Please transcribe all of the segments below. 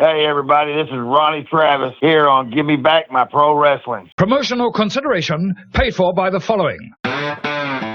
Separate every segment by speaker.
Speaker 1: Hey, everybody, this is Ronnie Travis here on Give Me Back My Pro Wrestling.
Speaker 2: Promotional consideration paid for by the following.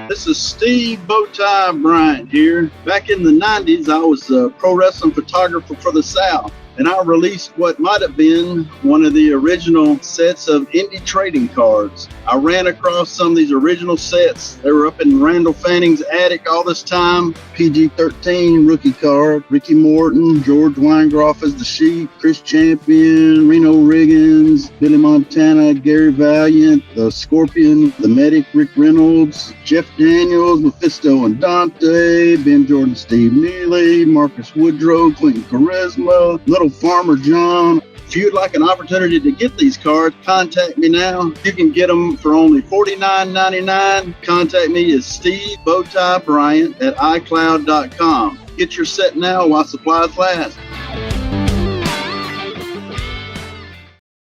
Speaker 3: This is Steve Bowtie Bryant here. Back in the 90s, I was a pro wrestling photographer for the South, and I released what might have been one of the original sets of indie trading cards. I ran across some of these original sets. They were up in Randall Fanning's attic all this time. PG-13 rookie card, Ricky Morton, George Weingroff as the Sheik, Chris Champion, Reno Riggins, Billy Montana, Gary Valiant, the Scorpion, the Medic, Rick Reynolds, Jeff Daniels, Mephisto and Dante, Ben Jordan, Steve Neely, Marcus Woodrow, Quinton Quarisma, Little Farmer John. If you'd like an opportunity to get these cards, contact me now. You can get them for only $49.99. Contact me at Steve Bowtie Bryant at iCloud.com. Get your set now while supplies last.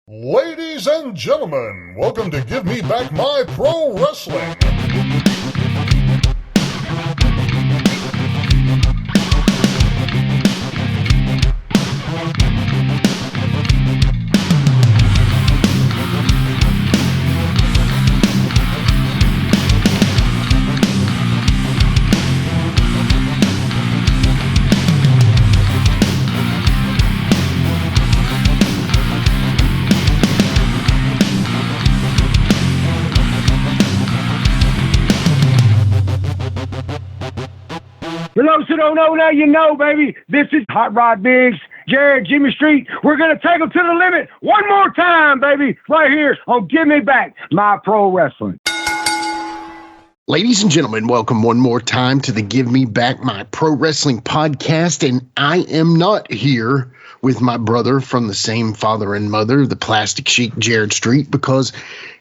Speaker 4: Ladies and gentlemen, welcome to Give Me Back My Pro Wrestling.
Speaker 1: For those who don't know, now you know, baby. This is Hot Rod Biggs, Jared, Jimmy Street. We're going to take them to the limit one more time, baby, right here on Give Me Back My Pro Wrestling.
Speaker 5: Ladies and gentlemen, welcome one more time to the Give Me Back My Pro Wrestling podcast. And I am not here with my brother from the same father and mother, the Plastic Sheik, Jared Street, because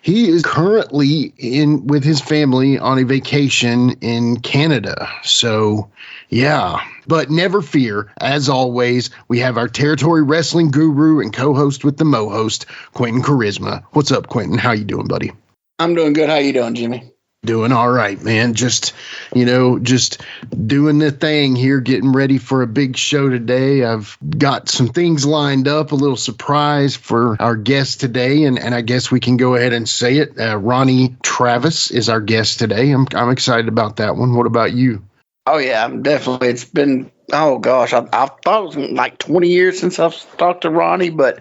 Speaker 5: he is currently in with his family on a vacation in Canada. So, yeah, but never fear. As always, we have our territory wrestling guru and co-host with the Mo-host, Quinton Quarisma. What's up, Quinton? How you doing, buddy?
Speaker 6: I'm doing good. How you doing, Jimmy?
Speaker 5: Doing all right, man. Just doing the thing here, getting ready for a big show today. I've got some things lined up, a little surprise for our guest today, and I guess we can go ahead and say it. Ronnie Travis is our guest today. I'm excited about that one. What about you?
Speaker 6: Oh, yeah, I'm definitely. It's been, oh, gosh, I thought it was like 20 years since I've talked to Ronnie, but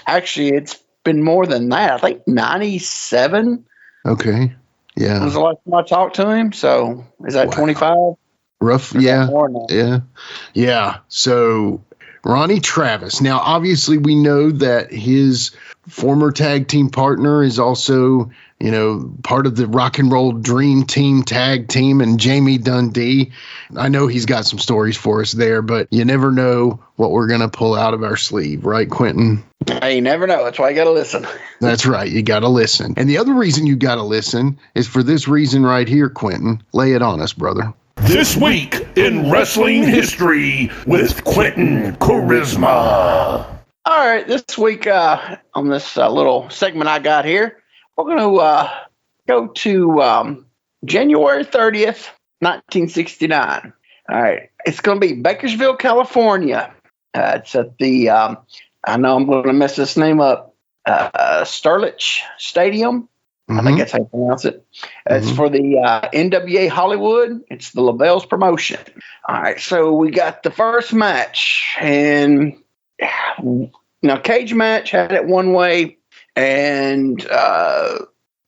Speaker 6: actually it's been more than that. I think 97.
Speaker 5: Okay. Yeah.
Speaker 6: Was the last time I talked to him? So is that 25?
Speaker 5: Rough. Yeah. Yeah. So Ronnie Travis. Now, obviously, we know that his former tag team partner is also, part of the Rock and Roll Dream Team tag team, and Jamie Dundee. I know he's got some stories for us there, but you never know what we're going to pull out of our sleeve, right, Quinton?
Speaker 6: You never know. That's why you got to listen.
Speaker 5: That's right. You got to listen. And the other reason you got to listen is for this reason right here, Quinton. Lay it on us, brother.
Speaker 7: This week in wrestling history with Quinton Quarisma.
Speaker 6: All right. This week on this little segment I got here, we're going to go to January 30th, 1969. All right. It's going to be Bakersville, California. It's at the, I know I'm going to mess this name up, Sterlich Stadium. I think that's how you pronounce it. It's for the NWA Hollywood. It's the LaBelle's promotion. All right. So we got the first match, and cage match had it one way, and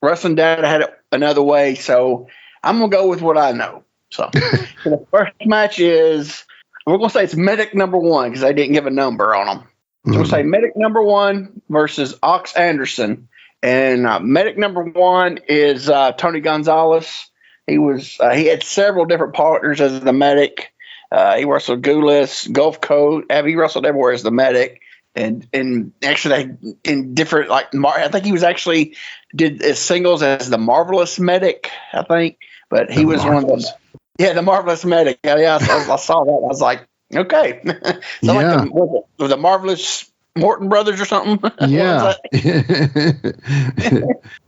Speaker 6: Wrestling Dad had it another way. So I'm going to go with what I know. So the first match is, we're going to say it's Medic number 1 because I didn't give a number on them. So we'll say Medic number 1 versus Ox Anderson. And Medic number 1 is Tony Gonzalez. He had several different partners as the Medic. He wrestled Goulas, Gulf Coast. He wrestled everywhere as the Medic. And actually, in different, I think he was actually did his singles as the Marvelous Medic, I think. But he was one of those. Yeah, the Marvelous Medic. Yeah, I saw that. I was like, okay. Like the Marvelous Morton Brothers or something.
Speaker 5: Yeah.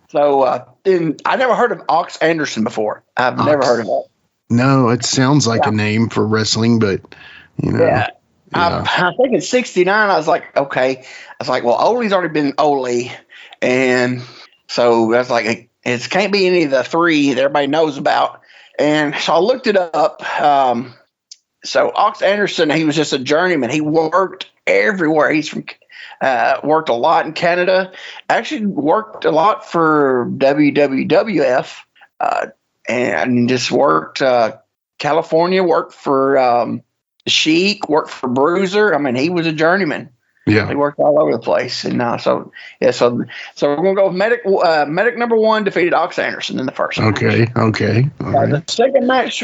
Speaker 6: So, I never heard of Ox Anderson before. I've never heard of that.
Speaker 5: No, it sounds like a name for wrestling, but
Speaker 6: Yeah. I think in 69, I was like, okay. I was like, well, Ole's already been Ole. And so I was like, it can't be any of the three that everybody knows about. And so I looked it up. So Ox Anderson, he was just a journeyman. He worked everywhere. He's from worked a lot in Canada. Actually worked a lot for WWF and just worked California, worked for Sheik, worked for Bruiser. I mean, he was a journeyman.
Speaker 5: Yeah.
Speaker 6: He worked all over the place. And so we're going to go with Medic number 1 defeated Ox Anderson in the first match.
Speaker 5: Okay. All right.
Speaker 6: The second match,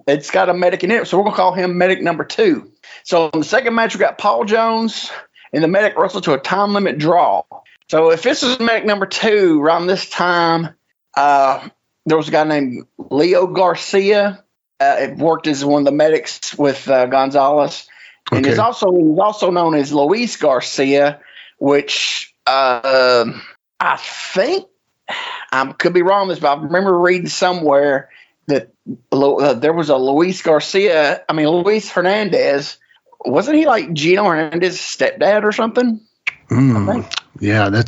Speaker 6: it's got a Medic in it, so we're going to call him Medic number 2. So in the second match, we got Paul Jones and the Medic wrestled to a time limit draw. So if this is Medic number 2, around this time, there was a guy named Leo Garcia. It worked as one of the medics with Gonzalez. And he's also known as Luis Garcia, which I think I could be wrong on this, but I remember reading somewhere that there was a Luis Garcia. I mean, Luis Hernandez. Wasn't he like Gino Hernandez's stepdad or something? I think.
Speaker 5: Yeah,
Speaker 6: I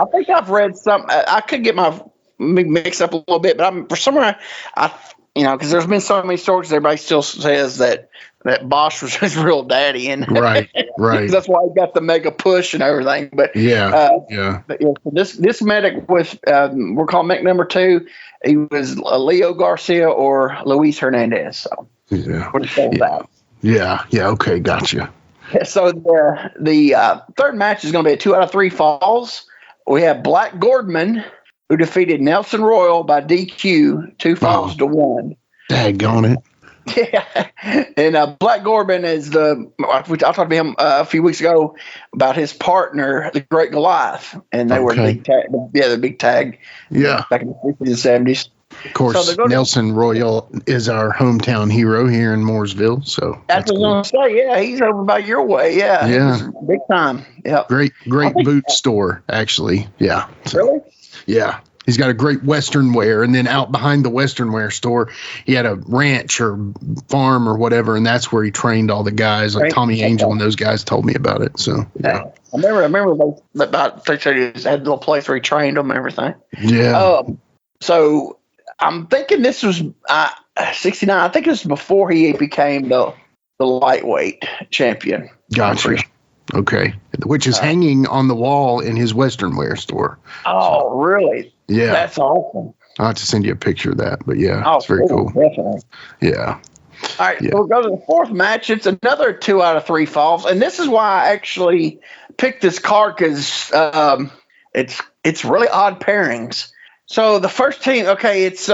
Speaker 6: think I've read something. I could get my mixed up a little bit, but for some reason, because there's been so many stories, everybody still says that Bosch was his real daddy, and
Speaker 5: right.
Speaker 6: That's why he got the mega push and everything. But so this medic was we're calling medic number 2. He was Leo Garcia or Luis Hernandez. So we're just saying that.
Speaker 5: Yeah. Okay, gotcha.
Speaker 6: So the third match is going to be a 2 out of 3 falls. We have Black Gordman, who defeated Nelson Royal by DQ 2 falls to 1.
Speaker 5: Daggone it.
Speaker 6: Yeah, and Black Gordman is I talked to him a few weeks ago about his partner, the Great Goliath, and they were the big tag. Yeah, the big tag.
Speaker 5: Yeah,
Speaker 6: back in the 60s and 70s.
Speaker 5: Of course, Nelson Royal is our hometown hero here in Mooresville. So
Speaker 6: that's what I was going to say. Yeah, he's over by your way. Yeah, big time. Yeah,
Speaker 5: great boot store actually. Yeah,
Speaker 6: really.
Speaker 5: Yeah. He's got a great Western wear, and then out behind the Western wear store, he had a ranch or farm or whatever, and that's where he trained all the guys, like Tommy Angel and those guys told me about it. So yeah,
Speaker 6: I remember they said he had a little place where he trained them and everything.
Speaker 5: Yeah.
Speaker 6: So I'm thinking this was 69. I think this was before he became the lightweight champion.
Speaker 5: Gotcha. Okay, which is hanging on the wall in his Western wear store.
Speaker 6: Oh, really?
Speaker 5: Yeah,
Speaker 6: that's awesome.
Speaker 5: I'll have to send you a picture of that, but yeah, it's very cool.
Speaker 6: Definitely.
Speaker 5: Yeah.
Speaker 6: All right, so we'll go to the fourth match. It's another 2 out of 3 falls, and this is why I actually picked this card because it's really odd pairings. So the first team, it's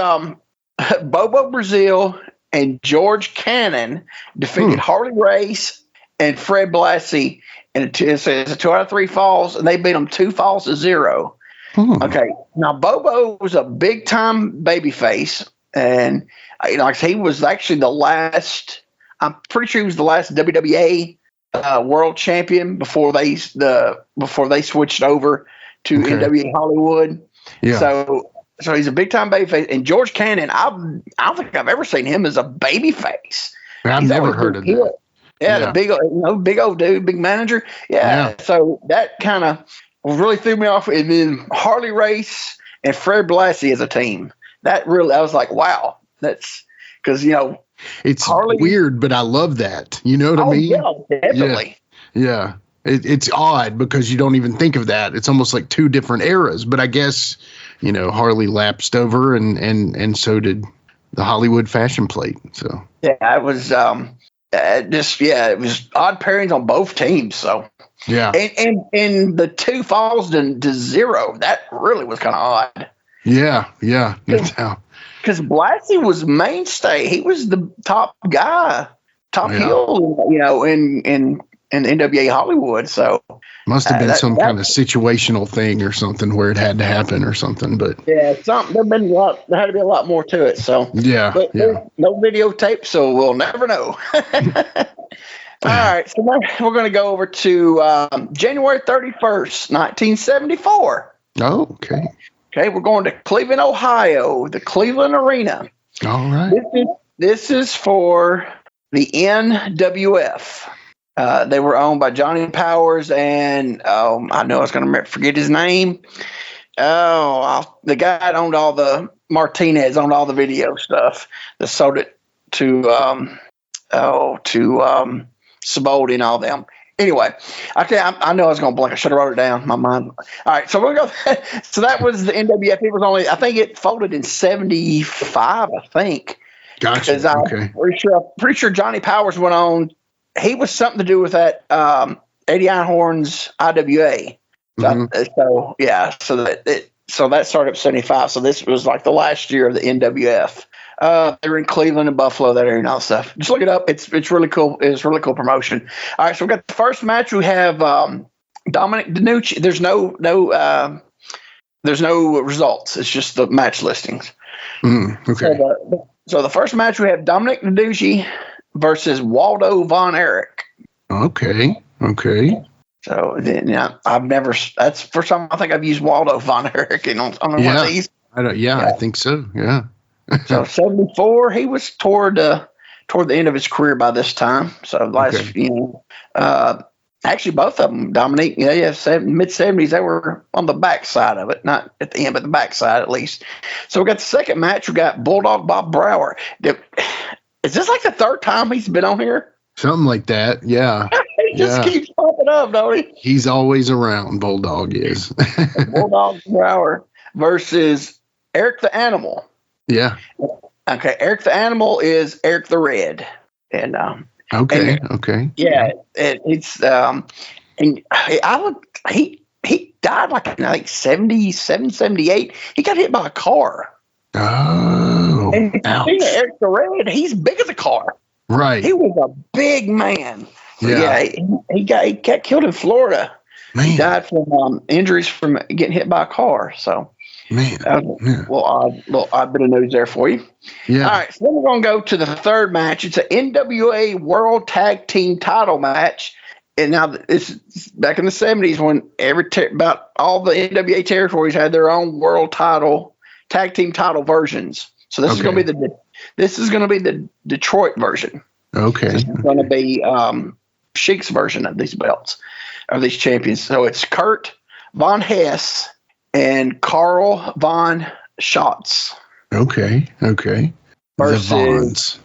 Speaker 6: Bobo Brazil and George Cannon defeated Harley Race and Fred Blassie. And it's a 2 out of 3 falls, and they beat them 2 falls to 0. Okay, now Bobo was a big time babyface, and he was actually the last. I'm pretty sure he was the last WWA world champion before they switched over to NWA Hollywood. Yeah. So he's a big time babyface, and George Cannon. I don't think I've ever seen him as a babyface.
Speaker 5: I've never heard of that.
Speaker 6: Yeah, the big old dude, big manager. Yeah. So that kind of really threw me off. And then Harley Race and Fred Blassie as a team. I was like, wow. That's because,
Speaker 5: it's Harley, weird, but I love that. You know what I mean?
Speaker 6: Yeah, definitely.
Speaker 5: Yeah. It's odd because you don't even think of that. It's almost like 2 different eras. But I guess, Harley lapsed over and so did the Hollywood Fashion Plate. So
Speaker 6: yeah, it was it was odd pairings on both teams. So
Speaker 5: yeah,
Speaker 6: and the 2 falls to 0. That really was kind of odd.
Speaker 5: Yeah.
Speaker 6: Because Blassie was mainstay. He was the top guy, heel, in NWA Hollywood. So
Speaker 5: must have been some kind of situational thing or something where it had to happen or something. But
Speaker 6: yeah, there had to be a lot more to it. So but no videotape, so we'll never know. All right, so now we're going to go over to January 31st, 1974.
Speaker 5: Oh, okay.
Speaker 6: Okay, we're going to Cleveland, Ohio, the Cleveland Arena.
Speaker 5: All right.
Speaker 6: This is for the NWF. They were owned by Johnny Powers and I know I was going to forget his name. The guy that owned all the Martinez owned all the video stuff that sold it to Saboldi and all them. Anyway, I know I was going to blank. I should have wrote it down. My mind. All right, so we'll go. So that was the NWF. It was only, I think it folded in 75. I think.
Speaker 5: Gotcha.
Speaker 6: Because I'm pretty sure Johnny Powers went on. He was something to do with that Eddie Einhorn's IWA. So that started up 75. So this was like the last year of the NWF. They were in Cleveland and Buffalo, that area and all that stuff. Just look it up. It's really cool. It's a really cool promotion. All right, so we got the first match. We have Dominic DiNucci. There's no results. It's just the match listings.
Speaker 5: Okay.
Speaker 6: So the first match we have Dominic DiNucci versus Waldo Von Erich.
Speaker 5: Okay.
Speaker 6: So I've never. That's the first time I think I've used Waldo Von Erich on one of these.
Speaker 5: I think so. Yeah.
Speaker 6: So 74, he was toward the end of his career by this time. So actually both of them, Dominique, mid 70s, they were on the back side of it, not at the end, but the back side at least. So we got the second match. We got Bulldog Bob Brower. Is this like the third time he's been on here?
Speaker 5: Something like that. Yeah.
Speaker 6: He just keeps popping up, don't he?
Speaker 5: He's always around. Bulldog is.
Speaker 6: Bulldog Brower versus Eric the Animal.
Speaker 5: Yeah.
Speaker 6: Okay. Eric the Animal is Eric the Red. And
Speaker 5: okay.
Speaker 6: Yeah. He died like in 77, 78. He got hit by a car.
Speaker 5: Oh.
Speaker 6: And Eric the Red, he's big as a car.
Speaker 5: Right.
Speaker 6: He was a big man.
Speaker 5: Yeah.
Speaker 6: He got killed in Florida.
Speaker 5: Man.
Speaker 6: He died from injuries from getting hit by a car. So,
Speaker 5: man.
Speaker 6: Little odd bit of news there for you.
Speaker 5: Yeah.
Speaker 6: All right. So then we're going to go to the third match. It's an NWA World Tag Team Title match. And now it's back in the 70s when about all the NWA territories had their own world title, tag team title versions. So this is going to be the Detroit version.
Speaker 5: Okay.
Speaker 6: This is going to be Sheik's version of these belts, of these champions. So it's Kurt Von Hess and Carl Von Schatz.
Speaker 5: Okay.
Speaker 6: Versus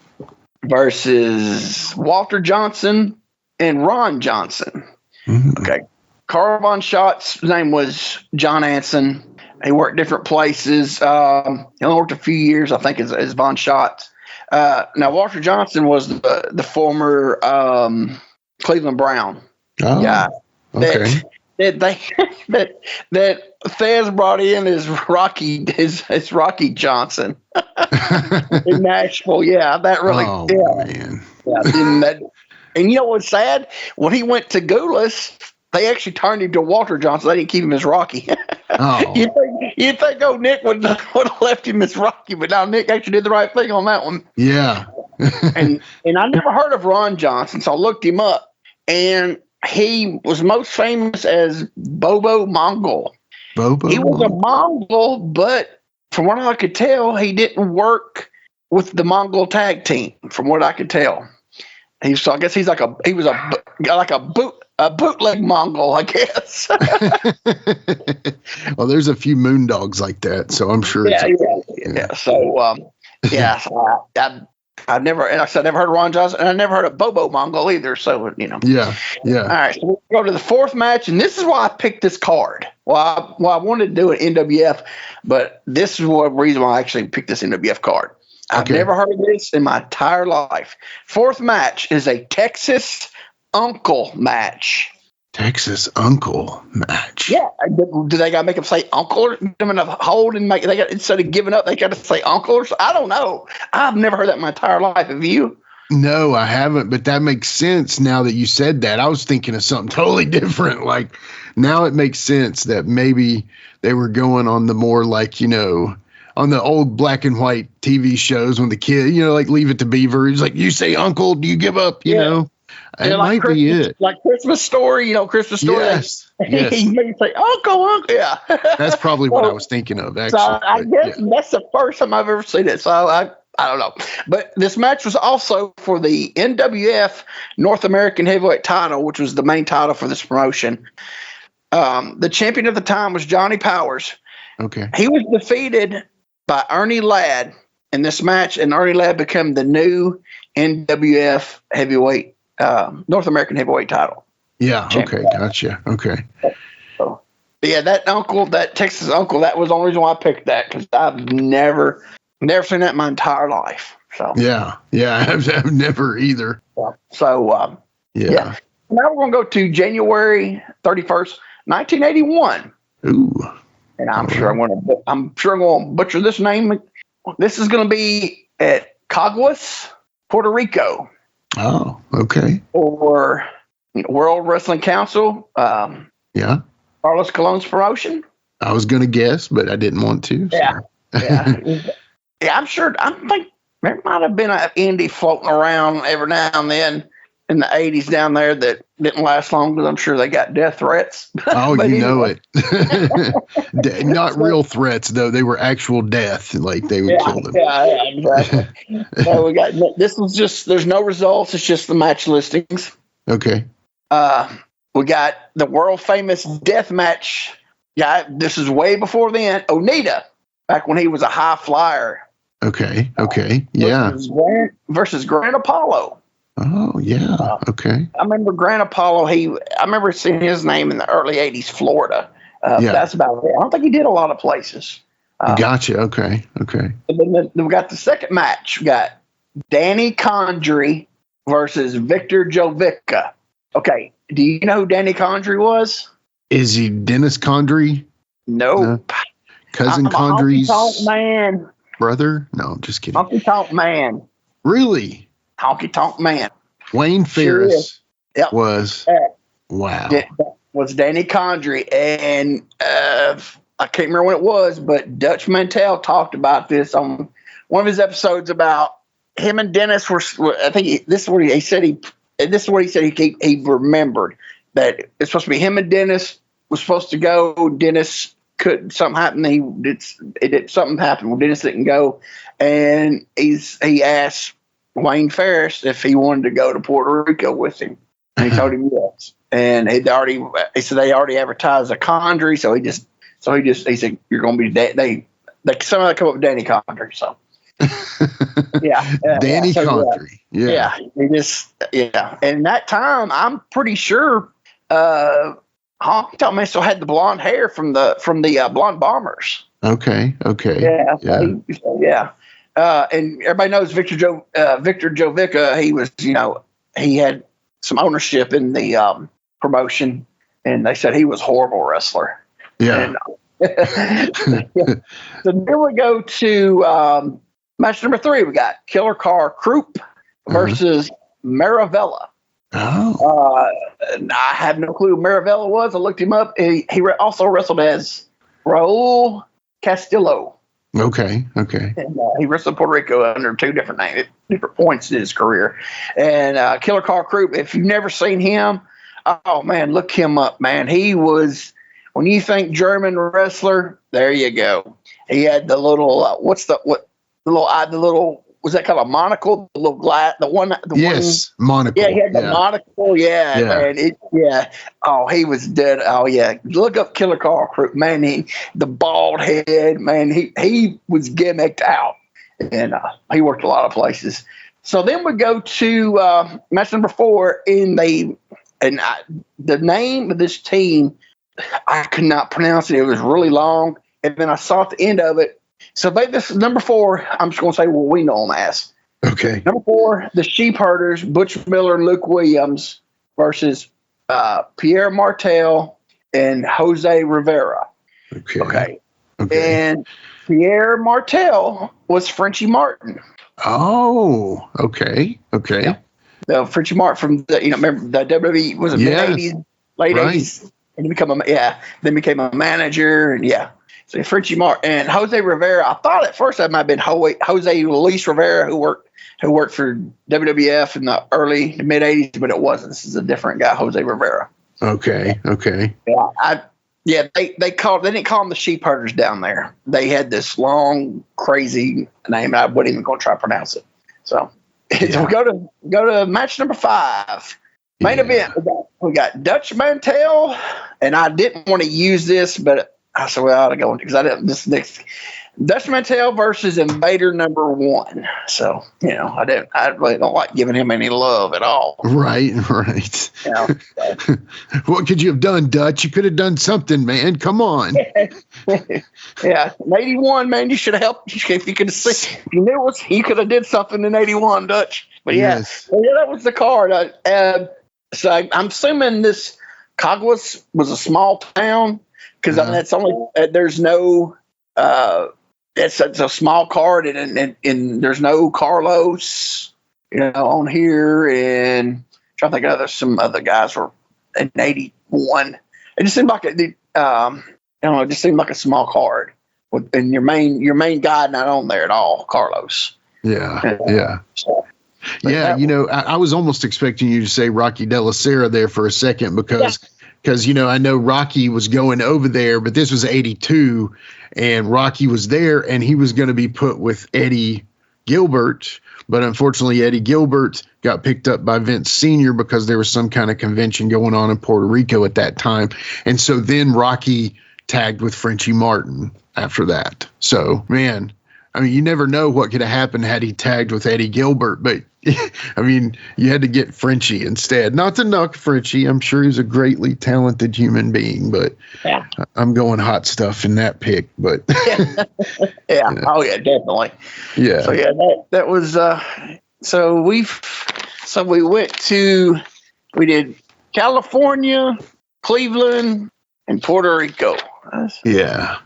Speaker 6: Walter Johnson and Ron Johnson.
Speaker 5: Mm-hmm.
Speaker 6: Okay. Carl Von Schatz's name was John Anson. He worked different places. He only worked a few years, I think, as Von Schatz. Now, Walter Johnson was the former Cleveland Brown guy.
Speaker 5: Okay.
Speaker 6: That Fez brought in is Rocky Johnson in Nashville. Yeah, that really.
Speaker 5: Oh, man.
Speaker 6: Yeah, and you know what's sad? When he went to Goulas, they actually turned him to Walter Johnson. They didn't keep him as Rocky.
Speaker 5: Oh.
Speaker 6: You'd think, Nick would have left him as Rocky, but now Nick actually did the right thing on that one.
Speaker 5: Yeah.
Speaker 6: and I never heard of Ron Johnson, so I looked him up, and he was most famous as Bobo Mongol. He was a Mongol, but from what I could tell, he didn't work with the Mongol tag team. From what I could tell, I guess he was a bootleg Mongol, I guess.
Speaker 5: Well, there's a few moondogs like that, so I'm sure.
Speaker 6: Yeah. So, I never heard of Ron Johnson, and I never heard of Bobo Mongol either. So,
Speaker 5: Yeah.
Speaker 6: All right, so we'll go to the fourth match, and this is why I picked this card. Well, I wanted to do an NWF, but this is one reason why I actually picked this NWF card. I've never heard of this in my entire life. Fourth match is a Texas Uncle match.
Speaker 5: Texas Uncle match.
Speaker 6: Yeah. Do they got to make them say uncle or give them enough hold and instead of giving up, they got to say uncle or something? I don't know. I've never heard that in my entire life. Have you?
Speaker 5: No, I haven't, but that makes sense now that you said that. I was thinking of something totally different. Like, now it makes sense that maybe they were going on the more on the old black and white TV shows when the kid, like Leave It to Beaver, he's like, you say uncle, do you give up? You know? It might be it.
Speaker 6: Like Christmas Story, Christmas Story.
Speaker 5: Yes.
Speaker 6: He may say, uncle. Yeah.
Speaker 5: That's probably what I was thinking of, actually.
Speaker 6: So I guess that's the first time I've ever seen it. So I don't know. But this match was also for the NWF North American Heavyweight title, which was the main title for this promotion. The champion at the time was Johnny Powers.
Speaker 5: Okay.
Speaker 6: He was defeated by Ernie Ladd in this match, and Ernie Ladd became the new NWF heavyweight, North American heavyweight title.
Speaker 5: Yeah.
Speaker 6: champion.
Speaker 5: Okay. Gotcha. Okay.
Speaker 6: So, yeah, that Texas uncle, that was the only reason why I picked that, because I've never seen that in my entire life. So
Speaker 5: Yeah. I've never either.
Speaker 6: So
Speaker 5: Yeah.
Speaker 6: Now we're going to go to January 31st, 1981.
Speaker 5: Ooh.
Speaker 6: And I'm sure I'm going to butcher this name. This is going to be at Caguas, Puerto Rico.
Speaker 5: Oh. Okay.
Speaker 6: Or World Wrestling Council.
Speaker 5: Yeah.
Speaker 6: Carlos Colon's promotion.
Speaker 5: I was gonna guess, but I didn't want to. So.
Speaker 6: Yeah. I'm sure. I think there might have been an indie floating around every now and then in the 80s down there that didn't last long, because I'm sure they got death threats.
Speaker 5: Oh,
Speaker 6: But
Speaker 5: know
Speaker 6: anyway.
Speaker 5: it. Not real threats though; they were actual death. Like they would kill them.
Speaker 6: Yeah, exactly. So we got this was just. There's no results. It's just the match listings.
Speaker 5: Okay.
Speaker 6: We got the world famous death match. Yeah, this is way before then. Onita, back when he was a high flyer.
Speaker 5: Okay. Yeah.
Speaker 6: Versus Grand Apollo.
Speaker 5: Oh, yeah. Okay.
Speaker 6: I remember Grand Apollo. I remember seeing his name in the early '80s, Florida.
Speaker 5: Yeah.
Speaker 6: That's about it. I don't think he did a lot of places.
Speaker 5: Gotcha. Okay.
Speaker 6: And then we got the second match. We got Danny Condrey versus Victor Jovica. Okay. Do you know who Danny Condrey was?
Speaker 5: Is he Dennis Condrey?
Speaker 6: Nope.
Speaker 5: Cousin
Speaker 6: I'm a
Speaker 5: Condrey's
Speaker 6: honky-tonk man.
Speaker 5: brother? No, I'm just kidding.
Speaker 6: Honky Tonk Man.
Speaker 5: Really?
Speaker 6: Honky Tonk Man.
Speaker 5: Wayne
Speaker 6: Sure
Speaker 5: Ferris
Speaker 6: Yep.
Speaker 5: was. Wow.
Speaker 6: Was Danny Condrey. And I can't remember when it was, but Dutch Mantell talked about this on one of his episodes about him and Dennis were. I think this is what he said. He remembered that it's supposed to be him and Dennis was supposed to go. Dennis couldn't. Something happened. Something happened. Well, Dennis didn't go, and he asked Wayne Ferris if he wanted to go to Puerto Rico with him, and he told him yes. And he said they already advertised a Condrey, so he said you're going to be they somehow come up with Danny Condrey. So yeah,
Speaker 5: Danny Condrey. Yeah.
Speaker 6: And that time, I'm pretty sure Honky Tonk Man still had the blonde hair from the Blonde Bombers.
Speaker 5: Okay.
Speaker 6: Yeah. And everybody knows Victor Jovica. He was, he had some ownership in the promotion, and they said he was a horrible wrestler.
Speaker 5: Yeah.
Speaker 6: And, so then we go to match number 3. We got Killer Car Croup versus Maravella.
Speaker 5: Oh.
Speaker 6: I have no clue who Maravella was. I looked him up. He also wrestled as Raul Castillo.
Speaker 5: Okay.
Speaker 6: And he wrestled in Puerto Rico under 2 different names, different points in his career. And Killer Car Croup, if you've never seen him, oh man, look him up, man. He was, when you think German wrestler, there you go. He had the little was that called a monocle? The little glass,
Speaker 5: monocle.
Speaker 6: Yeah, he had the monocle. Yeah, man. Oh, he was dead. Oh, yeah. Look up Killer Car Croup, man. The bald head, man. He was gimmicked out, and he worked a lot of places. So then we go to match number 4 the name of this team, I could not pronounce it. It was really long, and then I saw at the end of it. So this is number 4. I'm just going to say what we know them as.
Speaker 5: Okay.
Speaker 6: Number 4, the Sheep Herders, Butch Miller and Luke Williams versus Pierre Martel and Jose Rivera. Okay. And Pierre Martel was Frenchie Martin.
Speaker 5: Oh, okay.
Speaker 6: Yeah. The Frenchie Martin from remember the WWE was in the 80s, late 80s, and then became a manager, and So Frenchie Martin and Jose Rivera. I thought at first that might have been Jose Luis Rivera, who worked for WWF in the early to mid '80s, but it wasn't. This is a different guy, Jose Rivera.
Speaker 5: Okay.
Speaker 6: Yeah, Yeah, they didn't call them the sheep herders down there. They had this long, crazy name. I wasn't even going to try to pronounce it. So, so we go to match number 5. Main event. We got Dutch Mantel, and I didn't want to use this, but I said, well, I ought to go because I didn't. This next Dutch Mantel versus Invader number 1. So, I really don't like giving him any love at all.
Speaker 5: Right.
Speaker 6: So.
Speaker 5: What could you have done, Dutch? You could have done something, man. Come on.
Speaker 6: Yeah, in 81, man, you should have helped. If you could have seen, if you knew it, you could have did something in 81, Dutch. But yes. That was the card. So I'm assuming this Caguas was a small town because that's only there's no. It's a small card, and there's no Carlos, on here. And I'm trying to think of some other guys were in 81. It just seemed like it just seemed like a small card, and your main guy not on there at all, Carlos.
Speaker 5: Yeah.
Speaker 6: So,
Speaker 5: yeah, I was almost expecting you to say Rocky De La Sera there for a second because I know Rocky was going over there, but this was 82 and Rocky was there and he was going to be put with Eddie Gilbert. But unfortunately, Eddie Gilbert got picked up by Vince Sr. because there was some kind of convention going on in Puerto Rico at that time. And so then Rocky tagged with Frenchie Martin after that. So, man, I mean, you never know what could have happened had he tagged with Eddie Gilbert, but I mean, you had to get Frenchie instead. Not to knock Frenchie. I'm sure he's a greatly talented human being, but I'm going hot stuff in that pick. But
Speaker 6: yeah. Oh yeah, definitely.
Speaker 5: Yeah.
Speaker 6: So yeah, that was so we did California, Cleveland, and Puerto Rico.
Speaker 5: Yeah.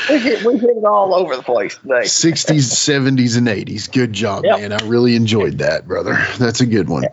Speaker 6: We hit it all over the place today.
Speaker 5: 60s, 70s, and 80s. Good job, man. I really enjoyed that, brother. That's a good one.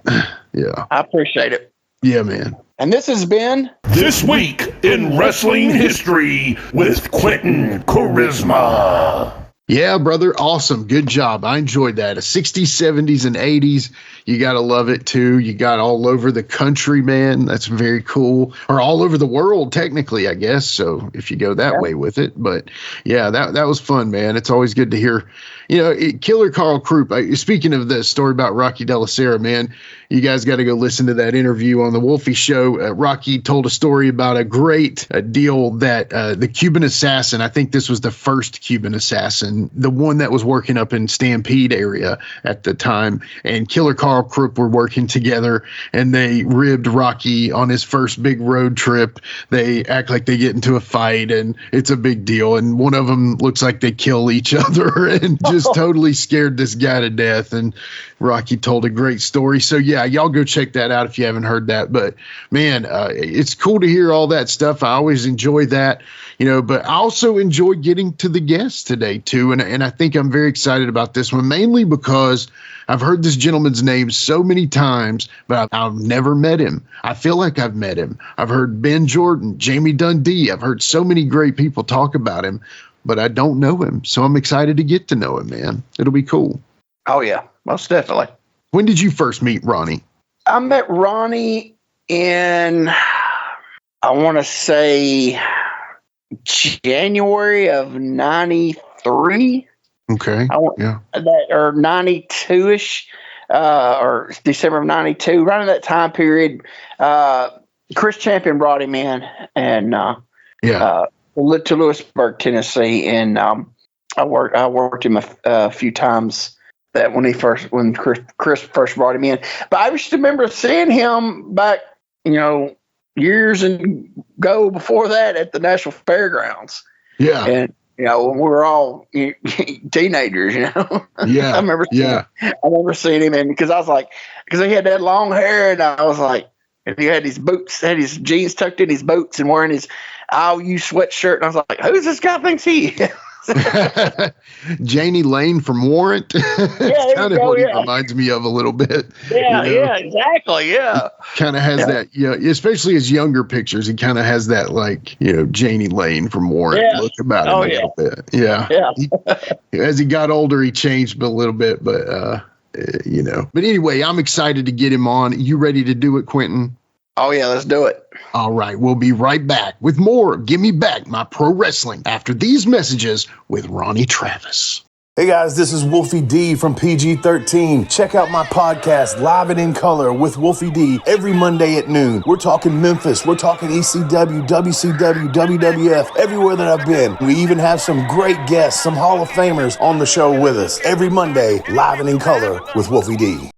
Speaker 5: Yeah.
Speaker 6: I appreciate it.
Speaker 5: Yeah, man.
Speaker 6: And this has been
Speaker 7: This Week in Wrestling History with Quinton Quarisma.
Speaker 5: Yeah, brother. Awesome. Good job. I enjoyed that. 60s, 70s, and 80s. You got to love it, too. You got all over the country, man. That's very cool. Or all over the world, technically, I guess. So if you go that way with it. But, yeah, that was fun, man. It's always good to hear. Killer Carl Krupp. Speaking of the story about Rocky De La Sera, man, you guys got to go listen to that interview on the Wolfie Show. Rocky told a story about a great deal that the Cuban assassin, I think this was the first Cuban assassin, the one that was working up in Stampede area at the time, and Killer Carl Krupp were working together, and they ribbed Rocky on his first big road trip. They act like they get into a fight, and it's a big deal, and one of them looks like they kill each other and just totally scared this guy to death, and Rocky told a great story. So, yeah, y'all go check that out if you haven't heard that. But, man, it's cool to hear all that stuff. I always enjoy that, but I also enjoy getting to the guests today, too. And I think I'm very excited about this one, mainly because I've heard this gentleman's name so many times, but I've never met him. I feel like I've met him. I've heard Ben Jordan, Jamie Dundee. I've heard so many great people talk about him, but I don't know him. So I'm excited to get to know him, man. It'll be cool.
Speaker 6: Oh, yeah, most definitely.
Speaker 5: When did you first meet Ronnie?
Speaker 6: I met Ronnie in, I want to say, January of 93.
Speaker 5: Okay.
Speaker 6: Or 92-ish, or December of 92. Right in that time period, Chris Champion brought him in, and to Lewisburg, Tennessee, and I worked him a few times. That when Chris first brought him in, but I just remember seeing him back, years ago before that at the National Fairgrounds.
Speaker 5: Yeah,
Speaker 6: and when we were all teenagers, Yeah, I remember. Seeing him, and because he had that long hair, and I was like, and he had his boots, had his jeans tucked in his boots, and wearing his IOU sweatshirt, and I was like, who's this guy thinks he is?
Speaker 5: Janie Lane from Warrant. That's kind of what he reminds me of a little bit.
Speaker 6: Yeah, exactly. Yeah.
Speaker 5: Kind of has that, especially his younger pictures, he kind of has that Janie Lane from Warrant look about him a little bit. Yeah. As he got older, he changed a little bit, but But anyway, I'm excited to get him on. You ready to do it, Quinton?
Speaker 6: Oh yeah, let's do it.
Speaker 5: All right, we'll be right back with more Give Me Back My Pro Wrestling after these messages with Ronnie Travis.
Speaker 8: Hey guys, this is Wolfie D from PG-13. Check out my podcast, Live and in Color with Wolfie D, every Monday at noon. We're talking Memphis, we're talking ECW, WCW, WWF, everywhere that I've been. We even have some great guests, some Hall of Famers on the show with us. Every Monday, Live and in Color with Wolfie D.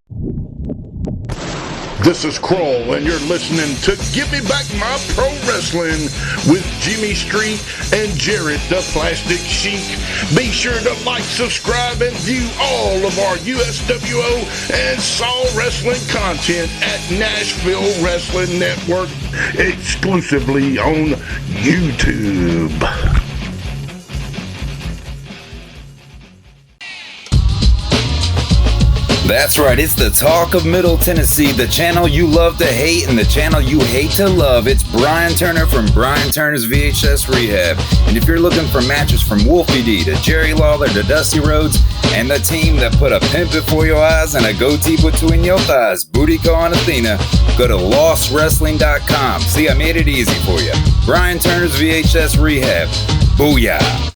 Speaker 7: This is Kroll, and you're listening to Give Me Back My Pro Wrestling with Jimmy Street and Jarrett the Plastic Sheik. Be sure to like, subscribe, and view all of our USWO and Saw Wrestling content at Nashville Wrestling Network, exclusively on YouTube.
Speaker 9: That's right, it's the talk of Middle Tennessee, the channel you love to hate and the channel you hate to love. It's Brian Turner from Brian Turner's VHS Rehab. And if you're looking for matches from Wolfie D to Jerry Lawler to Dusty Rhodes and the team that put a pimp before your eyes and a goatee between your thighs, Booty Call and Athena, go to lostwrestling.com. See, I made it easy for you. Brian Turner's VHS Rehab. Booyah.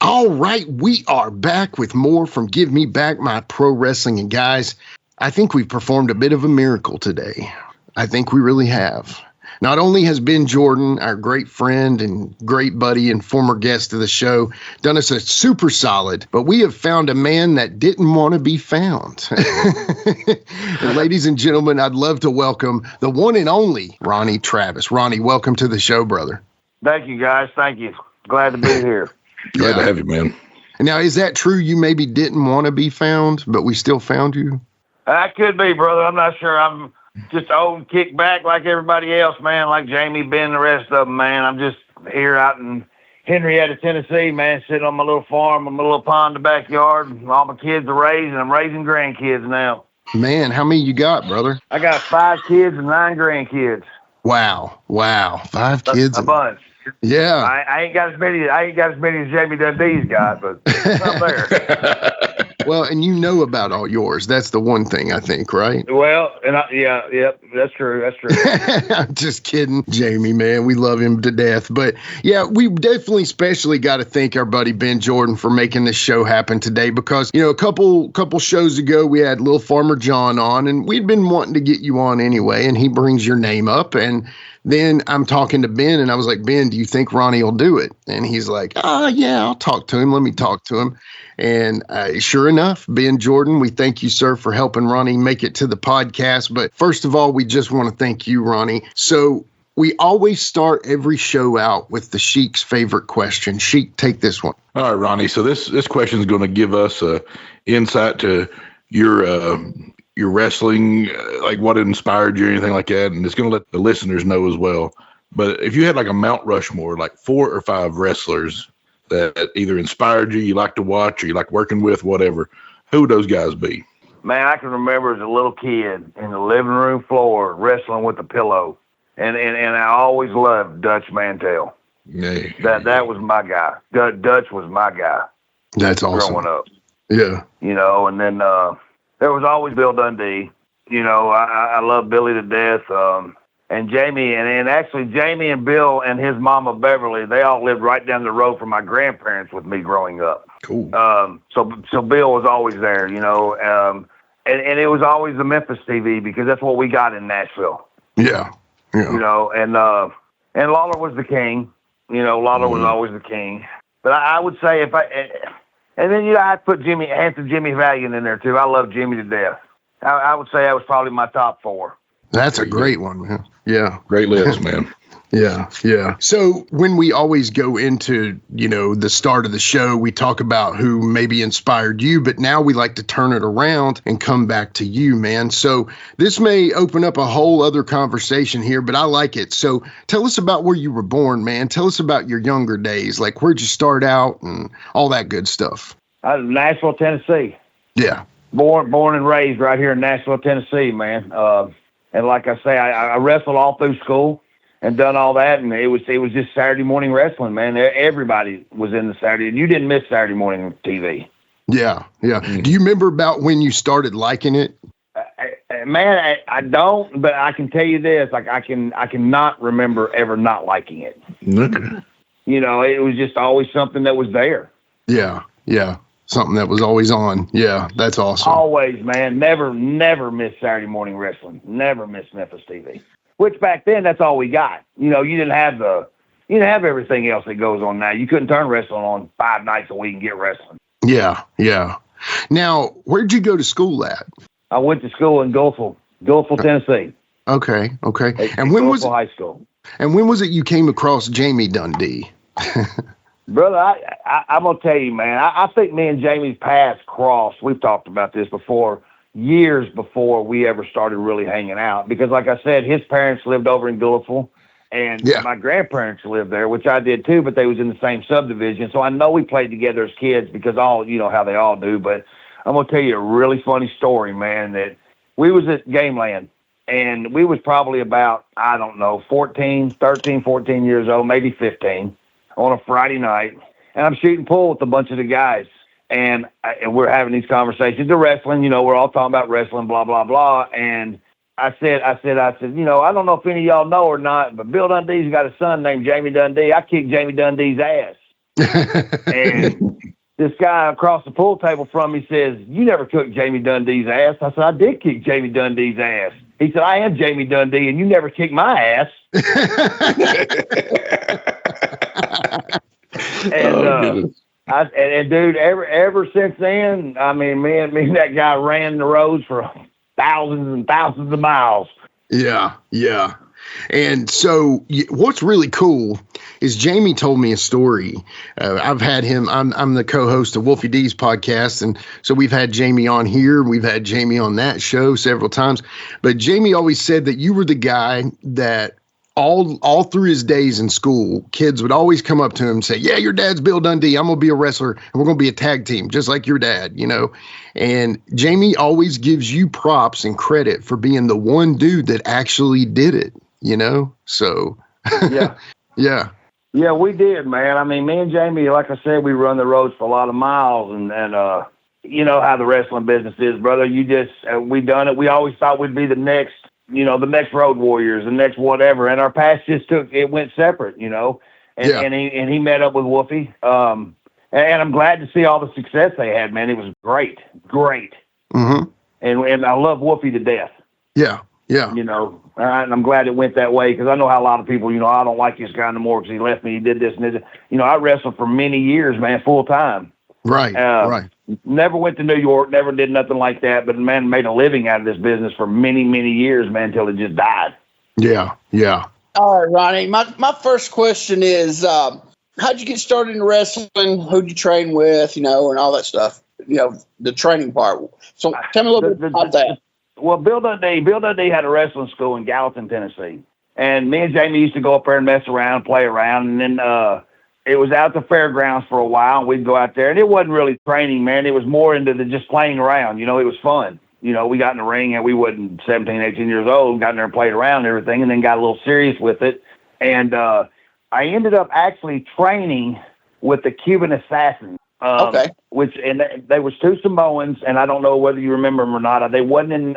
Speaker 5: All right, we are back with more from Give Me Back My Pro Wrestling. And guys, I think we've performed a bit of a miracle today. I think we really have. Not only has Ben Jordan, our great friend and great buddy and former guest of the show, done us a super solid, but we have found a man that didn't want to be found. And ladies and gentlemen, I'd love to welcome the one and only Ronnie Travis. Ronnie, welcome to the show, brother.
Speaker 1: Thank you, guys. Thank you. Glad to be here.
Speaker 7: Glad to have you, man.
Speaker 5: Now, is that true? You maybe didn't want to be found, but we still found you?
Speaker 1: I could be, brother. I'm not sure. I'm just old and kicked back like everybody else, man, like Jamie, Ben, and the rest of them, man. I'm just here out in Henrietta, Tennessee, man, sitting on my little farm, my little pond in the backyard. All my kids are raised, and I'm raising grandkids now.
Speaker 5: Man, how many you got, brother?
Speaker 1: I got 5 kids and 9 grandkids.
Speaker 5: Wow. 5 kids.
Speaker 1: A bunch.
Speaker 5: Yeah.
Speaker 1: I ain't got as many as Jamie Dundee's got, but it's up there.
Speaker 5: Well, and you know about all yours. That's the one thing I think, right?
Speaker 1: Well, and that's true.
Speaker 5: I'm just kidding, Jamie, man. We love him to death. But yeah, we definitely especially got to thank our buddy Ben Jordan for making this show happen today because, you know, a couple shows ago we had Lil Farmer John on and we'd been wanting to get you on anyway, and he brings your name up. And then I'm talking to Ben and I was like, Ben, do you think Ronnie will do it? And he's like, yeah, I'll talk to him. Let me talk to him. And sure enough, Ben Jordan, we thank you, sir, for helping Ronnie make it to the podcast. But first of all, we just want to thank you, Ronnie. So we always start every show out with the Sheik's favorite question. Sheik, take this one.
Speaker 7: All right, Ronnie. So this question is going to give us insight to your wrestling, like what inspired you or anything like that. And it's going to let the listeners know as well. But if you had like a Mount Rushmore, like 4 or 5 wrestlers that either inspired you like to watch, or you like working with, whatever, who would those guys be?
Speaker 1: Man, I can remember as a little kid in the living room floor wrestling with a pillow. And I always loved Dutch Mantell.
Speaker 7: Yeah.
Speaker 1: That was my guy. Dutch was my guy.
Speaker 5: That's awesome.
Speaker 1: Growing up.
Speaker 5: Yeah.
Speaker 1: You know, and then there was always Bill Dundee. You know, I love Billy to death. And Jamie, and actually Jamie and Bill and his mama Beverly, they all lived right down the road from my grandparents with me growing up.
Speaker 7: Cool.
Speaker 1: So Bill was always there, you know, and it was always the Memphis TV because that's what we got in Nashville.
Speaker 5: Yeah.
Speaker 1: You know, and Lawler was the king. You know, Lawler was always the king. But I would say and then I'd put Handsome Jimmy Valiant in there too. I love Jimmy to death. I would say that was probably my top 4.
Speaker 5: That's a great one, man. Yeah.
Speaker 7: Great list, man.
Speaker 5: Yeah. So when we always go into, you know, the start of the show, we talk about who maybe inspired you, but now we like to turn it around and come back to you, man. So this may open up a whole other conversation here, but I like it. So tell us about where you were born, man. Tell us about your younger days. Like, where'd you start out and all that good stuff?
Speaker 1: I was in Nashville, Tennessee.
Speaker 5: Yeah.
Speaker 1: Born and raised right here in Nashville, Tennessee, man. And like I say, I wrestled all through school and done all that, and it was just Saturday morning wrestling, man. Everybody was in the Saturday, and you didn't miss Saturday morning TV.
Speaker 5: Yeah. Do you remember about when you started liking it?
Speaker 1: Man, I don't, but I can tell you this: like I cannot remember ever not liking it.
Speaker 5: Okay.
Speaker 1: You know, it was just always something that was there.
Speaker 5: Yeah, something that was always on. Yeah, that's awesome.
Speaker 1: Always, man. Never missed Saturday morning wrestling. Never missed Memphis TV. Which back then, that's all we got. You know, you didn't have everything else that goes on now. You couldn't turn wrestling on 5 nights a week and get wrestling.
Speaker 5: Yeah. Now, where'd you go to school at?
Speaker 1: I went to school in Gulfville, Tennessee.
Speaker 5: Okay. And when was
Speaker 1: high school?
Speaker 5: And when was it you came across Jamie Dundee?
Speaker 1: Brother, I'm gonna tell you, man. I think me and Jamie's paths crossed. We've talked about this before, years before we ever started really hanging out. Because, like I said, his parents lived over in Gulfville, and my grandparents lived there, which I did too. But they was in the same subdivision, so I know we played together as kids because you know how they all do. But I'm gonna tell you a really funny story, man. That we was at Game Land. And we was probably about, 13, 14 years old, maybe 15, on a Friday night. And I'm shooting pool with a bunch of the guys. And we're having these conversations. They're wrestling, you know, we're all talking about wrestling, blah, blah, blah. And I said, you know, I don't know if any of y'all know or not, but Bill Dundee's got a son named Jamie Dundee. I kicked Jamie Dundee's ass. And this guy across the pool table from me says, you never kicked Jamie Dundee's ass. I said, I did kick Jamie Dundee's ass. He said, I am Jamie Dundee, and you never kicked my ass. And dude, ever since then, I mean, me and that guy ran the roads for thousands and thousands of miles.
Speaker 5: Yeah. And so what's really cool is Jamie told me a story. I've had him, I'm the co-host of Wolfie D's podcast. And so we've had Jamie on here. We've had Jamie on that show several times. But Jamie always said that you were the guy that all through his days in school, kids would always come up to him and say, yeah, your dad's Bill Dundee. I'm going to be a wrestler and we're going to be a tag team, just like your dad, you know. And Jamie always gives you props and credit for being the one dude that actually did it, you know. So, yeah.
Speaker 1: Yeah, we did, man. I mean, me and Jamie, like I said, we run the roads for a lot of miles, and you know how the wrestling business is, brother. You just we done it. We always thought we'd be the next, you know, the next Road Warriors, the next whatever, and our paths just went separate, you know. And he met up with Wolfie, and I'm glad to see all the success they had, man. It was great.
Speaker 5: Mm-hmm.
Speaker 1: And I love Wolfie to death.
Speaker 5: Yeah.
Speaker 1: You know, and I'm glad it went that way because I know how a lot of people, you know, I don't like this guy no more because he left me. He did this and this. You know, I wrestled for many years, man, full time.
Speaker 5: Right.
Speaker 1: Never went to New York, never did nothing like that. But man, made a living out of this business for many, many years, man, until it just died.
Speaker 5: Yeah.
Speaker 6: All right, Ronnie. My first question is, how'd you get started in wrestling? Who'd you train with? You know, and all that stuff. You know, the training part. So tell me a little bit about that.
Speaker 1: Well, Bill Dundee had a wrestling school in Gallatin, Tennessee. And me and Jamie used to go up there and mess around, play around. And then it was out at the fairgrounds for a while. And we'd go out there. And it wasn't really training, man. It was more into the just playing around. You know, it was fun. You know, we got in the ring and we wasn't 17, 18 years old. Got in there and played around and everything and then got a little serious with it. And I ended up actually training with the Cuban Assassins.
Speaker 6: Okay.
Speaker 1: And there was 2 Samoans, and I don't know whether you remember them or not. They wasn't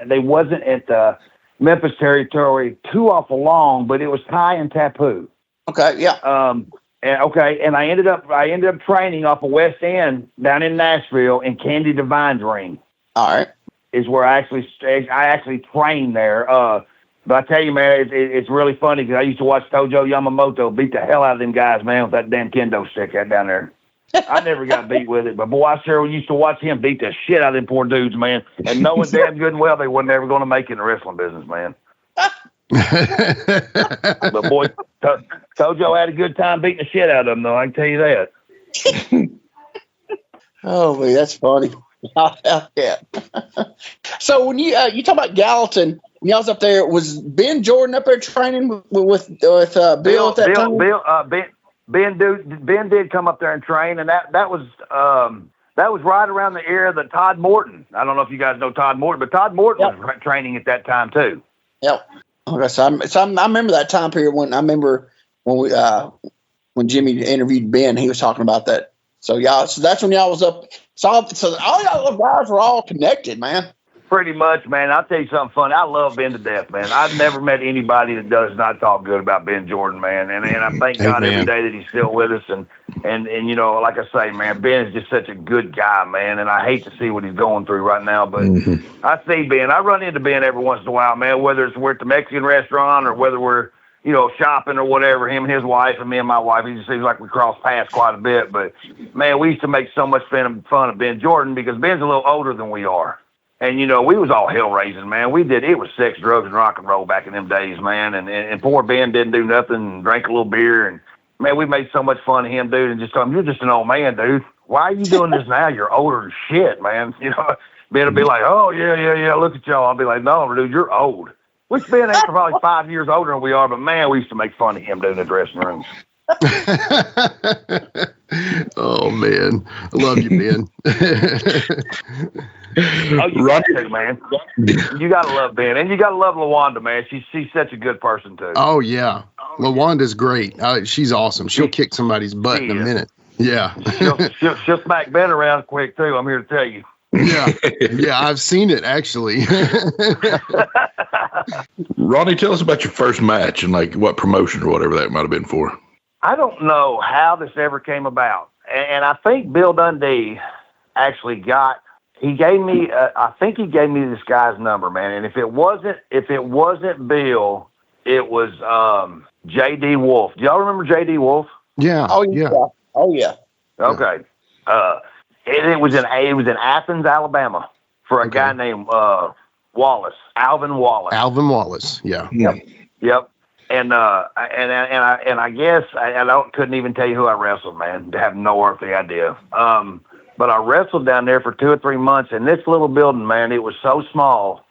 Speaker 1: at the Memphis territory too awful long, but it was Ty and Tapu.
Speaker 6: Okay, yeah.
Speaker 1: And I ended up training off of West End down in Nashville in Candy Divine's ring.
Speaker 6: All right.
Speaker 1: Is where I actually trained there. But I tell you, man, it's really funny because I used to watch Tojo Yamamoto beat the hell out of them guys, man, with that damn kendo stick out down there. I never got beat with it, but boy, I sure used to watch him beat the shit out of them poor dudes, man. And knowing damn good and well they wasn't ever going to make it in the wrestling business, man. But boy, Tojo had a good time beating the shit out of them, though. I can tell you that.
Speaker 6: Oh, man, that's funny. Yeah. So when you talk about Gallatin, when y'all was up there, was Ben Jordan up there training with Bill at that time?
Speaker 1: Ben did come up there and train, and that was right around the era that Todd Morton. I don't know if you guys know Todd Morton, but Todd Morton was training at that time too.
Speaker 6: Yep. Okay, so I remember that time period when Jimmy interviewed Ben, he was talking about that. So that's when y'all was up. So all y'all guys were all connected, man.
Speaker 1: Pretty much, man. I'll tell you something funny. I love Ben to death, man. I've never met anybody that does not talk good about Ben Jordan, man. And I thank God every day that he's still with us. And you know, like I say, man, Ben is just such a good guy, man. And I hate to see what he's going through right now, but I see Ben. I run into Ben every once in a while, man, whether we're at the Mexican restaurant or whether we're, you know, shopping or whatever, him and his wife and me and my wife. He just seems like we cross paths quite a bit. But, man, we used to make so much fun of Ben Jordan because Ben's a little older than we are. And, you know, we was all hell-raising, man. It was sex, drugs, and rock and roll back in them days, man. And poor Ben didn't do nothing and drank a little beer. And, man, we made so much fun of him, dude, and just told him, you're just an old man, dude. Why are you doing this now? You're older than shit, man. You know, Ben would be like, oh, yeah, look at y'all. I'll be like, no, dude, you're old. Which Ben ain't probably 5 years older than we are, but, man, we used to make fun of him, dude, in the dressing rooms.
Speaker 5: Oh, man. I love you, Ben.
Speaker 1: Oh, you got to, man. You got to love Ben. And you got to love LaWanda, man. She's such a good person, too.
Speaker 5: Oh, yeah. LaWanda's great. She's awesome. She'll kick somebody's butt in a minute. Yeah.
Speaker 1: She'll smack Ben around quick, too. I'm here to tell you.
Speaker 5: Yeah, I've seen it, actually.
Speaker 7: Ronnie, tell us about your first match and, like, what promotion or whatever that might have been for.
Speaker 1: I don't know how this ever came about. And I think Bill Dundee actually he gave me this guy's number, man. And if it wasn't Bill, it was J.D. Wolf. Do y'all remember J.D. Wolf?
Speaker 5: Yeah.
Speaker 6: Oh, yeah. Oh, yeah.
Speaker 1: Okay. It was in Athens, Alabama, for a guy named Wallace, Alvin Wallace.
Speaker 5: Alvin Wallace, yeah.
Speaker 1: Yep. And I guess I couldn't even tell you who I wrestled, man. I have no earthly idea. But I wrestled down there for 2 or 3 months, and this little building, man, it was so small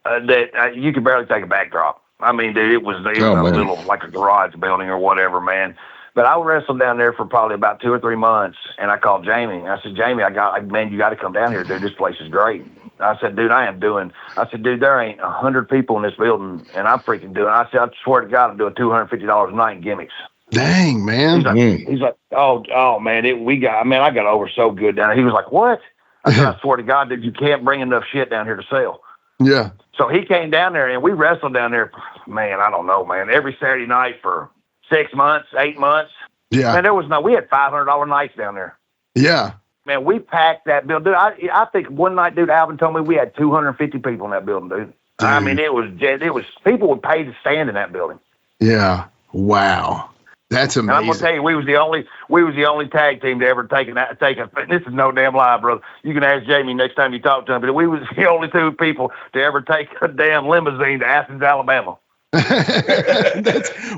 Speaker 1: that you could barely take a backdrop. I mean, dude, it was a little, like a garage building or whatever, man. But I wrestled down there for probably about 2 or 3 months, and I called Jamie. I said, Jamie, man, you got to come down here, dude. This place is great. I said, dude, dude, there ain't 100 people in this building, and I'm freaking doing it. I said, I swear to God, I'm doing $250 a night in gimmicks.
Speaker 5: Dang, man.
Speaker 1: He's like, oh, man, I got over so good down there. He was like, what? I said, I swear to God, dude, you can't bring enough shit down here to sell.
Speaker 5: Yeah.
Speaker 1: So he came down there, and we wrestled down there, man, I don't know, man, every Saturday night for 6 months, 8 months.
Speaker 5: Yeah.
Speaker 1: Man, we had $500 nights down there.
Speaker 5: Yeah.
Speaker 1: Man, we packed that building. Dude, I think one night, dude, Alvin told me we had 250 people in that building, dude. I mean, it was people would pay to stand in that building.
Speaker 5: Yeah. Wow. That's amazing.
Speaker 1: And I'm gonna tell you, we was the only tag team to ever take this is no damn lie, brother. You can ask Jamie next time you talk to him, but we was the only 2 people to ever take a damn limousine to Athens, Alabama.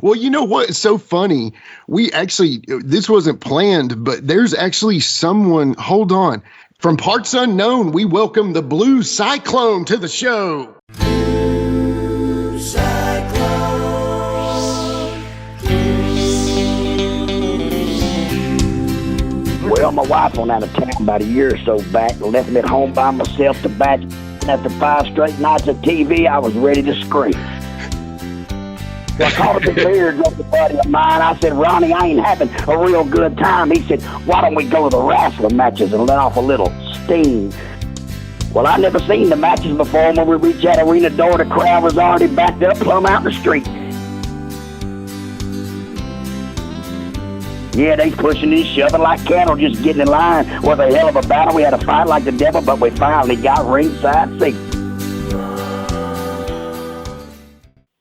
Speaker 5: Well, you know what? It's so funny. This wasn't planned, but there's actually someone, hold on. From parts unknown, we welcome the Blue Cyclone to the show. Blue Cyclone.
Speaker 10: Well, my wife went out of town about a year or so back, left me at home by myself to batch. After 5 straight nights of TV, I was ready to scream. So I called up a beard with a buddy of mine. I said, Ronnie, I ain't having a real good time. He said, why don't we go to the wrestling matches and let off a little steam? Well, I never seen the matches before. When we reached that arena door, the crowd was already backed up plumb out the street. Yeah, they pushing and shoving like cattle, just getting in line. Was a hell of a battle. We had a fight like the devil, but we finally got ringside seats.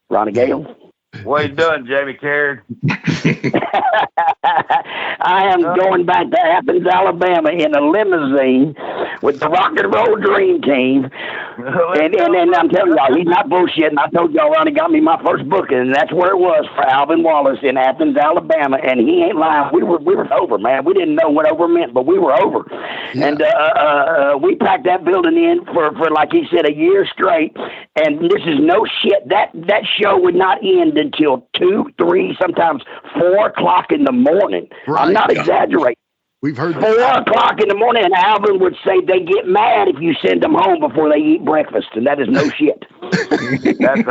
Speaker 10: Ronnie Gale.
Speaker 1: What you doing, Jamie Caird?
Speaker 10: I am going back to Athens, Alabama in a limousine with the Rock and Roll Dream Team. And I'm telling y'all, he's not bullshitting. I told y'all Ronnie got me my first booking, and that's where it was for Alvin Wallace in Athens, Alabama. And he ain't lying. We were over, man. We didn't know what over meant, but we were over. Yeah. And we packed that building in for like he said, a year straight. And this is no shit. That show would not end until 2, 3, sometimes 4 o'clock in the morning. Right. I'm not exaggerating.
Speaker 5: We've heard
Speaker 10: 4 o'clock in the morning, and Alvin would say they get mad if you send them home before they eat breakfast, and that is no shit.
Speaker 1: That's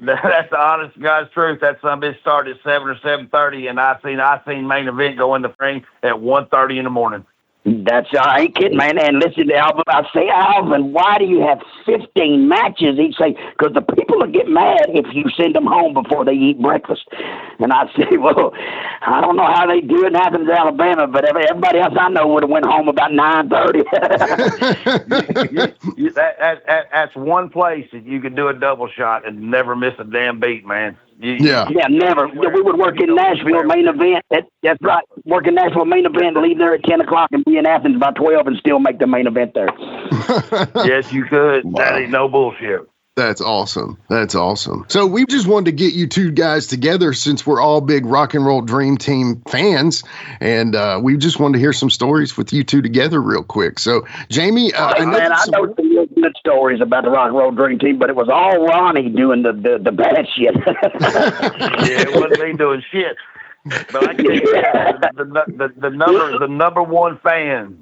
Speaker 1: the honest God's truth. That something started at 7 or 7:30, and I seen main event go in the ring at 1:30 in the morning.
Speaker 10: I ain't kidding, man. And listen to Alvin. I say, Alvin, why do you have 15 matches? He'd say, because the people will get mad if you send them home before they eat breakfast. And I'd say, well, I don't know how they do it in Athens, Alabama, but everybody else I know would have went home about 9:30.
Speaker 11: That's one place that you could do a double shot and never miss a damn beat, man.
Speaker 10: Yeah, never. We would work in Nashville main event. That's right. Work in Nashville main event, leave there at 10 o'clock and be in Athens by 12 and still make the main event there.
Speaker 11: Yes, you could.
Speaker 5: Wow.
Speaker 11: That ain't no bullshit.
Speaker 5: That's awesome. That's awesome. So we just wanted to get you two guys together since we're all big Rock and Roll Dream Team fans. And we just wanted to hear some stories with you two together real quick. So, Jamie,
Speaker 10: I know some real good stories about the Rock and Roll Dream Team, but it was all Ronnie doing the bad shit.
Speaker 11: Yeah, it wasn't me doing shit. But I can tell you the number one fan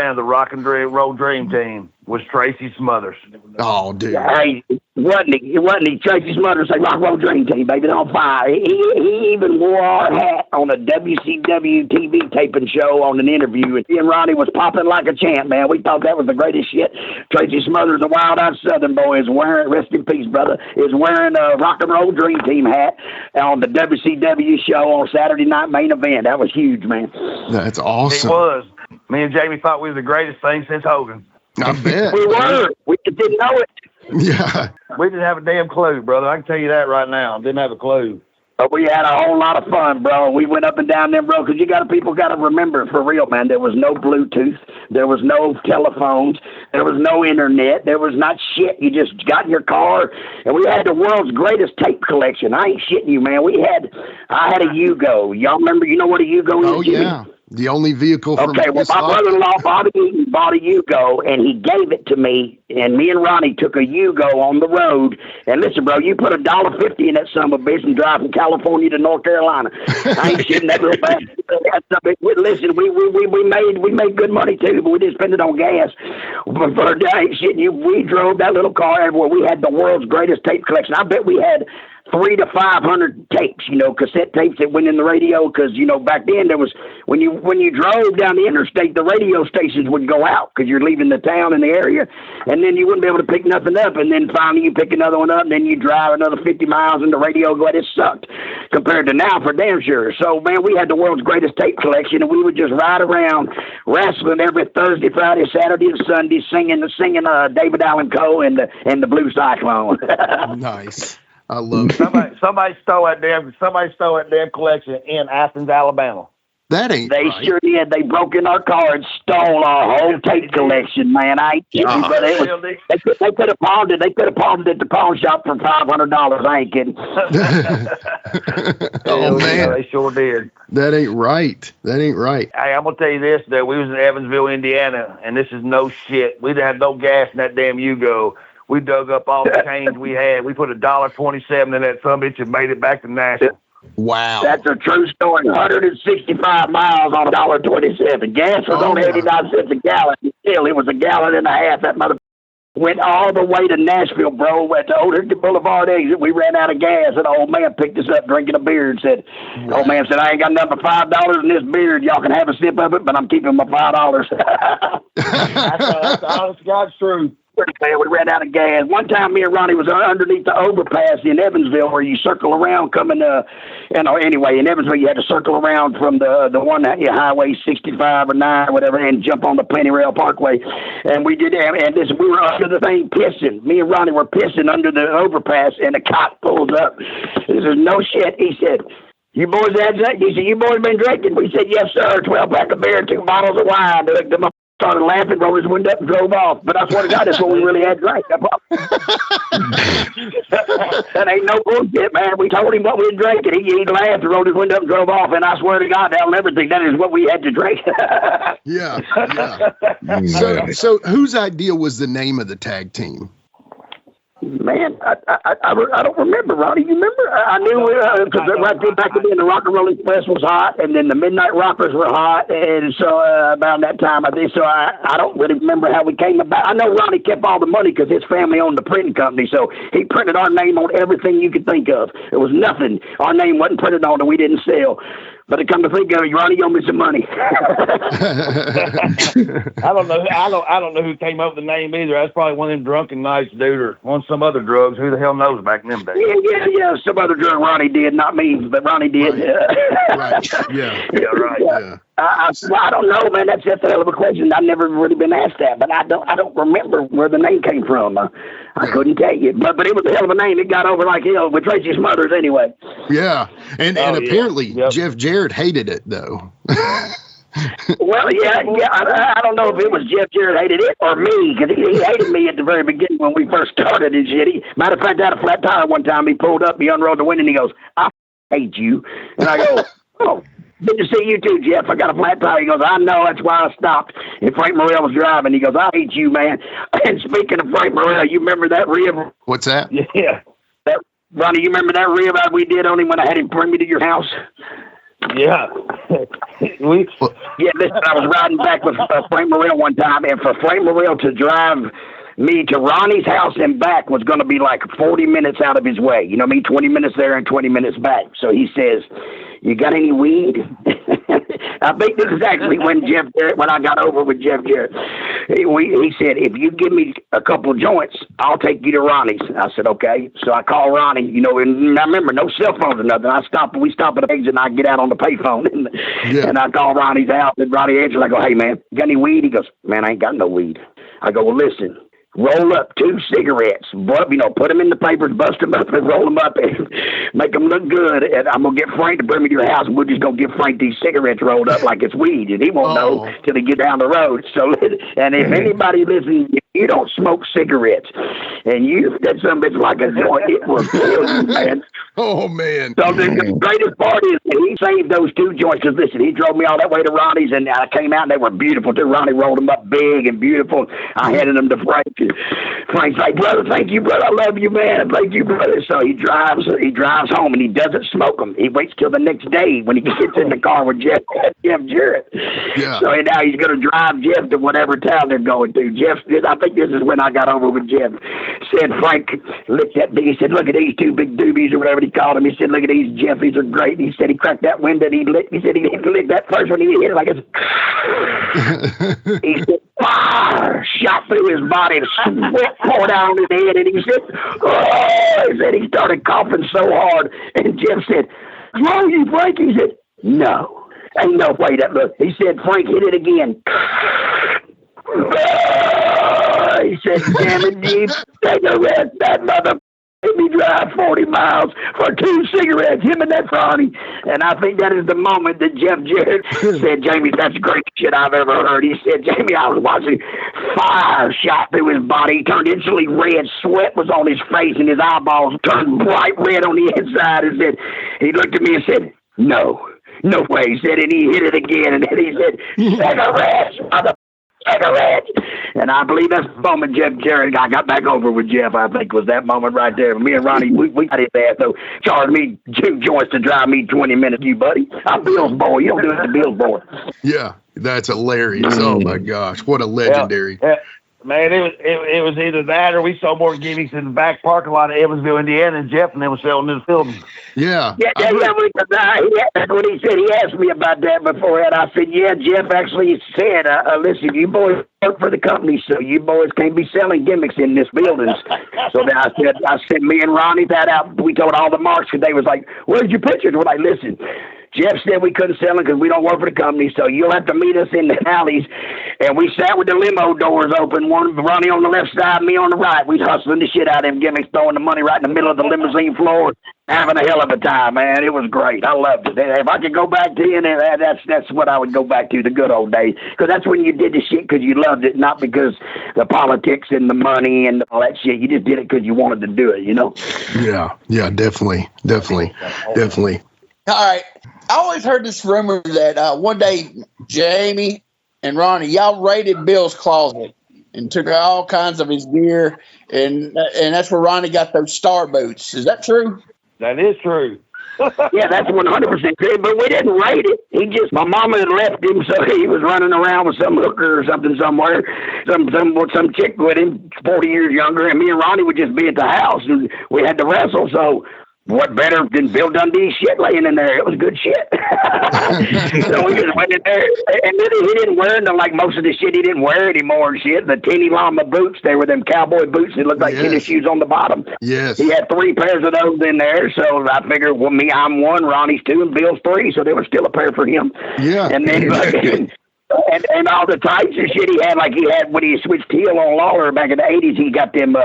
Speaker 11: of the Rock and Roll Dream Team was Tracy Smothers.
Speaker 5: Oh, dude.
Speaker 10: Hey, wasn't he? Tracy Smothers say Rock and Roll Dream Team, baby, on fire. He even wore our hat on a WCW TV taping show on an interview, and he and Ronnie was popping like a champ, man. We thought that was the greatest shit. Tracy Smothers, the wild-eyed Southern boy, is wearing, rest in peace, brother, is wearing a Rock and Roll Dream Team hat on the WCW show on Saturday Night Main Event. That was huge, man.
Speaker 5: That's awesome.
Speaker 11: He was. Me and Jamie thought we was the greatest thing since Hogan.
Speaker 5: I bet.
Speaker 10: We were. We just didn't know it.
Speaker 5: Yeah.
Speaker 11: We didn't have a damn clue, brother. I can tell you that right now. Didn't have a clue.
Speaker 10: But we had a whole lot of fun, bro. We went up and down them roads because people got to remember, for real, man, there was no Bluetooth. There was no telephones. There was no internet. There was not shit. You just got in your car, and we had the world's greatest tape collection. I ain't shitting you, man. I had a Yugo. Y'all remember, you know what a Yugo is?
Speaker 5: Oh, yeah. The only vehicle from
Speaker 10: Okay, well, my brother-in-law, Bobby Eaton, bought a Yugo, and he gave it to me, and me and Ronnie took a Yugo on the road. And listen, bro, you put $1.50 in that son of a bitch and drive from California to North Carolina. I ain't shitting that little bag. Listen, we made good money too, but we didn't spend it on gas. But for I ain't shitting you, we drove that little car everywhere. We had the world's greatest tape collection. I bet we had 300 to 500 tapes, cassette tapes that went in the radio. Because back then there was when you drove down the interstate, the radio stations would go out because you're leaving the town and the area, and then you wouldn't be able to pick nothing up. And then finally you pick another one up, and then you drive another 50 miles, and the radio go. It sucked compared to now, for damn sure. So man, we had the world's greatest tape collection, and we would just ride around wrestling every Thursday, Friday, Saturday, and Sunday, singing David Allen Coe and the Blue Cyclone.
Speaker 5: Nice. I love it.
Speaker 11: Somebody stole that damn collection in Athens, Alabama.
Speaker 5: That ain't
Speaker 10: They
Speaker 5: right.
Speaker 10: sure did. They broke in our car and stole our whole tape collection, man. I ain't kidding, but they could have pawned it. They could have pawned it at the pawn shop for $500. I ain't kidding.
Speaker 5: Oh man,
Speaker 11: they sure did.
Speaker 5: That ain't right. Hey,
Speaker 11: I'm gonna tell you this: that we was in Evansville, Indiana, and this is no shit. We didn't have no gas in that damn Yugo. We dug up all the change we had. We put $1.27 in that sumbitch and made it back to Nashville.
Speaker 5: Wow.
Speaker 10: That's a true story. 165 miles on $1.27. Gas was only 89 cents a gallon. Still, it was a gallon and a half. That mother went all the way to Nashville, bro. At the Old Boulevard exit, we ran out of gas, and the old man picked us up drinking a beer and said, "Old man said, I ain't got nothing but $5 in this beer. Y'all can have a sip of it, but I'm keeping my $5."
Speaker 11: That's honest God's truth.
Speaker 10: Man, we ran out of gas. One time, me and Ronnie was underneath the overpass in Evansville, where you circle around coming. Anyway, in Evansville, you had to circle around from the one Highway 65 or 9 or whatever, and jump on the Penny Rail Parkway. And we did that. And listen, we were under the thing pissing. Me and Ronnie were pissing under the overpass, and the cop pulls up. This is no shit. He said, "You boys had drink?" He said, "You boys been drinking?" We said, "Yes, sir. 12-pack of beer, 2 bottles of wine." The started laughing, rolled his window up, and drove off. But I swear to God, that's what we really had drank. That ain't no bullshit, man. We told him what we had drank, and he laughed and rolled his window up and drove off. And I swear to God, that'll never think that is what we had to drink.
Speaker 5: Yeah. So whose idea was the name of the tag team?
Speaker 10: Man, I don't remember, Ronnie. You remember? I knew because right then back then the Rock and Roll Express was hot, and then the Midnight Rockers were hot, and so about that time I think. So I don't really remember how we came about. I know Ronnie kept all the money because his family owned the printing company, so he printed our name on everything you could think of. It was nothing our name wasn't printed on that we didn't sell. But to come to think of it, Ronnie owed me some money.
Speaker 11: I don't know who came up with the name either. That's probably one of them drunken nights, dude, or on some other drugs. Who the hell knows back in them days?
Speaker 10: Yeah. Some other drug Ronnie did, not me, but Ronnie did.
Speaker 5: Right. Yeah.
Speaker 11: Right.
Speaker 10: Yeah. I don't know, man. That's a hell of a question. I've never really been asked that, but I don't remember where the name came from. I couldn't tell you, but it was a hell of a name. It got over like hell with Tracy Smothers anyway.
Speaker 5: Yeah, and apparently Jeff Jarrett hated it though.
Speaker 10: Well, yeah. I don't know if it was Jeff Jarrett hated it or me, because he hated me at the very beginning when we first started and shit. Matter of fact, I had a flat tire one time. He pulled up, he unrolled the window, and he goes, "I hate you," and I go, "Oh. Good to see you too, Jeff. I got a flat tire." He goes, "I know, that's why I stopped." And Frank Morrell was driving. He goes, "I hate you, man." And speaking of Frank Morrell, you remember that rib?
Speaker 5: What's that?
Speaker 11: Yeah.
Speaker 10: Ronnie, you remember that rib we did on him when I had him bring me to your house?
Speaker 11: Yeah.
Speaker 10: Listen, I was riding back with Frank Morrell one time, and for Frank Morrell to drive me to Ronnie's house and back was going to be like 40 minutes out of his way. You know what I mean? 20 minutes there and 20 minutes back. So he says, "You got any weed?" I think this is actually when I got over with Jeff Jarrett. He said, "If you give me a couple of joints, I'll take you to Ronnie's." I said, "Okay." So I called Ronnie, and I remember no cell phones or nothing. We stop at the exit and I get out on the payphone and I call Ronnie's house, and Ronnie answers. I go, "Hey man, you got any weed?" He goes, "Man, I ain't got no weed." I go, "Well, listen. Roll up 2 cigarettes, put them in the papers, bust them up, and roll them up, and make them look good. And I'm gonna get Frank to bring me to your house, and we're just gonna give Frank these cigarettes rolled up like it's weed, and he won't know till he get down the road." So, and if anybody listens, if you don't smoke cigarettes, and you that some bitch like a joint, it will kill you, man.
Speaker 5: Oh man!
Speaker 10: So the greatest part is that he saved those 2 joints. Cause listen, he drove me all that way to Ronnie's, and I came out and they were beautiful too. Ronnie rolled them up big and beautiful. I handed them to Frank. Frank's like, "Brother, thank you, brother. I love you, man. Thank you, brother." So he drives home, and he doesn't smoke them. He waits till the next day when he gets in the car with Jeff Jarrett. Yeah. So now he's going to drive Jeff to whatever town they're going to. I think this is when I got over with Jeff. Said Frank looked at me. He said, "Look at these 2 big doobies," or whatever he called them. He said, "Look at these Jeffies are great." And he said he cracked that window and he said he lit that first one. He hit it like it's. He said, "Fire!" Shot through his body and sweat poured out on his head. And he said, "Oh!" He said he started coughing so hard. And Jeff said, "What's wrong with you, Frank?" He said, "No. Ain't no way that look." He said, "Frank, hit it again." He said, "Damn it, Jeep, take a rest, that mother made me drive 40 miles for 2 cigarettes, him and that Ronnie." And I think that is the moment that Jeff Jarrett said, "Jamie, that's the greatest shit I've ever heard." He said, "Jamie, I was watching fire shot through his body. He turned instantly red. Sweat was on his face, and his eyeballs turned bright red on the inside." And said, he looked at me and said, "No way." He said, and he hit it again. And then he said, "Cigarettes, mother." And I believe that's the moment Jeff Jarrett got back over with Jeff. I think was that moment right there. Me and Ronnie, we got his ass. So charged me 2 joints to drive me 20 minutes. You buddy, I'm Bill's boy. You don't do it to Bill's boy.
Speaker 5: Yeah, that's hilarious. Oh my gosh, what a legendary.
Speaker 11: Yeah. Man, it was either that or we sold more gimmicks in the back parking lot of Evansville, Indiana, and Jeff and they were selling in the field.
Speaker 5: Yeah.
Speaker 10: That's what he said. He asked me about that before, and I said, "Yeah, Jeff actually said, listen, you boys work for the company, so you boys can't be selling gimmicks in this building." So then I said, me and Ronnie that out. We told all the marks, because they was like, "Where's your pictures?" We're like, "Listen, Jeff said we couldn't sell them because we don't work for the company, so you'll have to meet us in the alleys." And we sat with the limo doors open, one Ronnie on the left side, me on the right. We hustling the shit out of them gimmicks, throwing the money right in the middle of the limousine floor, having a hell of a time, man. It was great. I loved it. If I could go back to it, that's what I would go back to, the good old days. Because that's when you did the shit because you loved it, not because the politics and the money and all that shit. You just did it because you wanted to do it, you know?
Speaker 5: Yeah, definitely.
Speaker 6: All right. I always heard this rumor that one day Jamie and Ronnie, y'all raided Bill's closet and took all kinds of his gear, and that's where Ronnie got those star boots. Is that true?
Speaker 11: That is true.
Speaker 10: Yeah, that's 100% true, but we didn't raid it. My mama had left him, so he was running around with some hooker or something somewhere, some chick with him, 40 years younger, and me and Ronnie would just be at the house, and we had to wrestle, so what better than Bill Dundee's shit laying in there? It was good shit. So we just went in there, and then he didn't wear them, like most of the shit he didn't wear anymore and shit. The teeny llama boots, they were them cowboy boots that looked like tennis shoes on the bottom.
Speaker 5: Yes.
Speaker 10: He had 3 pairs of those in there, so I figured, well, I'm 1, Ronnie's 2, and Bill's 3, so there was still a pair for him.
Speaker 5: Yeah.
Speaker 10: And then and all the tights and shit he had, like he had when he switched heel on Lawler back in the 80s, he got them,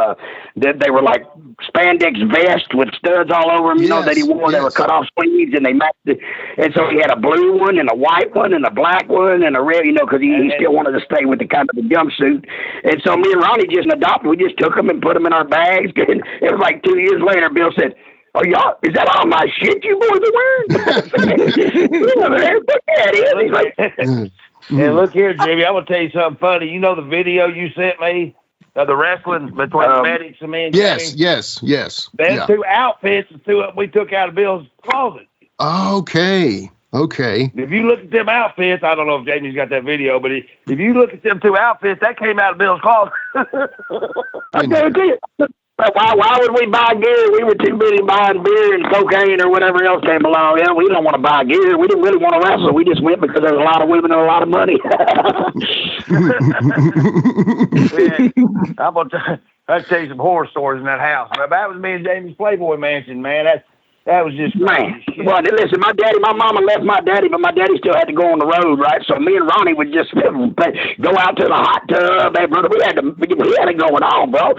Speaker 10: they were like spandex vests with studs all over them, you know, that he wore. They were cut off sleeves, and they matched it. And so he had a blue one and a white one and a black one and a red, you know, because he still wanted to stay with the kind of the jumpsuit. And so me and Ronnie just adopted. We just took them and put them in our bags. And it was like 2 years later, Bill said, "Oh, y'all, is that all my shit you boys are wearing?" Look at it. He's like,
Speaker 11: and look here, Jimmy, I'm going to tell you something funny. You know the video you sent me of the wrestling between Medics and me and Jimmy?
Speaker 5: Yes.
Speaker 11: Them 2 outfits we took out of Bill's closet.
Speaker 5: Okay.
Speaker 11: If you look at them outfits, I don't know if Jamie's got that video, but if you look at them 2 outfits, that came out of Bill's closet.
Speaker 10: I guarantee it. Why would we buy gear? We were too busy buying beer and cocaine or whatever else came along. Yeah, we don't want to buy gear. We didn't really want to wrestle. We just went because there was a lot of women and a lot of money.
Speaker 11: I'm going to tell you some horror stories in that house. That was me and Jamie's Playboy Mansion, man. That was just
Speaker 10: man. Well, listen, my mama left my daddy, but my daddy still had to go on the road, right? So me and Ronnie would just go out to the hot tub. Hey, brother, we had it going on, bro.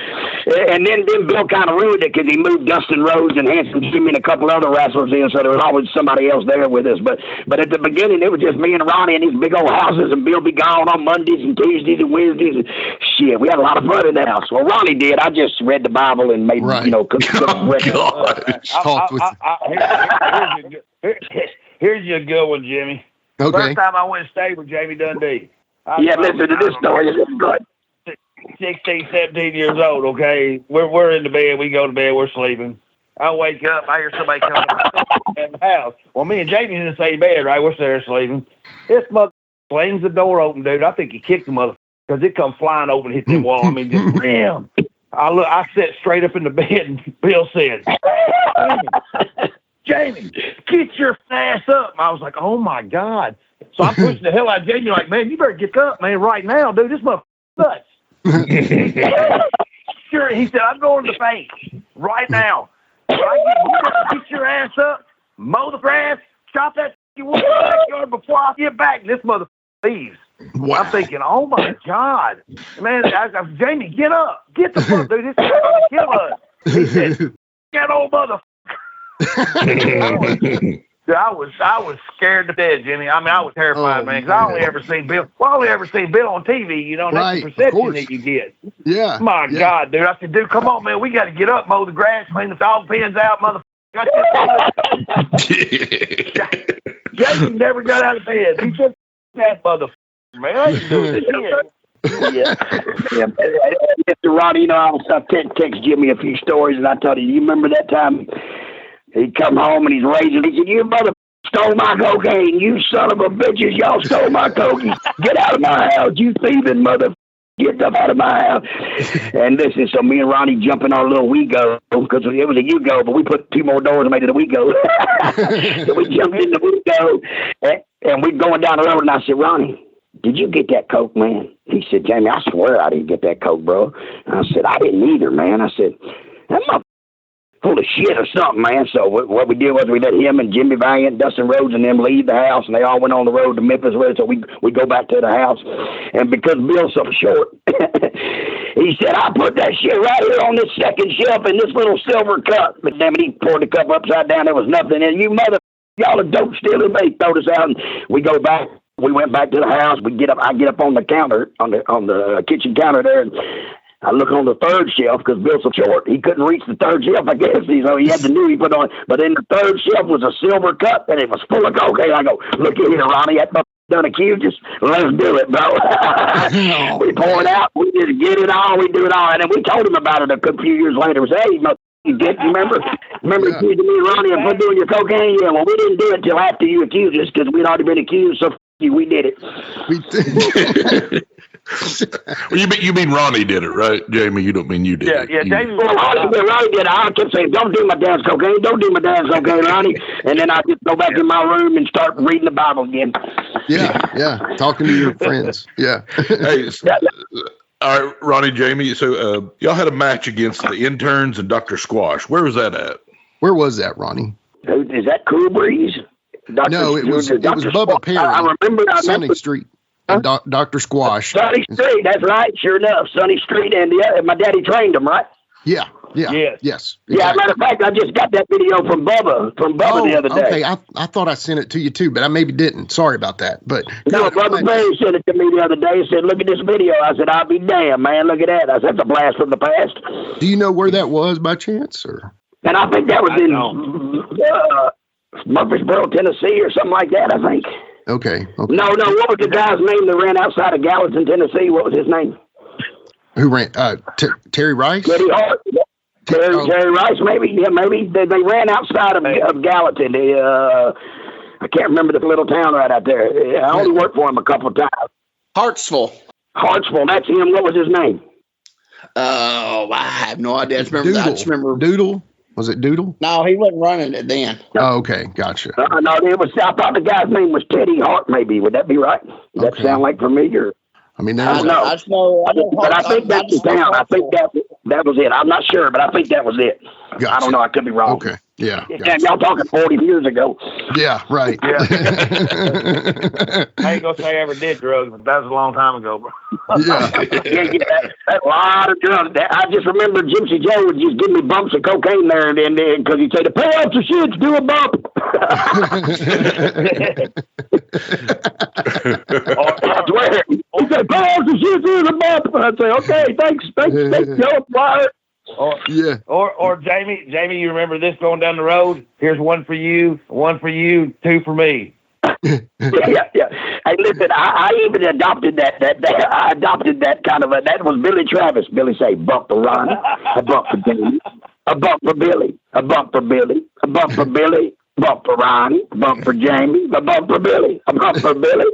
Speaker 10: And then Bill kind of ruined it because he moved Dustin Rhodes and Hanson Jimmy and a couple other wrestlers in, so there was always somebody else there with us. But at the beginning, it was just me and Ronnie in these big old houses, and Bill be gone on Mondays and Tuesdays and Wednesdays. And shit, we had a lot of fun in that house. Well, Ronnie did. I just read the Bible and made, cooked
Speaker 11: Here's your good one, Jimmy.
Speaker 5: Okay.
Speaker 11: First time I went and stayed with Jamie Dundee.
Speaker 10: Listen to this story. This is good.
Speaker 11: 16, 17 years old, okay? We're in the bed. We go to bed. We're sleeping. I wake up. I hear somebody coming in the house. Well, me and Jamie's in the same bed, right? We're there sleeping. This mother slings the door open, dude. I think he kicked the mother because it come flying open and hit the wall. I mean, just bam. I sat straight up in the bed, and Bill said, Jamie, get your ass up. And I was like, oh, my God. So I'm pushing the hell out of Jamie like, man, you better get up, man, right now, dude. This motherfucker's nuts. Sure, he said, I'm going to the face right now. You better get your ass up, mow the grass, chop that wood in the backyard before I get back. And this motherfucker leaves. Wow. I'm thinking, oh, my God. Man, Jamie, get up. Get the fuck, dude. This is going to kill us. He said, that old motherfucker. I was scared to death, Jimmy. I mean, I was terrified, man, because I only ever seen Bill on TV, you know, and that's the perception that you get.
Speaker 5: Yeah.
Speaker 11: My God, dude. I said, dude, come on, man. We got to get up, mow the grass, clean the dog pens out, motherfucker. Jason never got out of bed. He just that motherfucker, man. I ain't doing this shit.
Speaker 10: Mr. Ronnie, I was text Jimmy a few stories, and I told you remember that time he'd come home and he's raging. He said, "You mother stole my cocaine, you son of a bitches! Y'all stole my cocaine! Get out of my house, you thieving mother! Get up out of my house!" And this is so me and Ronnie jump in our little WeGo because it was a U-Go, but we put 2 more doors and made it a WeGo. So we jumped in the WeGo, and we're going down the road, and I said, "Ronnie, did you get that coke, man?" He said, "Jamie, I swear I didn't get that coke, bro." And I said, "I didn't either, man." I said, "That motherfucker full of shit or something, man." So what we did was we let him and Jimmy Valiant, Dustin Rhodes, and them leave the house, and they all went on the road to Memphis with us. So we go back to the house, and because Bill's so short, he said, "I put that shit right here on this second shelf in this little silver cup." But damn it, he poured the cup upside down. There was nothing in it. "You mother, y'all are dope stealing." They throwed us out, and we go back. We went back to the house. I get up on the counter, on the kitchen counter there, and I look on the third shelf because Bill's so short. He couldn't reach the third shelf, I guess. He had the new he put on. But in the third shelf was a silver cup, and it was full of cocaine. I go, "Look at here, Ronnie. That done accused us. Let's do it, bro." We pour it out. We just get it all. We do it all. And then we told him about it a few years later. We said, "Hey, you dick, remember accusing me, Ronnie, of doing your cocaine?" "Yeah, well, we didn't do it till after you accused us because we'd already been accused, so we did it."
Speaker 7: Well, you mean Ronnie did it, right, Jamie? You don't mean you did it.
Speaker 11: Yeah, Jamie.
Speaker 10: Well, Ronnie did it. I kept saying, don't do my dad's cocaine. Don't do my dad's cocaine, Ronnie. And then I just go back in my room and start reading the Bible again.
Speaker 5: Yeah. Talking to your friends. Yeah.
Speaker 7: Hey, all right, Ronnie, Jamie. So y'all had a match against the interns and Dr. Squash. Where was that at?
Speaker 5: Where was that, Ronnie?
Speaker 10: Is that Cool Breeze?
Speaker 5: No, it was Bubba Perry.
Speaker 10: I remember.
Speaker 5: Sunny Street. And Dr. Squash.
Speaker 10: Sunny Street, that's right. Sure enough, Sunny Street, and my daddy trained him, right?
Speaker 5: Yeah.
Speaker 10: Yes.
Speaker 5: Exactly.
Speaker 10: Yeah, matter of fact, I just got that video from Bubba the other day.
Speaker 5: Okay, I thought I sent it to you too, but I maybe didn't. Sorry about that. But
Speaker 10: no, Bubba Perry sent it to me the other day and said, "Look at this video." I said, "I'll be damned, man. Look at that." I said, "That's a blast from the past."
Speaker 5: Do you know where that was by chance, or?
Speaker 10: And I think that was in Murfreesboro, Tennessee, or something like that. I think.
Speaker 5: Okay.
Speaker 10: No. What was the guy's name that ran outside of Gallatin, Tennessee? What was his name?
Speaker 5: Who ran? Terry Rice.
Speaker 10: Teddy Hart. Terry Rice, maybe. Yeah, maybe they ran outside of Gallatin. I can't remember the little town right out there. I only worked for him a couple of times.
Speaker 6: Hartsville,
Speaker 10: that's him. What was his name?
Speaker 6: Oh, I have no idea. I just remember
Speaker 5: Doodle. Was it Doodle?
Speaker 6: No, he wasn't running it then.
Speaker 5: Oh, okay, gotcha.
Speaker 10: No, it was. I thought the guy's name was Teddy Hart. Maybe would that be right? Does that sound like familiar?
Speaker 5: I mean,
Speaker 10: I know. But I think that's the town. I think that was it. I'm not sure, but I think that was it.
Speaker 5: Gotcha.
Speaker 10: I don't know. I could be wrong.
Speaker 5: Okay. Yeah.
Speaker 10: Gotcha. Y'all talking 40 years ago.
Speaker 5: Yeah. Right.
Speaker 11: Yeah. I ain't gonna say I ever did drugs, but that was a long time ago, bro.
Speaker 5: Yeah.
Speaker 10: That's a lot of drugs. I just remember Gypsy Joe would just give me bumps of cocaine there and then because he'd say, "The pay off the shits, do a bump." I swear. He said, "Pay off the shits, do a bump." I'd say, "Okay, thanks, Joe."
Speaker 11: Or Jamie, you remember this going down the road? Here's one for you, two for me.
Speaker 10: Yeah. Hey, listen, I even adopted that. I adopted that kind of that was Billy Travis. Billy say, "Bump for Ronnie, a bump for Jamie, a bump for Billy, a bump for Billy, a bump for Billy, bump for Ronnie, a bump for Jamie, a bump for Billy, a bump for Billy."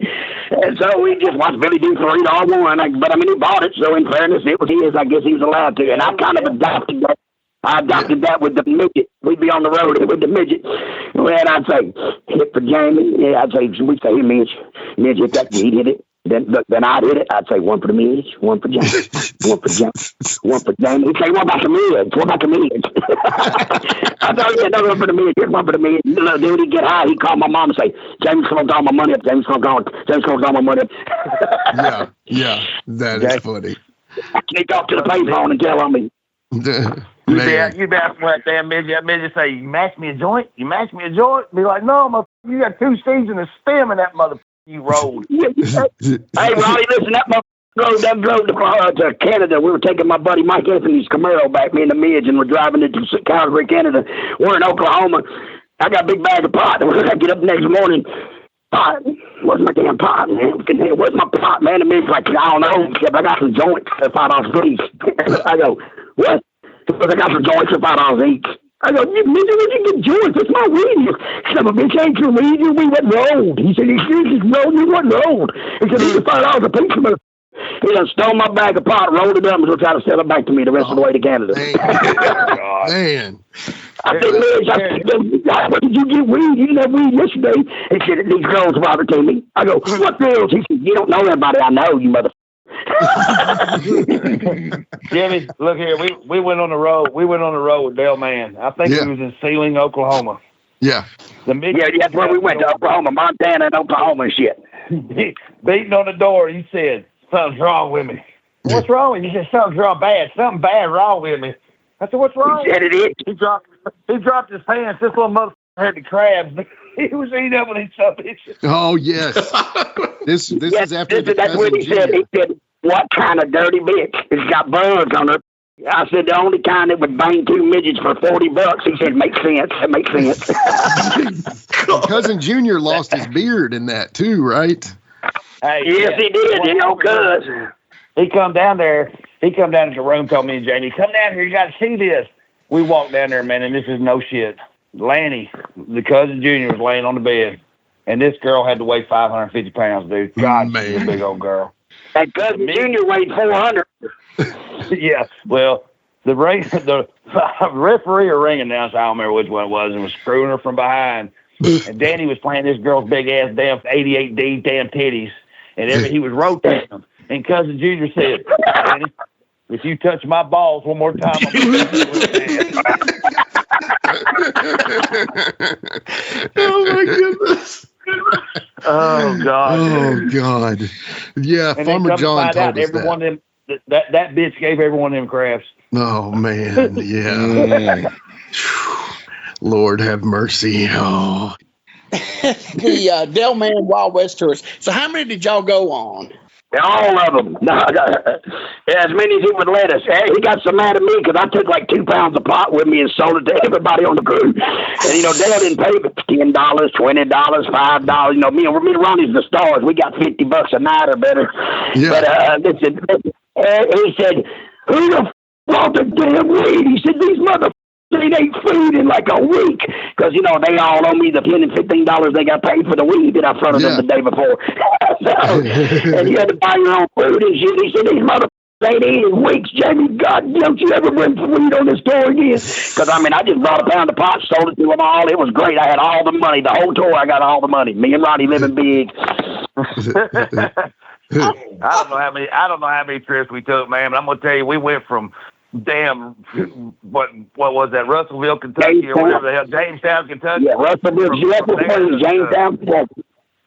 Speaker 10: And so we just watched Billy do 3 to all one. But I mean, he bought it, so in fairness, it was his. I guess he was allowed to. And I kind of adopted that. I adopted that with the midget. We'd be on the road with the midget. And I'd say, "Hit for Jamie." Yeah, I'd say, we'd say, "Hey, Midge, hit that." He'd hit it. Then I'd hit it. I'd say, "One for the Midge, one for Jamie, one for Jamie, one for Jamie." He'd say, "What about the Midge? What about the Midge?" I thought, "Yeah, no, one for the Midge. Here's one for the Midge." Then when he'd get high, he'd call my mom and say, "Jamie's going to draw my money up. Jamie's going to draw my money up."
Speaker 5: Yeah. That is funny.
Speaker 10: I sneak off to the payphone and tell on me.
Speaker 11: You be asking that damn midget. That midget say, "You match me a joint? You match me a joint?" Be like, "No, you got 2 C's and a stem in that motherfucker you rolled."
Speaker 10: Hey, Ronnie, listen, that motherfucker drove to Canada. We were taking my buddy Mike Anthony's Camaro back, me and the Midge, and we're driving into Calgary, Canada. We're in Oklahoma. I got a big bag of pot. I get up the next morning. Pot? Where's my damn pot, man? Where's my pot, man? The Midge's like, "I don't know. I got some joints for $5 each." I go, "What?" Because I got some joints for $5 each. I go, "You midget, where'd you get joints? It's my weed." Son of a bitch, ain't your weed. Your weed wasn't rolled. He said, "Excuse me, rolled. You wasn't rolled." He said, "It's $5 a piece of it." He done stole my bag of pot, rolled it up, and was trying to sell it back to me the rest of the way to Canada.
Speaker 5: Man.
Speaker 10: I said, "Midge, what did you get weed? You didn't have weed yesterday." He said, "These girls brought it to me." I go, "What girls?" He said, "You don't know everybody I know, you mother."
Speaker 11: Jimmy, look here. We went on the road. We went on the road with Dale Mann. I think we was in Sealing, Oklahoma.
Speaker 5: Yeah.
Speaker 10: That's where we went, to Oklahoma, Montana, and Oklahoma and shit.
Speaker 11: Beating on the door, he said, "Something's wrong with me." "What's wrong with you?" He said, "Something's wrong bad. Something bad wrong with me." I said, "What's wrong?"
Speaker 10: He said it is.
Speaker 11: He dropped his pants. This little motherfucker had the crabs. He was eating up with his bitches.
Speaker 5: Oh, yes. This is after the
Speaker 10: that's what he said. He said, "What kind of dirty bitch? It's got bugs on her." I said, "The only kind that would bang 2 midgets for $40." He said, "Makes sense. It makes sense."
Speaker 5: Cousin Junior lost his beard in that too, right?
Speaker 11: Hey,
Speaker 10: yes, he did. You know, cuz.
Speaker 11: He come down there. He come down to the room, told me and Jamie, "Come down here. You got to see this." We walked down there, man, and this is no shit. Lanny, the cousin Junior, was laying on the bed, and this girl had to weigh 550 pounds, dude. God, she's a big old girl.
Speaker 10: And Cousin Junior weighed 400.
Speaker 11: Yeah, well, the referee or ring announcer, I don't remember which one it was, and was screwing her from behind. And Danny was playing this girl's big ass damn 88D damn titties, and he was rotating them. And Cousin Junior said, Danny, if you touch my balls one more time, I'm going to
Speaker 5: Oh my goodness.
Speaker 11: Oh God.
Speaker 5: Oh God. Yeah,
Speaker 11: And
Speaker 5: Farmer John told us
Speaker 11: every one of them, that bitch gave every one of them craps.
Speaker 5: Oh man, yeah. Lord have mercy. Oh.
Speaker 6: The Dale Mann Wild West Tours. So how many did y'all go on?
Speaker 10: All of them. As many as he would let us. Hey, he got so mad at me because I took like 2 pounds of pot with me and sold it to everybody on the crew. And, you know, Dale didn't pay but $10, $20, $5. You know, me and Ronnie's the stars. We got $50 a night or better.
Speaker 5: Yeah.
Speaker 10: But listen, he said, who the bought the damn weed? He said, these motherfuckers ain't food in like a week. Because, you know, they all owe me the $10 and $15 they got paid for the weed that I fronted them the day before. And you had to buy your own food and shit. He said, these motherfuckers ain't eating weeks. Jamie, God, don't you ever bring weed on this tour again? Because, I mean, I just bought a pound of pot, sold it to them all. It was great. I had all the money. The whole tour, I got all the money. Me and Ronnie living big.
Speaker 11: I don't know how many trips we took, man. But I'm gonna tell you, we went from what was that, Russellville, Kentucky, or whatever the hell, Jamestown, Kentucky.
Speaker 10: Yeah, Russellville, Jamestown, Kentucky.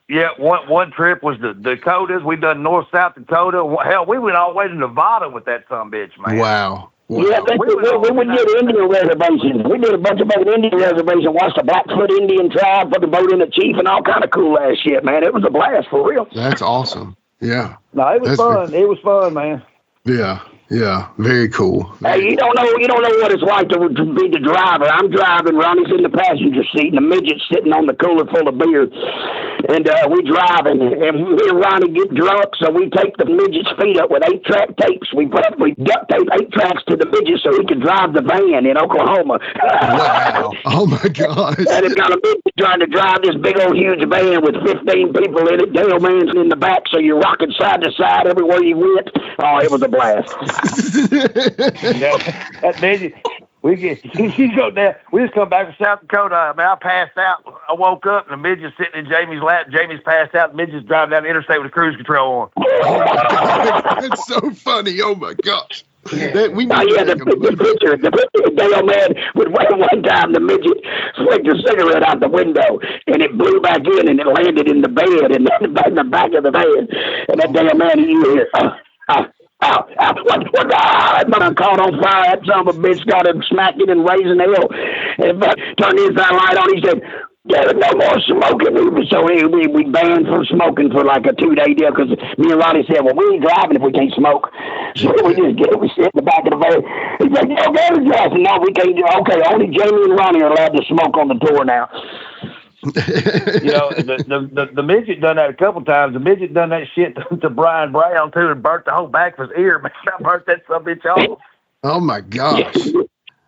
Speaker 11: Yeah, one trip was the Dakotas. We done North, South Dakota. Hell, we went all the way to Nevada with that sumbitch, man.
Speaker 5: Wow.
Speaker 10: Yeah, we would get Indian reservations. We did a bunch of Indian reservations, watched the Blackfoot Indian tribe, put the boat in the chief, and all kind of cool ass shit, man. It was a blast for real.
Speaker 5: That's awesome. Yeah.
Speaker 11: No, it was fun. It was fun, man.
Speaker 5: Yeah. Yeah. Very cool.
Speaker 10: Hey, you don't know what it's like to be the driver. I'm driving, Ronnie's in the passenger seat, and the midget's sitting on the cooler full of beer. And we driving, and me and Ronnie get drunk, so we take the midget's feet up with 8-track tapes. We duct tape 8 tracks to the midget so he could drive the van in Oklahoma.
Speaker 5: Wow. Oh my God.
Speaker 10: And it's got a midget trying to drive this big old huge van with 15 people in it. Dale Mann's in the back, so you're rocking side to side everywhere you went. Oh, it was a blast.
Speaker 11: That midget, we just come back from South Dakota. I mean, I passed out. I woke up and the midget's sitting in Jamie's lap. Jamie's passed out. The midget's driving down the interstate with the cruise control on.
Speaker 5: That's so funny. Oh my gosh.
Speaker 10: The picture of Dale Mann would wait one time. The midget flicked a cigarette out the window, and it blew back in, and it landed in the bed, and in the back of the van. And that Dale Mann, you hear, what God, caught on fire. That son of a bitch started smacking and raising hell. And turned his light on. He said, "There's no more smoking." So we banned from smoking for like a 2-day deal because me and Ronnie said, well, we ain't driving if we can't smoke. So we sit in the back of the van. He said, "No, go driving." No, we can't do. Okay, only Jamie and Ronnie are allowed to smoke on the tour now.
Speaker 11: You know, the midget done that a couple times. The midget done that shit to Brian Brown too, and burnt the whole back of his ear. Man, I burnt that sumbitch off.
Speaker 5: Oh my gosh.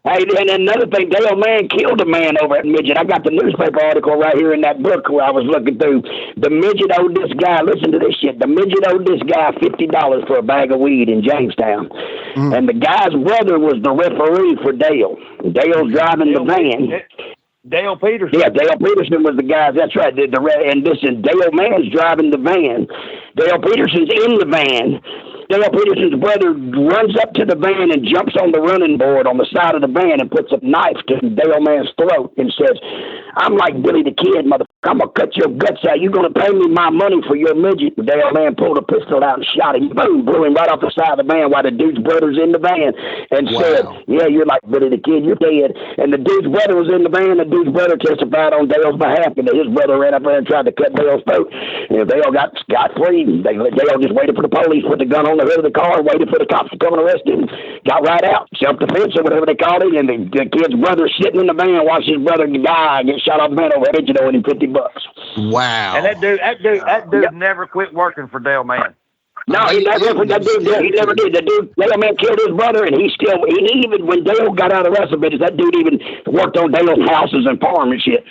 Speaker 10: Hey, and another thing, Dale Mann killed a man over at Midget. I got the newspaper article right here in that book where I was looking through. The midget owed this guy, listen to this shit, the midget owed this guy $50 for a bag of weed in Jamestown. And the guy's brother was the referee for Dale. Dale's driving the van.
Speaker 11: Dale Peterson.
Speaker 10: Yeah, Dale Peterson was the guy. That's right. And listen, Dale Mann's driving the van. Dale Peterson's in the van. Dale Peterson's brother runs up to the van and jumps on the running board on the side of the van and puts a knife to Dale Mann's throat and says, "I'm like Billy the Kid, motherfucker. I'm going to cut your guts out. You're going to pay me my money for your midget." Dale Mann pulled a pistol out and shot him. Boom, blew him right off the side of the van while the dude's brother's in the van and said, "Yeah, you're like Billy the Kid. You're dead." And the dude's brother was in the van. The dude's brother testified on Dale's behalf, and his brother ran up there and tried to cut Dale's throat. And Dale got scot-free. Dale just waited for the police, put the gun on the hood of the car, waited for the cops to come and arrest him, got right out, self-defense or whatever they called it, and the kid's brother sitting in the van watched his brother die and get shot off the van over and owing him $50.
Speaker 5: Wow.
Speaker 11: And that dude never quit working for Dale Mann.
Speaker 10: No, he never did. The dude, Dale Mann killed his brother, and he even, when Dale got out of the wrestling business, that dude even worked on Dale's houses and farm and shit.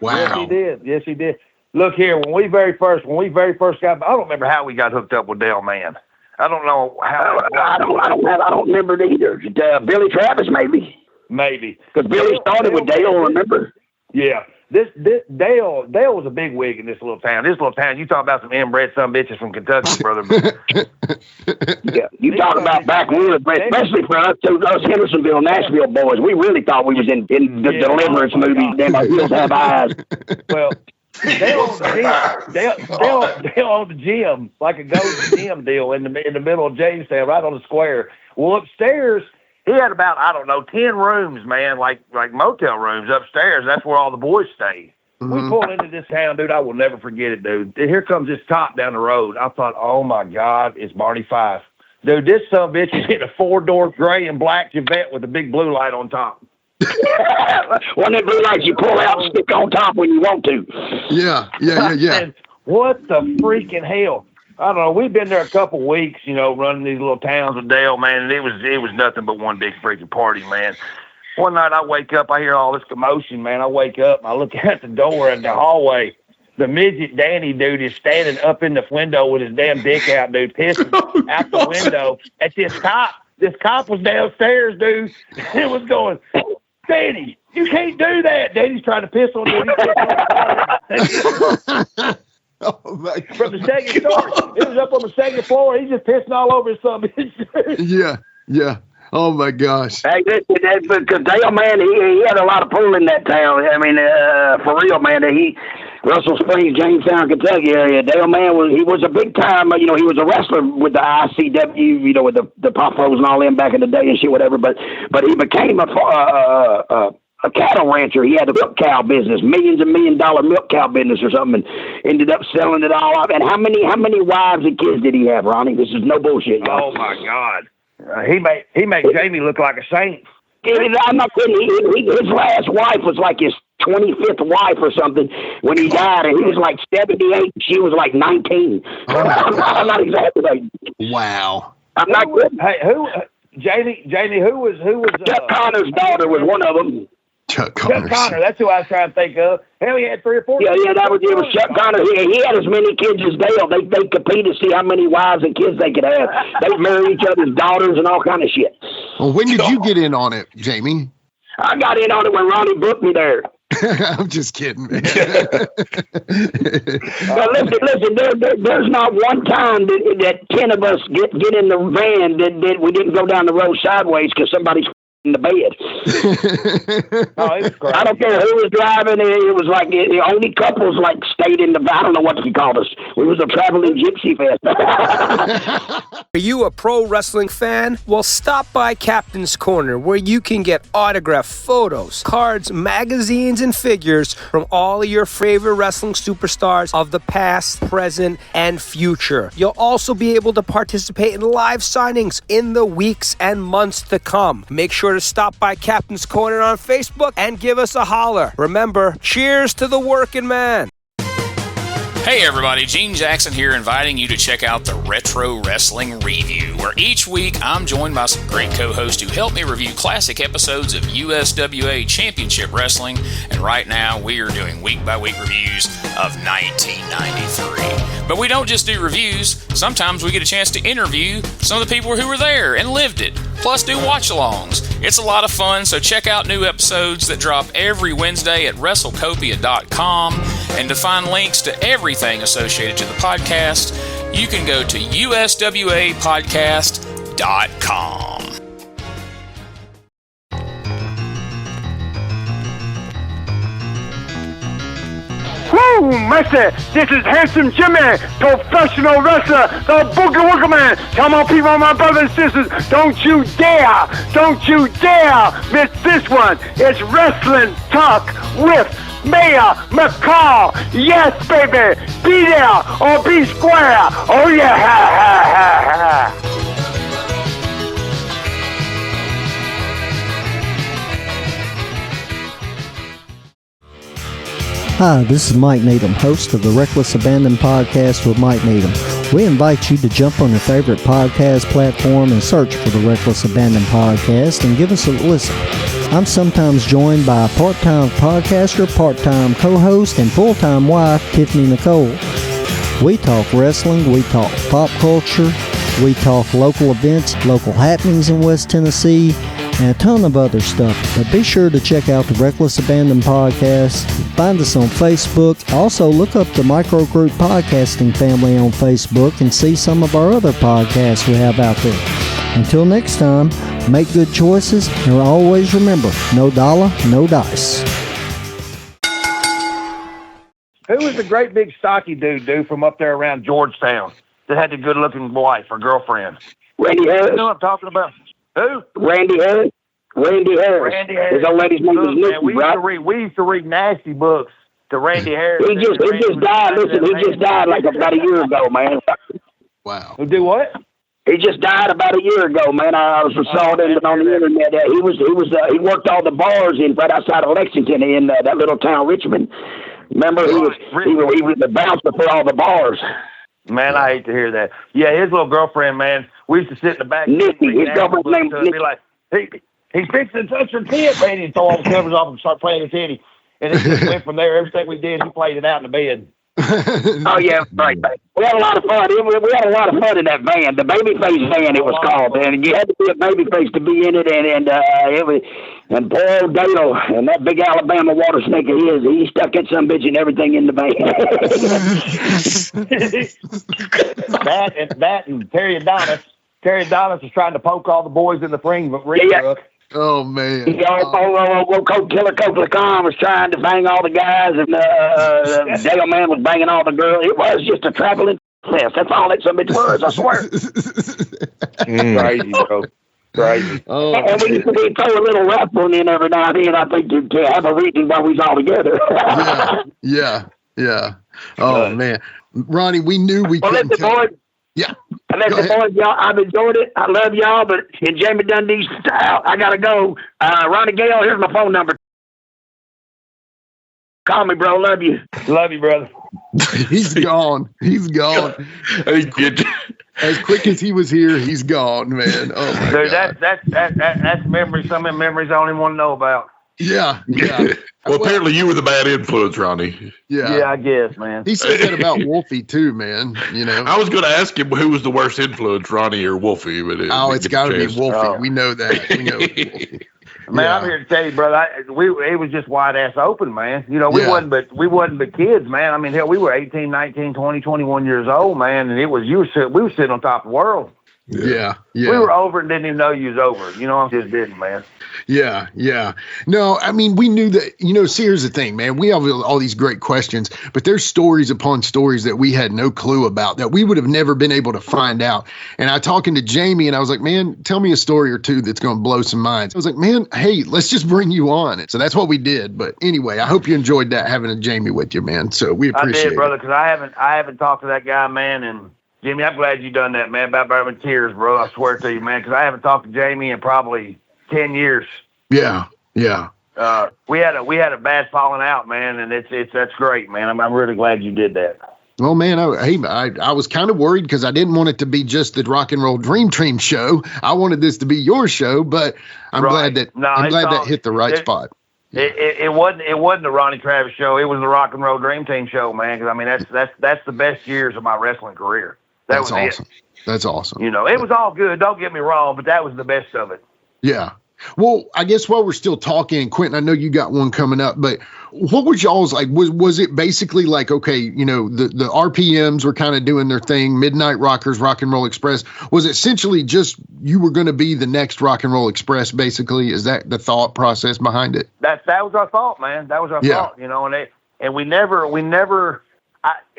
Speaker 5: Wow.
Speaker 11: Yes, he did. Look here, when we very first got, I don't remember how we got hooked up with Dale Mann. I don't know how.
Speaker 10: I don't remember it either. Billy Travis, maybe.
Speaker 11: Maybe
Speaker 10: because Billy started with Dale. Remember?
Speaker 11: Yeah. This Dale was a big wig in this little town. This little town, you talk about some inbred some bitches from Kentucky, brother.
Speaker 10: Yeah, you talk about backwoods, especially for us Hendersonville, Nashville boys. We really thought we was in the Deliverance movies. Damn, our heels have eyes.
Speaker 11: Well, Dale owned the gym, like a Gold's Gym deal in the middle of Jamestown, right on the square. Well, upstairs, he had about, 10 rooms, man, like motel rooms upstairs. That's where all the boys stayed. Mm-hmm. We pulled into this town, dude. I will never forget it, dude. Here comes this cop down the road. I thought, oh, my God, it's Barney Fife. Dude, this son of a bitch is in a 4-door gray and black Chevette with a big blue light on top.
Speaker 10: One of them blue lights you pull out and stick on top when you want to.
Speaker 5: Yeah.
Speaker 11: And what the freaking hell? I don't know. We've been there a couple weeks, running these little towns with Dale, man, and it was nothing but one big freaking party, man. One night I wake up, I hear all this commotion, man. I wake up, and I look out the door in the hallway. The midget Danny dude is standing up in the window with his damn dick out, dude, pissing out the window at this cop. This cop was downstairs, dude. It was going, Danny, you can't do that. Danny's trying to piss on you.
Speaker 5: Oh my God.
Speaker 11: From the second floor. It was up on the second floor. He's just pissing all over his son.
Speaker 5: Yeah. Oh my gosh.
Speaker 10: Hey, because Dale, man, he had a lot of pull in that town. I mean, for real, man. Russell Springs, Jamestown, Kentucky area. Dale Mann was a big time. He was a wrestler with the ICW. With the Pop-Pros and all them back in the day and shit, whatever. But he became a cattle rancher. He had a milk cow business, $millions and $million milk cow business or something, and ended up selling it all off. And how many wives and kids did he have, Ronnie? This is no bullshit, y'all.
Speaker 11: Oh my God. He made Jamie look like a saint.
Speaker 10: I'm not kidding. His last wife was like his 25th wife or something when he died, and he was like 78. She was like 19. I'm not exaggerating.
Speaker 5: Wow.
Speaker 10: I'm not kidding.
Speaker 11: Hey, Janie, who was
Speaker 10: Chuck Connor's daughter was one of them.
Speaker 5: Chuck Connor.
Speaker 11: That's who I was trying to think of. Hell, he had 3 or 4.
Speaker 10: Yeah, it was Chuck Connor. He had as many kids as Dale. They competed to see how many wives and kids they could have. They married each other's daughters and all kind of shit.
Speaker 5: Well, when did you get in on it, Jamie?
Speaker 10: I got in on it when Ronnie booked me there.
Speaker 5: I'm just kidding, man.
Speaker 10: Well, listen. There's not one time that 10 of us get in the van that we didn't go down the road sideways because somebody's in the bed. I don't care who was driving. It was like the only couples like stayed in the. I don't know what he called us. We was a traveling gypsy fest.
Speaker 12: Are you a pro wrestling fan? Well, stop by Captain's Corner, where you can get autographed photos, cards, magazines, and figures from all of your favorite wrestling superstars of the past, present, and future. You'll also be able to participate in live signings in the weeks and months to come. Make sure to stop by Captain's Corner on Facebook and give us a holler. Remember, cheers to the working man.
Speaker 13: Hey everybody, Gene Jackson here, inviting you to check out the Retro Wrestling Review, where each week I'm joined by some great co-hosts who help me review classic episodes of USWA Championship Wrestling, and right now we are doing week-by-week reviews of 1993. But we don't just do reviews, sometimes we get a chance to interview some of the people who were there and lived it, plus do watch-alongs. It's a lot of fun, so check out new episodes that drop every Wednesday at WrestleCopia.com, and to find links to everything associated to the podcast, you can go to USWApodcast.com.
Speaker 1: Woo, mister, this is Handsome Jimmy, professional wrestler, the Boogie Woogie Man. Come on, people, my brothers and sisters, don't you dare miss this one. It's Wrestling Talk with Mayor McCall. Yes, baby, be there or be square. Oh, yeah, ha, ha, ha, ha.
Speaker 14: Hi, this is Mike Needham, host of the Reckless Abandon podcast with Mike Needham. We invite you to jump on your favorite podcast platform and search for the Reckless Abandon podcast and give us a listen. I'm sometimes joined by a part-time podcaster, part-time co-host, and full-time wife, Tiffany Nicole. We talk wrestling, we talk pop culture, we talk local events, local happenings in West Tennessee, and a ton of other stuff. But be sure to check out the Reckless Abandon podcast. Find us on Facebook. Also, look up the Microgroup Podcasting family on Facebook and see some of our other podcasts we have out there. Until next time, make good choices and always remember, no dollar, no dice.
Speaker 11: Who was the great big stocky dude from up there around Georgetown that had the good-looking wife or girlfriend?
Speaker 10: Randy Harris.
Speaker 11: You know what I'm talking about? Who?
Speaker 10: Randy Harris. Randy Harris. His old lady's name was Nikki, right?
Speaker 11: We used to read nasty books to Randy Harris.
Speaker 10: He just died. Listen, he just died like about a year ago, man.
Speaker 5: Wow.
Speaker 11: Who do what?
Speaker 10: He just died about a year ago, man. I saw it on the internet. He worked all the bars in right outside of Lexington in that little town, Richmond. Remember, he was the bouncer for all the bars.
Speaker 11: Man, I hate to hear that. Yeah, his little girlfriend, man. We used to sit in the back.
Speaker 10: Nikki, his girlfriend's name was
Speaker 11: Nikki. Like, he fixed to touch her tit, man. He'd throw all the covers off and start playing his titty. And it just went from there. Everything we did, he played it out in the bed.
Speaker 10: Oh yeah, right. We had a lot of fun. We had a lot of fun in that band, the Babyface band. It was called, and you had to be a babyface to be in it. And poor old Dale and that big Alabama water snake of his, he stuck that some bitch and everything in the band.
Speaker 11: that and Terry Adonis. Terry Adonis was trying to poke all the boys in the ring truck.
Speaker 5: Oh, man.
Speaker 10: Killer Copeland was trying to bang all the guys, and Dale Mann was banging all the girls. It was just a traveling fest. That's all that some bitch was, I swear.
Speaker 11: Crazy, bro. Crazy.
Speaker 10: Oh, and we used to throw a little rap one in every now and then, I think, to have a reason why we was all together.
Speaker 5: Yeah. Oh, man. Ronnie, we knew we couldn't tell. Yeah.
Speaker 10: And that's the boys, y'all. I've enjoyed it. I love y'all, but in Jamie Dundee's style, I gotta go. Ronnie Gale, here's my phone number. Call me, bro. Love you.
Speaker 11: Love you, brother.
Speaker 5: He's gone. As quick as he was here, he's gone, man. Oh my God.
Speaker 11: That's memories. Some of the memories I don't even want to know about.
Speaker 5: Yeah.
Speaker 7: Well, apparently you were the bad influence, Ronnie.
Speaker 11: Yeah, I guess, man.
Speaker 5: He said that about Wolfie too, man. You know,
Speaker 7: I was going to ask him who was the worst influence, Ronnie or Wolfie, but
Speaker 5: it's got to be Wolfie. Oh. We know that. We know it's Wolfie.
Speaker 11: Man, I'm here to tell you, brother. It was just wide ass open, man. You know, we wasn't but kids, man. I mean, hell, we were 18, 19, 20, 21 years old, man, and we were sitting on top of the world.
Speaker 5: Yeah.
Speaker 11: We were over and didn't even know you was over. You know, I just didn't, man.
Speaker 5: Yeah. No, I mean, we knew that, you know, see, here's the thing, man. We have all these great questions, but there's stories upon stories that we had no clue about that we would have never been able to find out. And I talking to Jamie and I was like, man, tell me a story or two that's going to blow some minds. I was like, man, hey, let's just bring you on. So that's what we did. But anyway, I hope you enjoyed that, having a Jamie with you, man. So we appreciate it.
Speaker 11: I did, brother, because I haven't talked to that guy, man, and Jimmy, I'm glad you done that, man. About burning tears, bro. I swear to you, man, because I haven't talked to Jamie in probably 10 years.
Speaker 5: Yeah.
Speaker 11: We had a bad falling out, man, and that's great, man. I'm really glad you did that.
Speaker 5: Well, man, I was kind of worried because I didn't want it to be just the Rock and Roll Dream Team show. I wanted this to be your show, but I'm glad that hit the right spot.
Speaker 11: It wasn't the Ronnie Travis show. It was the Rock and Roll Dream Team show, man. Because I mean, that's the best years of my wrestling career.
Speaker 5: That's awesome. That's awesome.
Speaker 11: You know, it was all good. Don't get me wrong, but that was the best of it.
Speaker 5: Yeah. Well, I guess while we're still talking, Quinton, I know you got one coming up, but what was y'all's like? Was it basically like, okay, you know, the RPMs were kind of doing their thing, Midnight Rockers, Rock and Roll Express? Was it essentially just you were going to be the next Rock and Roll Express, basically? Is that the thought process behind it?
Speaker 11: That was our thought, man. That was our thought, you know, and we never.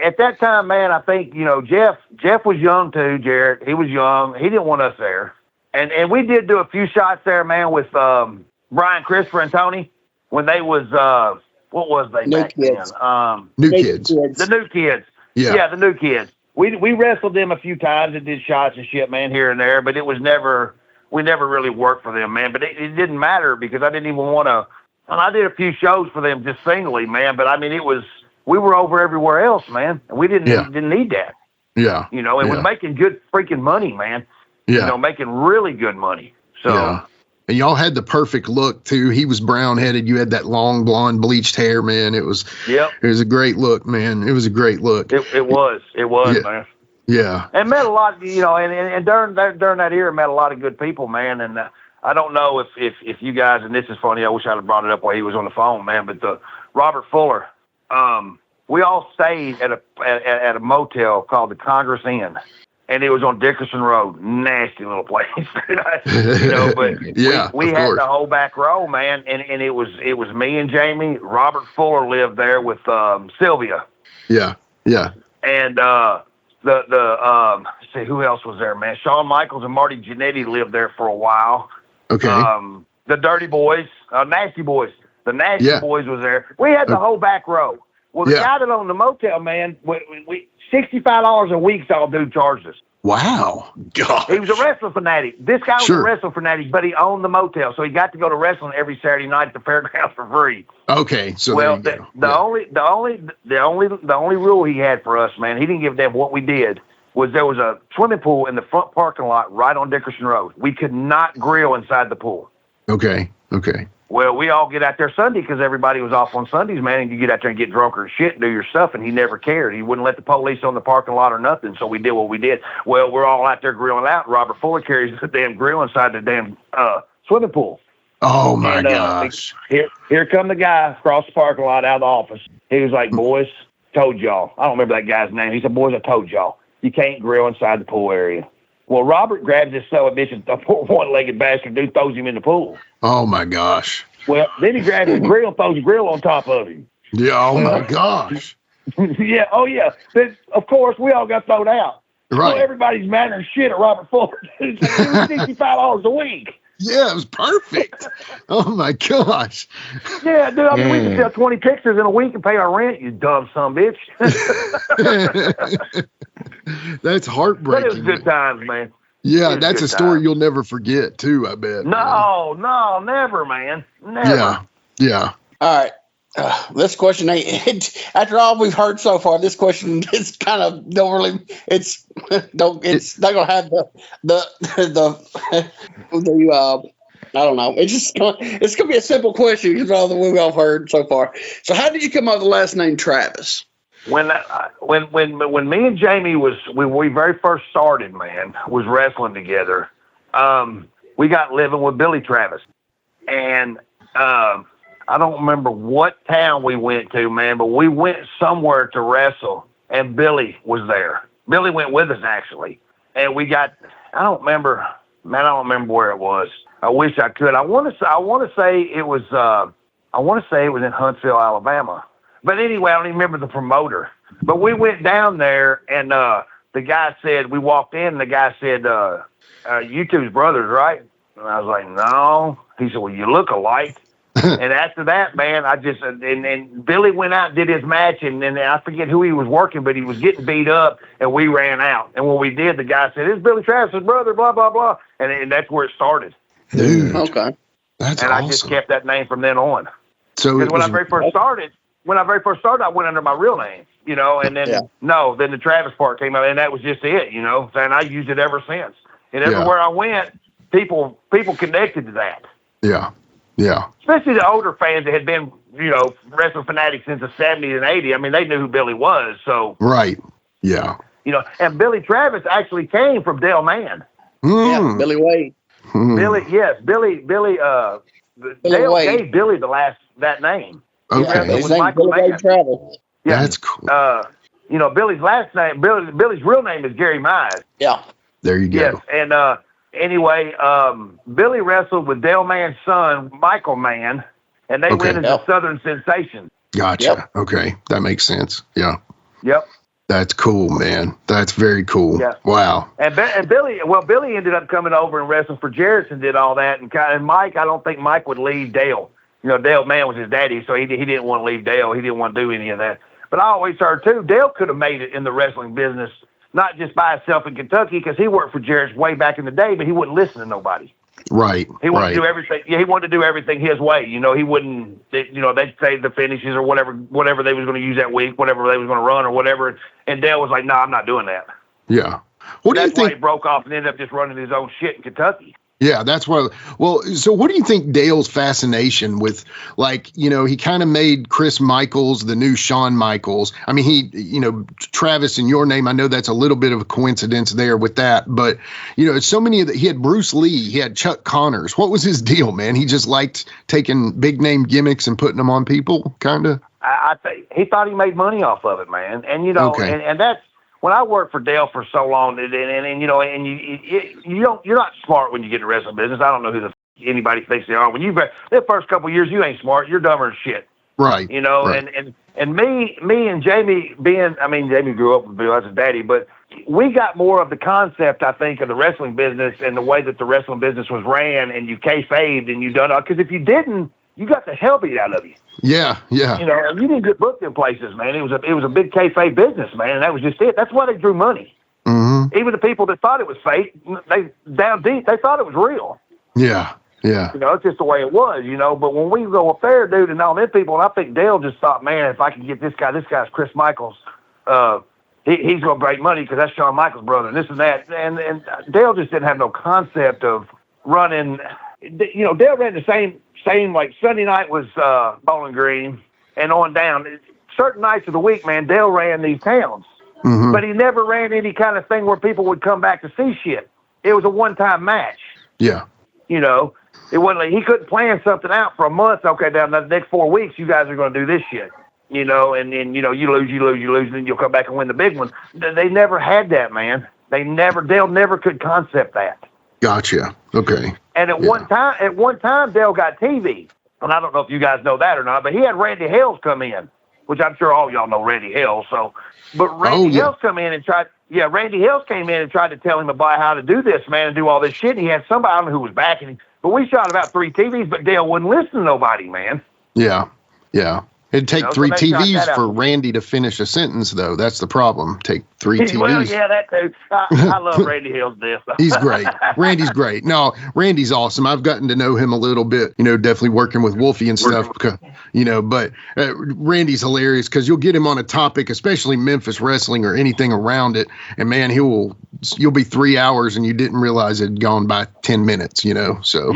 Speaker 11: At that time, man, I think, you know, Jeff was young too, Jarrett. He was young. He didn't want us there. And we did do a few shots there, man, with Brian, Christopher, and Tony when they was, what was they back then?
Speaker 5: New Kids.
Speaker 11: The New Kids. Yeah, the New Kids. We wrestled them a few times and did shots and shit, man, here and there, but we never really worked for them, man. But it didn't matter because I didn't even want to And I did a few shows for them just singly, man. But I mean, we were over everywhere else, man. And we didn't need that.
Speaker 5: Yeah.
Speaker 11: You know, it was making good freaking money, man.
Speaker 5: Yeah.
Speaker 11: You know, making really good money. So.
Speaker 5: Yeah. And y'all had the perfect look too. He was brown headed. You had that long blonde bleached hair, man. It was a great look, man. It was a great look.
Speaker 11: It was, man.
Speaker 5: Yeah.
Speaker 11: And met a lot, you know, and during that era, met a lot of good people, man. And I don't know if you guys, and this is funny, I wish I'd have brought it up while he was on the phone, man. But Robert Fuller, we all stayed at a motel called the Congress Inn. And it was on Dickerson Road, nasty little place, you know. But we had the whole back row, man, and it was me and Jamie. Robert Fuller lived there with Sylvia.
Speaker 5: Yeah.
Speaker 11: And see who else was there, man? Shawn Michaels and Marty Jannetty lived there for a while.
Speaker 5: Okay.
Speaker 11: The Dirty Boys, Nasty Boys. The Nasty Boys was there. We had the whole back row. Well, the guy that owned the motel, man, we $65 a week, all dude charged us.
Speaker 5: Wow. God.
Speaker 11: He was a wrestling fanatic. This guy was a wrestling fanatic, but he owned the motel, so he got to go to wrestling every Saturday night at the fairgrounds for free.
Speaker 5: Okay, so
Speaker 11: the only rule he had for us, man, he didn't give a damn what we did, was there was a swimming pool in the front parking lot right on Dickerson Road. We could not grill inside the pool.
Speaker 5: Okay.
Speaker 11: Well, we all get out there Sunday because everybody was off on Sundays, man, and you get out there and get drunk or shit and do your stuff, and he never cared. He wouldn't let the police on the parking lot or nothing, so we did what we did. Well, we're all out there grilling out, and Robert Fuller carries the damn grill inside the damn swimming pool.
Speaker 5: Oh, my gosh.
Speaker 11: Here come the guy across the parking lot out of the office. He was like, boys, told y'all. I don't remember that guy's name. He said, boys, I told y'all. You can't grill inside the pool area. Well, Robert grabs this son of a bitch, and the poor one-legged bastard dude throws him in the pool.
Speaker 5: Oh, my gosh.
Speaker 11: Well, then he grabs his grill and throws the grill on top of him.
Speaker 5: Yeah, my gosh.
Speaker 11: Yeah, Then, of course, we all got thrown out.
Speaker 5: Right.
Speaker 11: So everybody's mad as shit at Robert Fuller. It was $65 a week.
Speaker 5: Yeah, it was perfect. Oh, my gosh.
Speaker 11: Yeah, dude, I mean, we can sell 20 pictures in a week and pay our rent, you dumb son of a bitch.
Speaker 5: That's heartbreaking.
Speaker 11: But it was good times, man.
Speaker 5: Yeah, that's a story you'll never forget, too, I bet.
Speaker 11: No, never, man. Never.
Speaker 5: Yeah.
Speaker 6: All right. This question after all we've heard so far, this question is kind of it's not gonna have the I don't know. It's gonna be a simple question because of all that we've all heard so far. So how did you come up with the last name Travis?
Speaker 11: When me and Jamie when we very first started, man, was wrestling together, we got living with Billy Travis. And I don't remember what town we went to, man, but we went somewhere to wrestle, and Billy was there. Billy went with us, actually. And we got, I don't remember where it was. I wish I could. I want to say it was in Huntsville, Alabama. But anyway, I don't even remember the promoter. But we went down there, and the guy said, we walked in, and the guy said, you two's brothers, right? And I was like, no. He said, well, you look alike. And after that, man, I just, and Billy went out and did his match, and then I forget who he was working, but he was getting beat up, and we ran out. And when we did, the guy said, it's Billy Travis' brother, blah, blah, blah. And that's where it started.
Speaker 5: Dude.
Speaker 6: Okay.
Speaker 5: That's
Speaker 11: and
Speaker 5: awesome.
Speaker 11: I just kept that name from then on.
Speaker 5: So
Speaker 11: because when I very first started, I went under my real name, you know, and then, then the Travis part came out, and that was just it, you know, and I used it ever since. And everywhere I went, people connected to that.
Speaker 5: Yeah.
Speaker 11: Especially the older fans that had been, you know, wrestling fanatics since the 70s and 80s. I mean, they knew who Billy was, so.
Speaker 5: Right. Yeah.
Speaker 11: You know, and Billy Travis actually came from Dale Mann.
Speaker 6: Yeah, Billy Wade.
Speaker 11: Billy, Dale
Speaker 6: Wade.
Speaker 11: gave Billy that name.
Speaker 5: Okay.
Speaker 6: His name Billy Wade Travis.
Speaker 11: Yeah.
Speaker 5: That's cool.
Speaker 11: You know, Billy's last name, Billy's real name is Gary Mize.
Speaker 6: Yeah.
Speaker 5: There you go.
Speaker 11: Yes, and anyway, Billy wrestled with Dale Mann's son, Michael Mann, and they went into Southern Sensation.
Speaker 5: Gotcha.
Speaker 6: Yep.
Speaker 5: Okay. That makes sense. Yeah.
Speaker 11: Yep.
Speaker 5: That's cool, man. That's very cool.
Speaker 11: Yeah.
Speaker 5: Wow.
Speaker 11: And Billy ended up coming over and wrestling for Jarrett's and did all that. And Mike, I don't think Mike would leave Dale. You know, Dale Mann was his daddy, so he didn't want to leave Dale. He didn't want to do any of that. But I always heard, too, Dale could have made it in the wrestling business, not just by himself in Kentucky, because he worked for Jarrett's way back in the day, but he wouldn't listen to nobody.
Speaker 5: Right.
Speaker 11: He wanted to do everything. Yeah, he wanted to do everything his way. He wouldn't. They'd say the finishes or whatever they was going to use that week, whatever they was going to run or whatever. And Dale was like, "No, I'm not doing that."
Speaker 5: Yeah. What do you think?
Speaker 11: That's why he broke off and ended up just running his own shit in Kentucky.
Speaker 5: Yeah, that's why. Well, so what do you think Dale's fascination with, he kind of made Chris Michaels the new Shawn Michaels. I mean, Travis in your name, I know that's a little bit of a coincidence there with that, but, so many he had Bruce Lee, he had Chuck Connors. What was his deal, man? He just liked taking big name gimmicks and putting them on people, kind of?
Speaker 11: I think he thought he made money off of it, man. And, and that's, when I worked for Dale for so long, and you're not smart when you get in the wrestling business. I don't know who anybody thinks they are. When the first couple of years, you ain't smart. You're dumber as shit.
Speaker 5: Right.
Speaker 11: Right. And me and Jamie Jamie grew up with Bill as his daddy, but we got more of the concept, I think, of the wrestling business and the way that the wrestling business was ran, and you kayfabed and you done it. Because if you didn't, you got the hell beat out of you.
Speaker 5: Yeah, yeah.
Speaker 11: And you didn't get booked in places, man. It was a big kayfabe business, man, and that was just it. That's why they drew money.
Speaker 5: Mm-hmm.
Speaker 11: Even the people that thought it was fake, they down deep, they thought it was real.
Speaker 5: Yeah, yeah.
Speaker 11: It's just the way it was, But when we go up there, dude, and all them people, and I think Dale just thought, man, if I can get this guy's Chris Michaels, he's going to break money because that's Shawn Michaels' brother, and this and that. And Dale just didn't have no concept of running. Dale ran the same like Sunday night was Bowling Green and on down. Certain nights of the week, man, Dale ran these towns.
Speaker 5: Mm-hmm.
Speaker 11: But he never ran any kind of thing where people would come back to see shit. It was a one-time match.
Speaker 5: Yeah.
Speaker 11: It wasn't like he couldn't plan something out for a month. Okay, down the next 4 weeks, you guys are going to do this shit. And then, you lose, and then you'll come back and win the big one. They never had that, man. Dale never could concept that.
Speaker 5: Gotcha. Okay.
Speaker 11: And at one time, Dale got TV. And I don't know if you guys know that or not, but he had Randy Hales come in, which I'm sure all y'all know Randy Hales. But Randy Hales come in and Randy Hales came in and tried to tell him about how to do this, man, and do all this shit. And he had somebody, I don't know who was backing him, but we shot about 3 TVs, but Dale wouldn't listen to nobody, man.
Speaker 5: Yeah. Yeah. It'd take 3 TVs for Randy to finish a sentence, though. That's the problem. Take 3 TVs.
Speaker 11: Well, yeah, that too. I love Randy Hill's death.
Speaker 5: He's great. Randy's great. No, Randy's awesome. I've gotten to know him a little bit, definitely working with Wolfie and stuff, because, but Randy's hilarious because you'll get him on a topic, especially Memphis wrestling or anything around it, and man, you'll be 3 hours and you didn't realize it had gone by 10 minutes, so.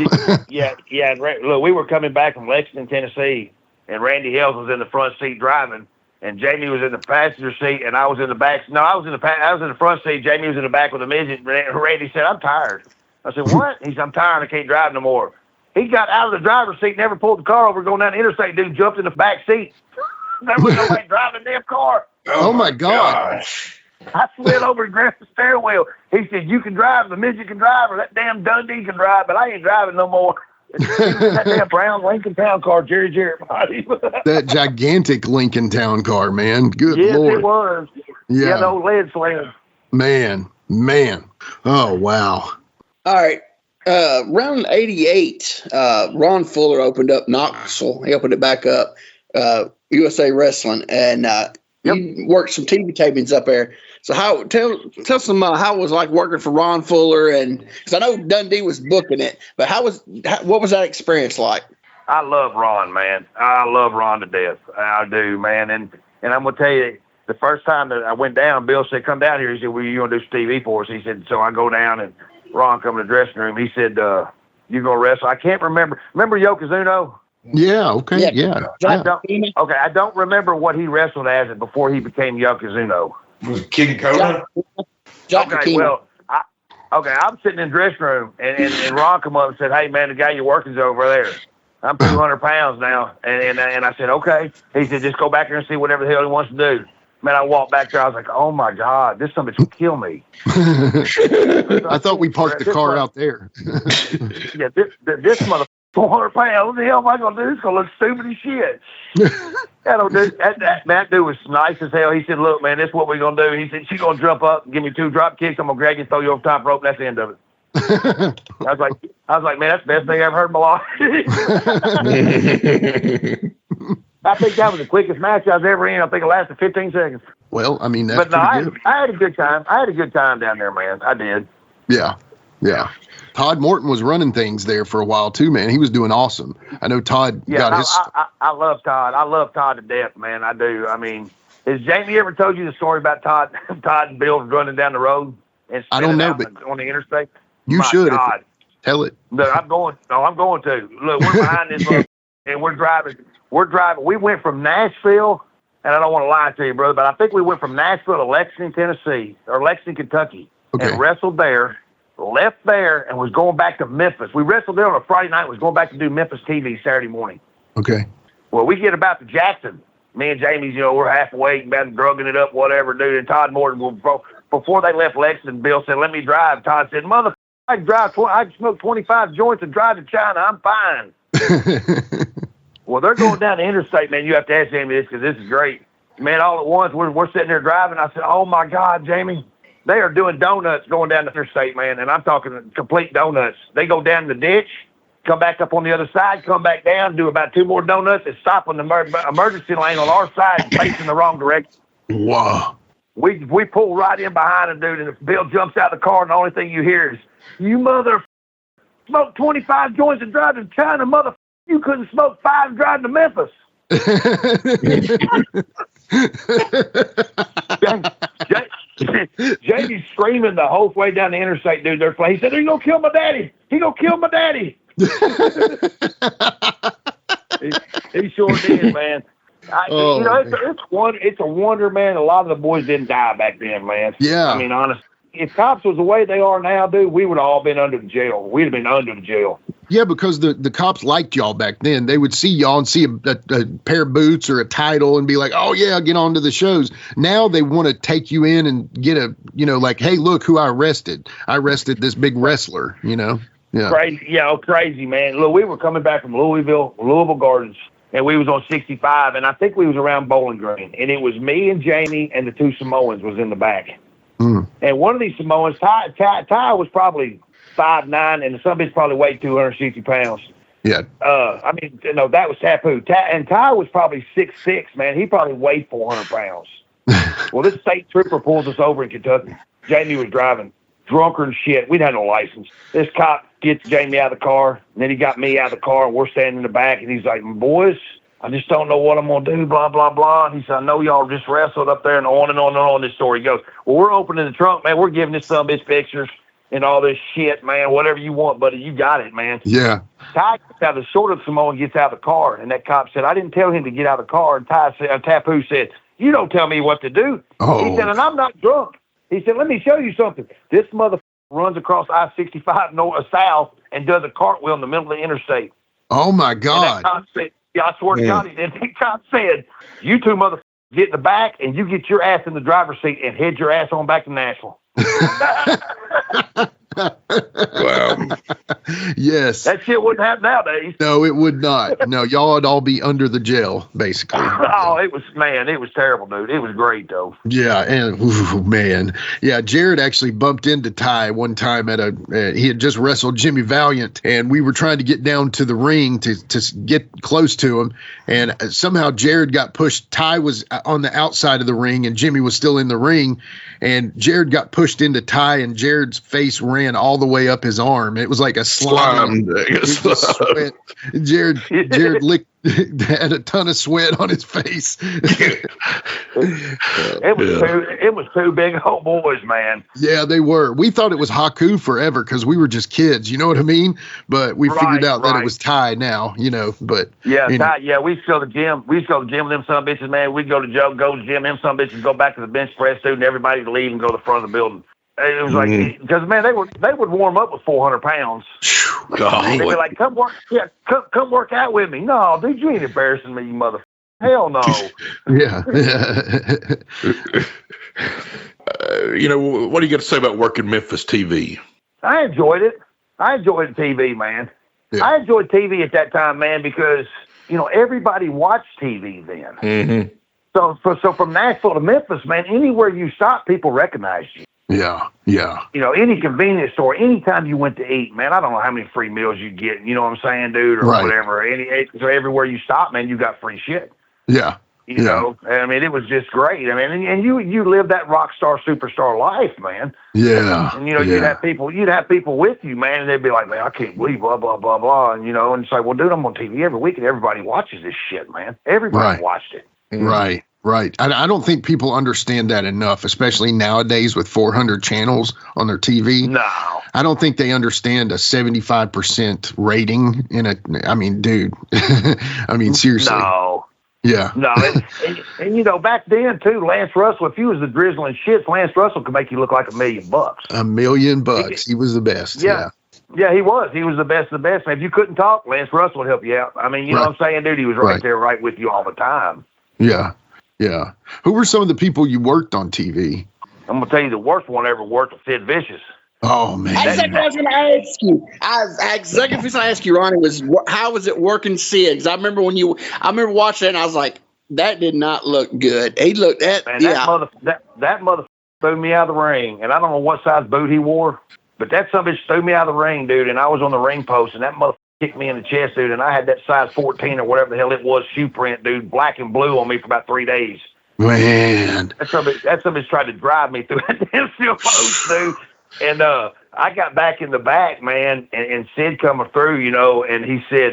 Speaker 11: Yeah. Look, we were coming back from Lexington, Tennessee, and Randy Hales was in the front seat driving, and Jamie was in the passenger seat, and I was in the back. No, I was in the front seat. Jamie was in the back with a midget. Randy said, "I'm tired." I said, "What?" He said, "I'm tired. I can't drive no more." He got out of the driver's seat, never pulled the car over, going down the interstate. Dude jumped in the back seat. There was nobody driving the damn car.
Speaker 5: Oh my God.
Speaker 11: I slid over and grabbed the steering wheel. He said, "You can drive. The midget can drive, or that damn Dundee can drive, but I ain't driving no more." That damn brown Lincoln Town car, Jerry Jarrett body.
Speaker 5: That gigantic Lincoln Town car, man. Good Lord.
Speaker 11: Yes, it was. Yeah, the old lead sled.
Speaker 5: Man. Oh, wow.
Speaker 6: All right. Round 88, Ron Fuller opened up Knoxville. He opened it back up, USA Wrestling, and he worked some TV tapings up there. So tell some how it was like working for Ron Fuller, and because I know Dundee was booking it, but what was that experience like?
Speaker 11: I love Ron, man. I love Ron to death. I do, man. And I'm gonna tell you, the first time that I went down, Bill said, "Come down here." He said, "Well, you gonna do some TV for us?" He said, so I go down, and Ron come in the dressing room. He said, "You gonna wrestle?" I can't remember. Remember Yokozuna?
Speaker 5: Yeah. Okay. Yeah.
Speaker 11: I don't remember what he wrestled as before he became Yokozuna.
Speaker 15: Was it King Kona?
Speaker 11: I'm sitting in the dressing room, and Ron come up and said, "Hey, man, the guy you're working's over there. I'm 200 pounds now." And I said, "Okay." He said, "Just go back there and see whatever the hell he wants to do." Man, I walked back there. I was like, "Oh, my God, this somebody will kill me."
Speaker 5: I thought we parked the car out there.
Speaker 11: Yeah, this motherfucker. 400 pounds. What the hell am I going to do? It's going to look stupid as shit. That dude was nice as hell. He said, "Look, man, this is what we're going to do." He said, "She's going to jump up and give me 2 drop kicks. I'm going to grab you and throw you over the top rope. And that's the end of it." I was like, man, that's the best thing I ever heard in my life. I think that was the quickest match I was ever in. I think it lasted 15 seconds.
Speaker 5: Well, I mean, that's
Speaker 11: but no,
Speaker 5: pretty good.
Speaker 11: I had a good time. I had a good time down there, man. I did.
Speaker 5: Yeah. Yeah. Todd Morton was running things there for a while too, man. He was doing awesome. I know Todd got his.
Speaker 11: I love Todd. I love Todd to death, man. I do. I mean, has Jamie ever told you the story about Todd and Bill running down the road and
Speaker 5: I don't know,
Speaker 11: but on the interstate?
Speaker 5: You should. Tell it.
Speaker 11: No, I'm going to. Look, we're behind this road, and we're driving. We went from Nashville, and I don't want to lie to you, brother, but I think we went from Nashville to Lexington, Tennessee, or Lexington, Kentucky, and wrestled there. Left there and was going back to Memphis. We wrestled there on a Friday night. Was going back to do Memphis TV Saturday morning.
Speaker 5: Okay.
Speaker 11: Well, we get about to Jackson. Me and Jamie's, we're halfway, about drugging it up, whatever, dude. And Todd Morton, before they left Lexington, Bill said, "Let me drive." Todd said, "Mother, I can drive. I can smoke 25 joints and drive to China. I'm fine." Well, they're going down the interstate, man. You have to ask Jamie this because this is great, man. All at once, we're sitting there driving. I said, "Oh my God, Jamie." They are doing donuts going down the interstate, man, and I'm talking complete donuts. They go down the ditch, come back up on the other side, come back down, do about 2 more donuts, and stop on the emergency lane on our side, facing the wrong direction.
Speaker 5: Wow.
Speaker 11: We pull right in behind him, dude, and if Bill jumps out of the car, and the only thing you hear is, "You mother smoke 25 joints and drive to China, mother. You couldn't smoke 5 and drive to Memphis." Jamie's screaming the whole way down the interstate, dude. He said, "He's gonna kill my daddy. He gonna kill my daddy." he sure did, man. It's a wonder, man. A lot of the boys didn't die back then, man.
Speaker 5: Yeah.
Speaker 11: I mean, honestly, if cops was the way they are now, dude, we would have all been under the jail. We'd have been under the jail.
Speaker 5: Yeah, because the cops liked y'all back then. They would see y'all and see a pair of boots or a title and be like, "Oh yeah, get on to the shows." Now they want to take you in and get like, "Hey, look who I arrested. I arrested this big wrestler." Yeah.
Speaker 11: Crazy, man. Look, we were coming back from Louisville Gardens, and we was on 65, and I think we was around Bowling Green, and it was me and Jamie and the 2 Samoans was in the back.
Speaker 5: Mm.
Speaker 11: And one of these Samoans, Ty was probably 5'9", and the son bitch probably weighed 260 pounds.
Speaker 5: Yeah.
Speaker 11: That was Tapu. And Ty was probably 6'6", man. He probably weighed 400 pounds. Well, this state trooper pulls us over in Kentucky. Jamie was driving, drunker and shit. We'd had no license. This cop gets Jamie out of the car, and then he got me out of the car, and we're standing in the back, and he's like, "Boys, I just don't know what I'm going to do, blah, blah, blah." And he said, "I know y'all just wrestled up there," and on and on and on this story goes. Well, we're opening the trunk, man. We're giving this son of a bitch pictures and all this shit, man. Whatever you want, buddy, you got it, man.
Speaker 5: Yeah.
Speaker 11: Ty gets out, the short of Samoan gets out of the car, and that cop said, "I didn't tell him to get out of the car." And Tapu said, "You don't tell me what to do."
Speaker 5: Oh.
Speaker 11: He said, "And I'm not drunk." He said, "Let me show you something." This motherfucker runs across I-65 south and does a cartwheel in the middle of the interstate.
Speaker 5: Oh, my God.
Speaker 11: And that cop said, I swear to God, he did. The cop said, "You 2 motherfuckers get in the back, and you get your ass in the driver's seat and head your ass on back to Nashville."
Speaker 7: Wow.
Speaker 5: Yes.
Speaker 11: That shit wouldn't happen nowadays.
Speaker 5: No, it would not. No, y'all would all be under the jail, basically.
Speaker 11: Oh, it was terrible, dude. It was great, though.
Speaker 5: Yeah, and man. Yeah, Jared actually bumped into Ty one time he had just wrestled Jimmy Valiant, and we were trying to get down to the ring to get close to him, and somehow Jared got pushed. Ty was on the outside of the ring, and Jimmy was still in the ring, and Jared got pushed into Ty, and Jared's face ran all the way up his arm. It was like a slime. Sweat. Jared had a ton of sweat on his face.
Speaker 11: It was 2 big old boys, man.
Speaker 5: Yeah, they were. We thought it was Haku forever because we were just kids. You know what I mean? But we figured out that it was Ty now. But
Speaker 11: Ty. Yeah, we used to go to the gym. We used to go to the gym with them son of bitches, man. We'd go to the gym. Them son of bitches go back to the bench press, dude, and everybody would leave and go to the front of the building. It was like, because man, they would warm up with 400 pounds. They'd be like, "Come work out with me." "No, dude, you ain't embarrassing me, you mother. Hell no."
Speaker 5: Yeah.
Speaker 7: What do you got to say about working Memphis TV?
Speaker 11: I enjoyed it. I enjoyed TV, man. Yeah. I enjoyed TV at that time, man, because everybody watched TV then.
Speaker 7: Mm-hmm.
Speaker 11: So from Nashville to Memphis, man, anywhere you stopped, people recognized you.
Speaker 5: Yeah.
Speaker 11: Any convenience store, anytime you went to eat, man, I don't know how many free meals you get, you know what I'm saying, dude, or whatever. So everywhere you stop, man, you got free shit.
Speaker 5: Yeah.
Speaker 11: You know, I mean, it was just great. I mean, and you lived that rock star, superstar life, man.
Speaker 5: Yeah.
Speaker 11: And, you know, you'd have people with you, man, and they'd be like, man, I can't believe blah, blah, blah, blah. And, you know, and say, well, dude, I'm on TV every week and everybody watches this shit, man. Everybody watched it.
Speaker 5: Right. I don't think people understand that enough, especially nowadays with 400 channels on their TV.
Speaker 11: No.
Speaker 5: I don't think they understand a 75% rating in a, I mean, dude, I mean, seriously.
Speaker 11: No.
Speaker 5: Yeah.
Speaker 11: No, and you know, back then too, Lance Russell, if you was the drizzling shits, Lance Russell could make you look like $1 million.
Speaker 5: $1 million. He was the best.
Speaker 11: Yeah, he was. He was the best of the best. And if you couldn't talk, Lance Russell would help you out. I mean, you know what I'm saying, dude? He was right there, right with you all the time.
Speaker 5: Yeah. Who were some of the people you worked on TV?
Speaker 11: I'm gonna tell you the worst one I ever worked with Sid Vicious.
Speaker 5: Oh man!
Speaker 6: I was going to ask you. Second thing I asked you, Ronnie, was how was it working Sid? 'Cause I remember watching it, and I was like, that did not look good. He looked at
Speaker 11: that mother threw me out of the ring, and I don't know what size boot he wore, but that son of a bitch threw me out of the ring, dude. And I was on the ring post, and that mother kicked me in the chest, dude. And I had that size 14 or whatever the hell it was shoe print, dude, black and blue on me for about 3 days.
Speaker 5: Man,
Speaker 11: that son of a bitch tried to drive me through that damn steel post, dude. And I got back in the back, man, and Sid coming through, you know, and he said,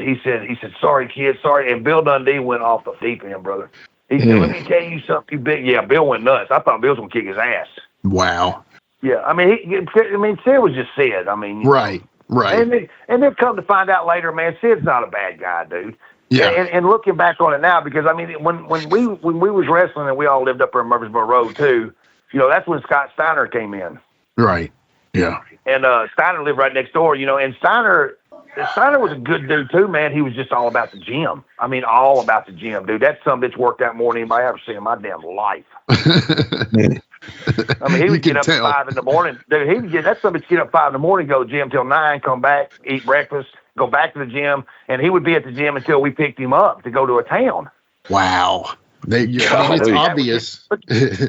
Speaker 11: sorry, kid, sorry. And Bill Dundee went off the deep end, brother. He said, let me tell you something, you big. Yeah, Bill went nuts. I thought Bill was going to kick his ass.
Speaker 5: Wow.
Speaker 11: Yeah, I mean, Sid was just Sid. I mean,
Speaker 5: right.
Speaker 11: And then come to find out later, man, Sid's not a bad guy, dude.
Speaker 5: Yeah.
Speaker 11: And looking back on it now, because I mean, when we was wrestling and we all lived up there in Murfreesboro Road too, you know, that's when Scott Steiner came in.
Speaker 5: Right. Yeah.
Speaker 11: And Steiner lived right next door, you know, and Steiner was a good dude too, man. He was just all about the gym. I mean, all about the gym, dude. That son of a bitch worked out more than anybody I ever seen in my damn life. I mean, he would get up at 5 in the morning. Dude, that son of a bitch get up 5 in the morning, go to the gym till 9, come back, eat breakfast, go back to the gym, and he would be at the gym until we picked him up to go to a town.
Speaker 5: Wow. It's obvious.
Speaker 11: But
Speaker 6: Hey,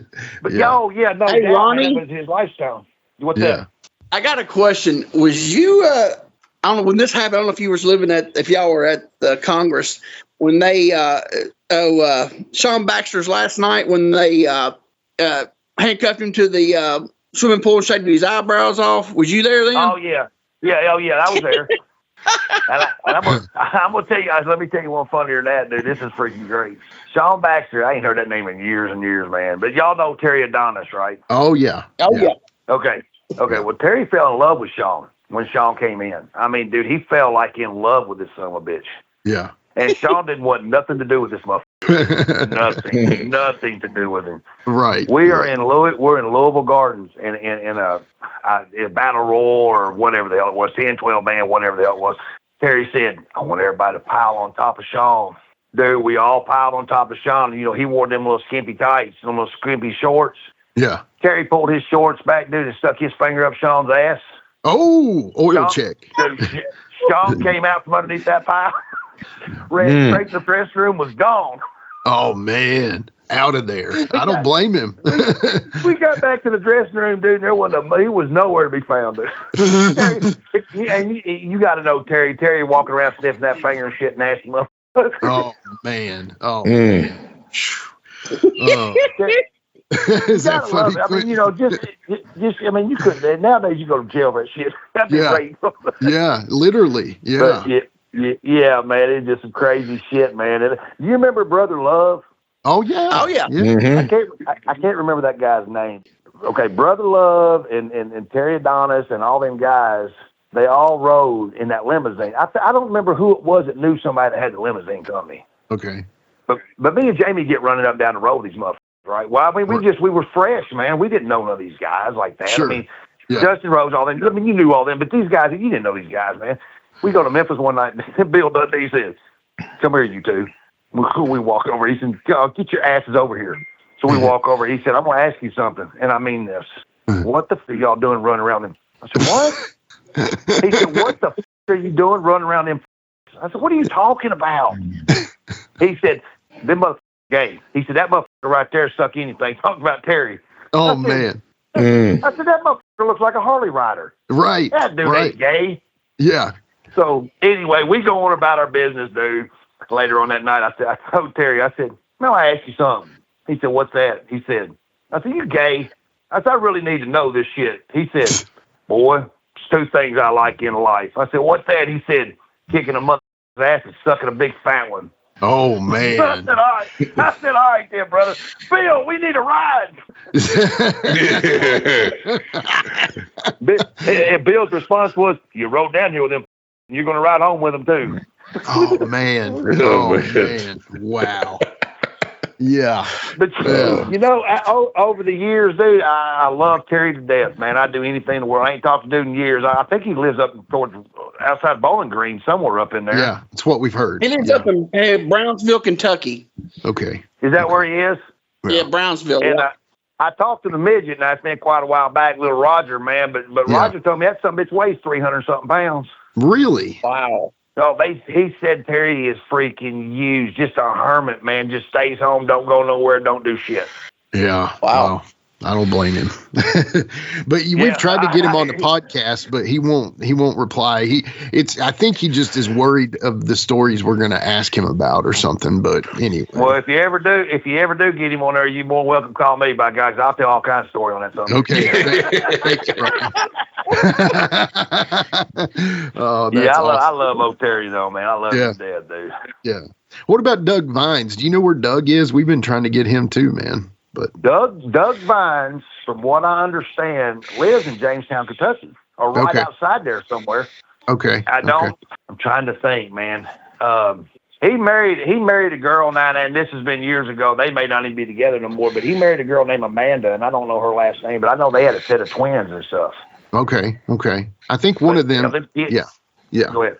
Speaker 11: Ronnie, that was his lifestyle. What's that?
Speaker 6: I got a question. Was you, I don't know when this happened, I don't know if you was if y'all were at the Congress, when they, Sean Baxter's last night, when they handcuffed him to the swimming pool and shaved his eyebrows off. Was you there then?
Speaker 11: Oh, yeah. I was there. and I'm going to tell you, let me tell you one funnier than that, dude. This is freaking great. Sean Baxter, I ain't heard that name in years and years, man. But y'all know Terry Adonis, right?
Speaker 5: Oh, yeah.
Speaker 11: Okay. Well, Terry fell in love with Sean when Sean came in. I mean, dude, he fell like in love with this son of a bitch.
Speaker 5: Yeah.
Speaker 11: And Sean didn't want nothing to do with this motherfucker. Nothing to do with him.
Speaker 5: Right.
Speaker 11: We're in Louisville Gardens in a battle royal or whatever the hell it was, 10-12 man, whatever the hell it was. Terry said, I want everybody to pile on top of Sean. Dude, we all piled on top of Sean. You know, he wore them little skimpy tights, them little skimpy shorts.
Speaker 5: Yeah.
Speaker 11: Terry pulled his shorts back, dude, and stuck his finger up Sean's ass.
Speaker 5: Oh, oil check.
Speaker 11: Dude, Sean came out from underneath that pile, ran straight to the dressing room, was gone.
Speaker 5: Oh, man. Out of there. I don't blame him.
Speaker 11: We got back to the dressing room, dude, and he was nowhere to be found, dude. You got to know Terry. Terry walking around sniffing that finger and shit, nasty motherfucker.
Speaker 5: Oh, man. Oh, man. Oh. Is that funny?
Speaker 11: I mean, you know, just I mean, you couldn't. Nowadays, you go to jail for that shit. That'd be great.
Speaker 5: Yeah, literally. Yeah.
Speaker 11: But yeah, man, it's just some crazy shit, man. And, do you remember Brother Love?
Speaker 5: Oh yeah.
Speaker 11: Mm-hmm. I can't remember that guy's name. Okay, Brother Love and Terry Adonis and all them guys, they all rode in that limousine. I don't remember who it was that knew somebody that had the limousine company.
Speaker 5: Okay.
Speaker 11: But me and Jamie get running up down the road with these motherfuckers. Right. Well, I mean, we were fresh, man. We didn't know none of these guys like that.
Speaker 5: Sure.
Speaker 11: I mean, Justin Rose, all them. I mean, you knew all them, but these guys, you didn't know these guys, man. We go to Memphis one night, and Bill Dundee says, "Come here, you two." We walk over. He said, "Get your asses over here." So we walk over. He said, "I'm going to ask you something, and I mean this. What the f*** are y'all doing running around them?" I said, "What?" He said, "What the f*** are you doing running around them?" I said, "What are you talking about?" He said, "Them motherfuckers gay." He said, "That motherfucker right there suck anything." Talking about Terry.
Speaker 5: Oh, man.
Speaker 11: I said, "That motherfucker looks like a Harley rider."
Speaker 5: Right.
Speaker 11: That dude ain't gay.
Speaker 5: Yeah.
Speaker 11: So anyway, we go on about our business, dude. Later on that night, I told Terry, I said, "Now I ask you something." He said, "What's that?" He said, "I said, you gay?" I said, "I really need to know this shit." He said, "Boy, there's 2 things I like in life." I said, "What's that?" He said, "Kicking a mother's ass and sucking a big fat one."
Speaker 5: Oh, man.
Speaker 11: I said, all right then, brother. Bill, we need a ride. And Bill's response was, "You rode down here with him. You're going to ride home with him, too."
Speaker 5: Oh, man. Oh, man. Wow. Yeah.
Speaker 11: But, you know, over the years, dude, I love Terry to death, man. I'd do anything in the world. I ain't talked to dude in years. I think he lives up towards outside Bowling Green, somewhere up in there.
Speaker 5: Yeah, it's what we've heard.
Speaker 6: He lives up in Brownsville, Kentucky.
Speaker 5: Okay.
Speaker 11: Is that where he is?
Speaker 6: Yeah, Brownsville.
Speaker 11: And I talked to the midget, and that's been quite a while back, little Roger, man. But Roger told me that some bitch weighs 300-something pounds.
Speaker 5: Really?
Speaker 6: Wow.
Speaker 11: Oh, he said Terry is freaking used, just a hermit, man. Just stays home, don't go nowhere, don't do shit.
Speaker 5: Yeah. Wow. I don't blame him. But we've tried to get him on the podcast, but he won't reply. I think he just is worried of the stories we're going to ask him about or something. But anyway.
Speaker 11: Well, if you ever do get him on there, you're more welcome to call me, by guys. I'll tell all kinds of stories on that something.
Speaker 5: Okay. Thanks,
Speaker 11: Oh, yeah, I love old Terry though, man. I love his dad, dude.
Speaker 5: Yeah. What about Doug Vines? Do you know where Doug is? We've been trying to get him too, man. But
Speaker 11: Doug Vines, from what I understand, lives in Jamestown, Kentucky, or right outside there somewhere.
Speaker 5: Okay.
Speaker 11: I'm trying to think, man. He married a girl now, and this has been years ago. They may not even be together no more, but he married a girl named Amanda, and I don't know her last name, but I know they had a set of twins and stuff.
Speaker 5: Okay. I think one of them. Yeah.
Speaker 11: Go ahead.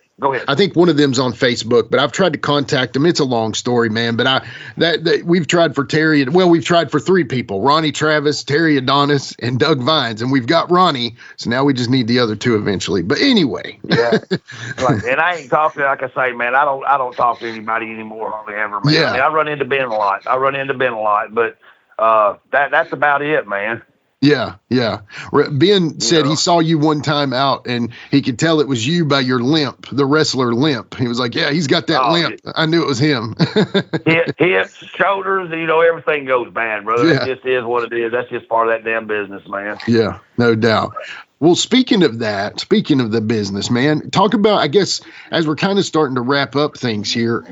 Speaker 5: I think one of them's on Facebook, but I've tried to contact them. It's a long story, man. But we've tried for Terry. Well, we've tried for 3 people: Ronnie Travis, Terry Adonis, and Doug Vines. And we've got Ronnie, so now we just need the other 2 eventually. But anyway.
Speaker 11: Yeah. And I ain't talking, like I say, man. I don't talk to anybody anymore, hardly ever, man.
Speaker 5: Yeah.
Speaker 11: I mean, I run into Ben a lot. But that's about it, man.
Speaker 5: Yeah. Ben said he saw you one time out, and he could tell it was you by your limp, the wrestler limp. He was like, "Yeah, he's got that limp." I knew it was him.
Speaker 11: Hips, shoulders, everything goes bad, brother.
Speaker 5: Yeah.
Speaker 11: It just is what it is. That's just part of that damn business, man.
Speaker 5: Yeah, no doubt. Well, speaking of the business, man, talk about, I guess, as we're kind of starting to wrap up things here,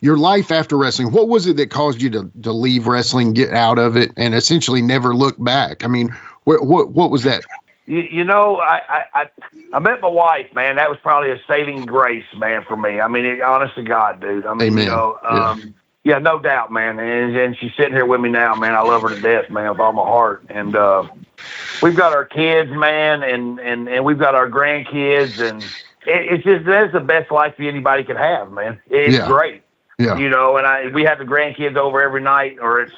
Speaker 5: your life after wrestling. What was it that caused you to leave wrestling, get out of it, and essentially never look back? I mean, what was that?
Speaker 11: I met my wife, man. That was probably a saving grace, man, for me. I mean, honest to God, dude. I mean,
Speaker 5: Amen.
Speaker 11: Yeah, no doubt, man. And she's sitting here with me now, man. I love her to death, man, with all my heart. And we've got our kids, man, and we've got our grandkids, and it's just, that's the best life anybody could have, man. It's great.
Speaker 5: Yeah.
Speaker 11: And we have the grandkids over every night, or it's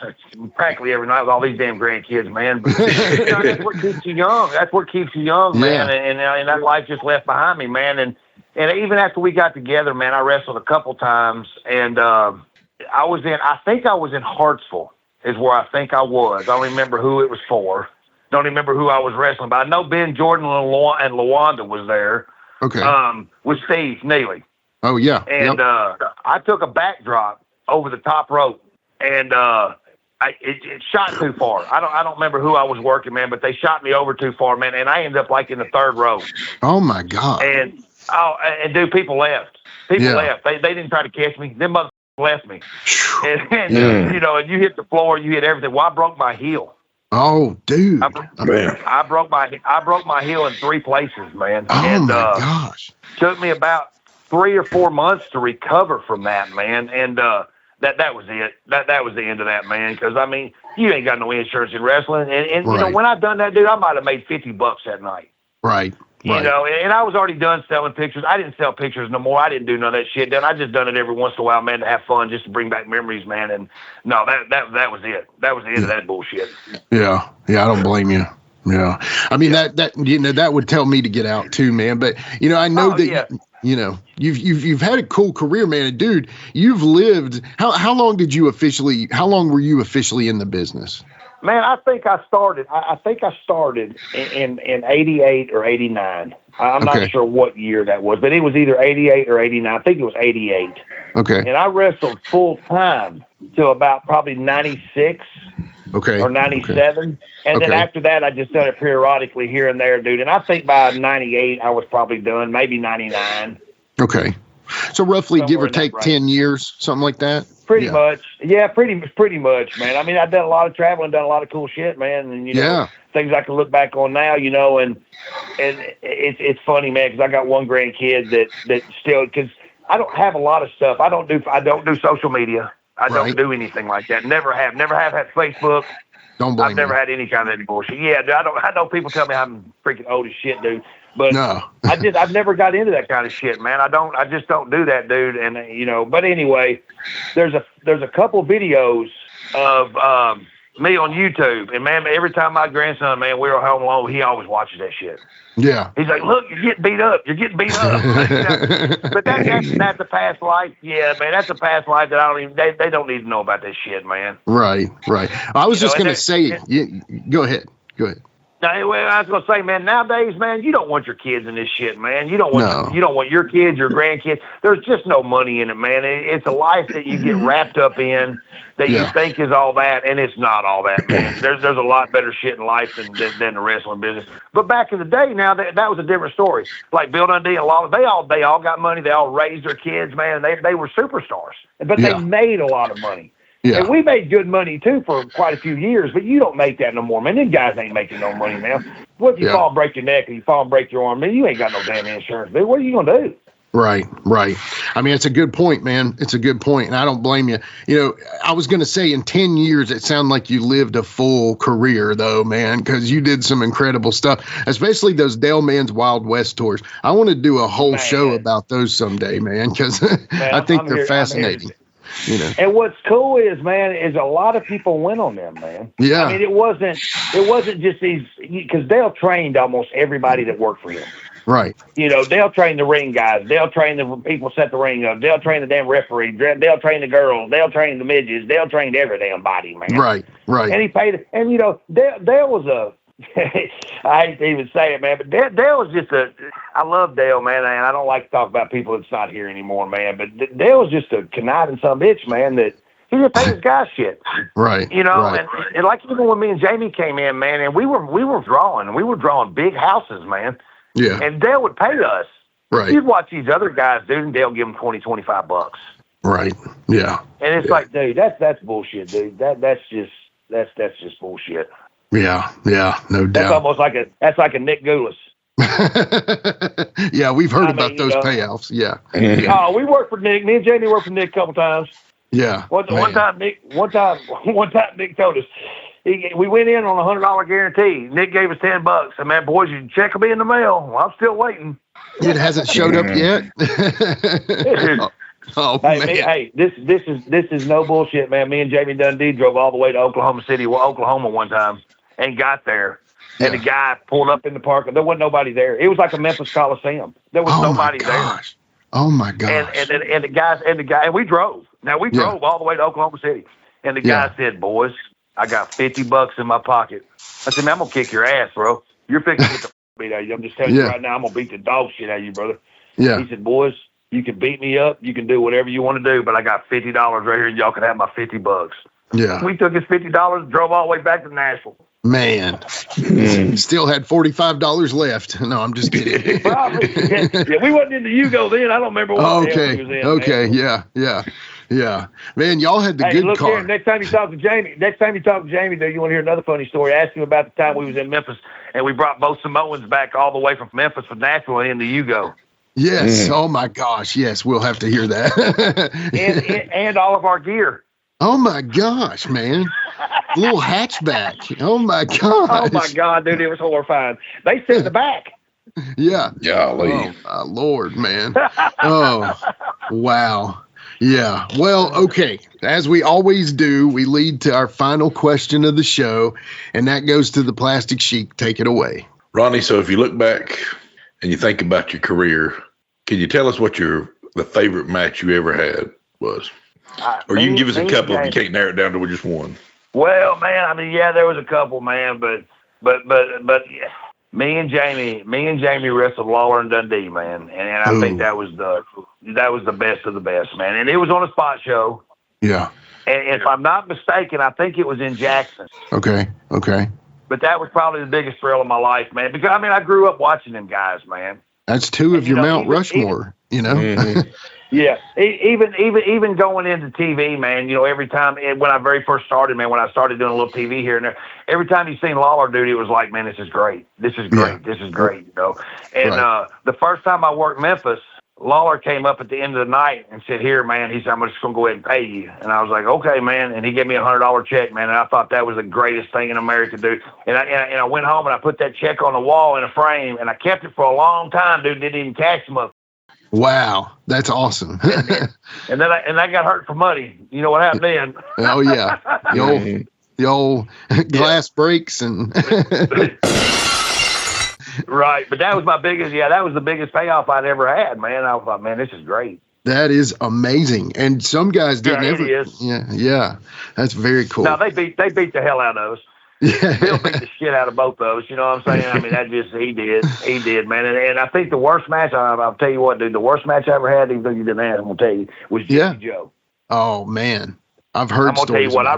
Speaker 11: practically every night with all these damn grandkids, man. But that's what keeps you young. That's what keeps you young, man. And that life just left behind me, man. And even after we got together, man, I wrestled a couple times, and I think I was in Hartsville is where I think I was. I don't remember who it was for. Don't remember who I was wrestling, but I know Ben Jordan and Lawanda was there.
Speaker 5: Okay.
Speaker 11: With Steve Neely.
Speaker 5: Oh yeah.
Speaker 11: And I took a backdrop over the top rope, and it shot too far. I don't remember who I was working, man, but they shot me over too far, man, and I ended up like in the 3rd row.
Speaker 5: Oh my God.
Speaker 11: And dude, people left. People left. They didn't try to catch me. Them motherfuckers left me. And you hit the floor, you hit everything. Well, I broke my heel.
Speaker 5: Oh, dude.
Speaker 11: I broke my heel in 3 places, man.
Speaker 5: Oh my gosh.
Speaker 11: Took me about 3 or 4 months to recover from that, man. And that was it. That was the end of that, man. Because I mean, you ain't got no insurance in wrestling, and when I done that, dude, I might have made $50 that night.
Speaker 5: Right.
Speaker 11: And I was already done selling pictures. I didn't sell pictures no more. I didn't do none of that shit. Then I just done it every once in a while, man, to have fun, just to bring back memories, man. And no, that was it. That was the end of that bullshit.
Speaker 5: Yeah, I don't blame you. Yeah, I mean that would tell me to get out too, man. But I know you've had a cool career, man. And dude, you've lived. How long were you officially in the business?
Speaker 11: Man, I think I started. I think I started in 88 or 89. I'm not sure what year that was, but it was either 88 or 89. I think it was 88.
Speaker 5: Okay.
Speaker 11: And I wrestled full time to about probably 96
Speaker 5: Okay.
Speaker 11: or 97. And then
Speaker 5: Okay.
Speaker 11: after that, I just done it periodically here and there, dude. And I think by 98, I was probably done, maybe 99.
Speaker 5: Okay. So roughly
Speaker 11: Somewhere
Speaker 5: give or
Speaker 11: in that
Speaker 5: take
Speaker 11: range.
Speaker 5: 10 years, something like that?
Speaker 11: Pretty
Speaker 5: Yeah.
Speaker 11: much. Yeah, pretty much, man. I mean, I've done a lot of traveling, done a lot of cool shit, man. And, things I can look back on now, and it's funny, man, because I got one grandkid that still, because I don't have a lot of stuff. I don't do social media. I don't do anything like that. Never have had Facebook.
Speaker 5: Don't blame
Speaker 11: I've never
Speaker 5: me.
Speaker 11: had any kind of any bullshit. Yeah, I know people tell me I'm freaking old as shit, dude. But
Speaker 5: No.
Speaker 11: I've never got into that kind of shit, man. I just don't do that, dude. And but anyway, there's a couple videos of me on YouTube, and man, every time my grandson, man, we were home alone, he always watches that shit.
Speaker 5: Yeah.
Speaker 11: He's like, look, you're getting beat up. But that's a past life. Yeah, man, that's a past life that they don't need to know about this shit, man.
Speaker 5: Right. I was just going to say, go ahead.
Speaker 11: Now, well, I was gonna say, man, nowadays, man, you don't want your kids in this shit, man. You don't want your kids, your grandkids. There's just no money in it, man. It's a life that you get wrapped up in that you think is all that, and it's not all that, man. There's a lot better shit in life than the wrestling business. But back in the day, now that was a different story. Like Bill Dundee and Lawler, they all got money. They all raised their kids, man. And they were superstars, but they made a lot of money. Yeah. And we made good money, too, for quite a few years, but you don't make that no more, man. Them guys ain't making no money now. What if you fall and break your neck or you fall and break your arm? Man, you ain't got no damn insurance, dude. What are you going to do?
Speaker 5: Right. I mean, it's a good point, man. It's a good point, and I don't blame you. I was going to say in 10 years, it sounded like you lived a full career, though, man, because you did some incredible stuff, especially those Dale Mann's Wild West tours. I want to do a whole show about those someday, man, because I think they're fascinating.
Speaker 11: And what's cool is, man, is a lot of people went on them, man.
Speaker 5: Yeah.
Speaker 11: I mean, it wasn't just these, because Dale trained almost everybody that worked for him.
Speaker 5: Right.
Speaker 11: Dale trained the ring guys. Dale trained the people set the ring up. Dale trained the damn referee. Dale trained the girls. Dale trained the midgets. Dale trained every damn body, man.
Speaker 5: Right.
Speaker 11: And he paid, and Dale was a, I hate to even say it, man, but Dale was just I love Dale, man, and I don't like to talk about people that's not here anymore, man, but Dale was just a conniving son of a bitch, man, that he just paid his guy shit.
Speaker 5: Right.
Speaker 11: And like even when me and Jamie came in, man, and we were drawing big houses, man.
Speaker 5: Yeah.
Speaker 11: And Dale would pay us.
Speaker 5: Right.
Speaker 11: You'd watch these other guys, dude, and Dale give them $20-$25.
Speaker 5: Right. Yeah.
Speaker 11: And it's like, dude, that's bullshit, dude. That's just bullshit.
Speaker 5: Yeah, no doubt.
Speaker 11: That's almost like a Nick Goulas.
Speaker 5: Yeah, we've heard about those payoffs. Yeah.
Speaker 11: Oh, we worked for Nick. Me and Jamie worked for Nick a couple times.
Speaker 5: Yeah.
Speaker 11: One time Nick told us we went in on a $100 guarantee. Nick gave us $10. And man, boys, your check will be in the mail. Well, I'm still waiting.
Speaker 5: It hasn't showed up yet. Oh,
Speaker 11: man. This is no bullshit, man. Me and Jamie Dundee drove all the way to Oklahoma City, Oklahoma one time, and got there. And the guy pulled up in the park, and there wasn't nobody there. It was like a Memphis Coliseum. There was nobody there.
Speaker 5: Oh my gosh!
Speaker 11: And the guy, and we drove. Now we drove all the way to Oklahoma City, and the guy said, "Boys, I got $50 in my pocket." I said, "Man, I'm gonna kick your ass, bro. You're fixing to get the beat out of you. I'm just telling you right now, I'm gonna beat the dog shit out of you, brother."
Speaker 5: Yeah.
Speaker 11: He said, "Boys, you can beat me up. You can do whatever you want to do, but I got $50 right here, and y'all can have my $50."
Speaker 5: Yeah.
Speaker 11: We took his $50, drove all the way back to Nashville.
Speaker 5: Man, still had $45 left. No, I'm just kidding.
Speaker 11: Probably. Yeah, we wasn't in the Yugo then. I don't remember what the hell we was in.
Speaker 5: Okay.
Speaker 11: Man.
Speaker 5: Yeah. Man, y'all had the good
Speaker 11: look
Speaker 5: car.
Speaker 11: Here, next time you talk to Jamie, though, you want to hear another funny story. Ask him about the time we was in Memphis, and we brought both Samoans back all the way from Memphis from Nashville in the Yugo.
Speaker 5: Yes. Oh my gosh. Yes, we'll have to hear that.
Speaker 11: and all of our gear.
Speaker 5: Oh my gosh, man. Little hatchback. Oh my gosh.
Speaker 11: Oh my God, dude, it was horrifying. They sit in the back.
Speaker 5: Yeah.
Speaker 7: Golly.
Speaker 5: Oh my Lord, man. Oh, wow. Yeah. Well, okay. As we always do, we lead to our final question of the show, and that goes to the Plastic Sheik. Take it away.
Speaker 7: Ronnie, so if you look back and you think about your career, can you tell us what the favorite match you ever had was? Or you can give us a couple if you can't narrow it down to just one.
Speaker 11: Well, man, I mean, yeah, there was a couple, man, but yeah, me and Jamie wrestled Lawler and Dundee, man, and I think that was the best of the best, man, and it was on a spot show.
Speaker 5: Yeah.
Speaker 11: And if I'm not mistaken, I think it was in Jackson.
Speaker 5: Okay.
Speaker 11: But that was probably the biggest thrill of my life, man. Because I grew up watching them guys, man.
Speaker 5: That's two of your Mount Rushmore,
Speaker 11: Mm-hmm. Yeah, even going into TV, man. Every time when I very first started, man, when I started doing a little TV here and there, every time you seen Lawler, dude, it was like, man, this is great. This is great. Yeah. This is great. And the first time I worked Memphis, Lawler came up at the end of the night and said, "Here, man," he said, "I'm just going to go ahead and pay you." And I was like, "Okay, man." And he gave me $100 check, man. And I thought that was the greatest thing in America, dude. And I went home and I put that check on the wall in a frame, and I kept it for a long time, dude. Didn't even cash them up.
Speaker 5: Wow, that's awesome.
Speaker 11: and I got hurt for money. You know what happened then?
Speaker 5: Oh yeah, the old glass breaks and.
Speaker 11: Right, but that was my biggest. Yeah, that was the biggest payoff I'd ever had, man. I thought, man, this is great.
Speaker 5: That is amazing, and some guys didn't ever.
Speaker 11: It is.
Speaker 5: Yeah, that's very cool.
Speaker 11: No, they beat the hell out of us. Yeah. Bill beat the shit out of both of us. You know what I'm saying? I mean, he did, man. And I think the worst match, I'll tell you what, dude, the worst match I ever had, even though you didn't ask, I'm gonna tell you, was Joe.
Speaker 5: Oh man, I've heard.
Speaker 11: I'm gonna tell you what, I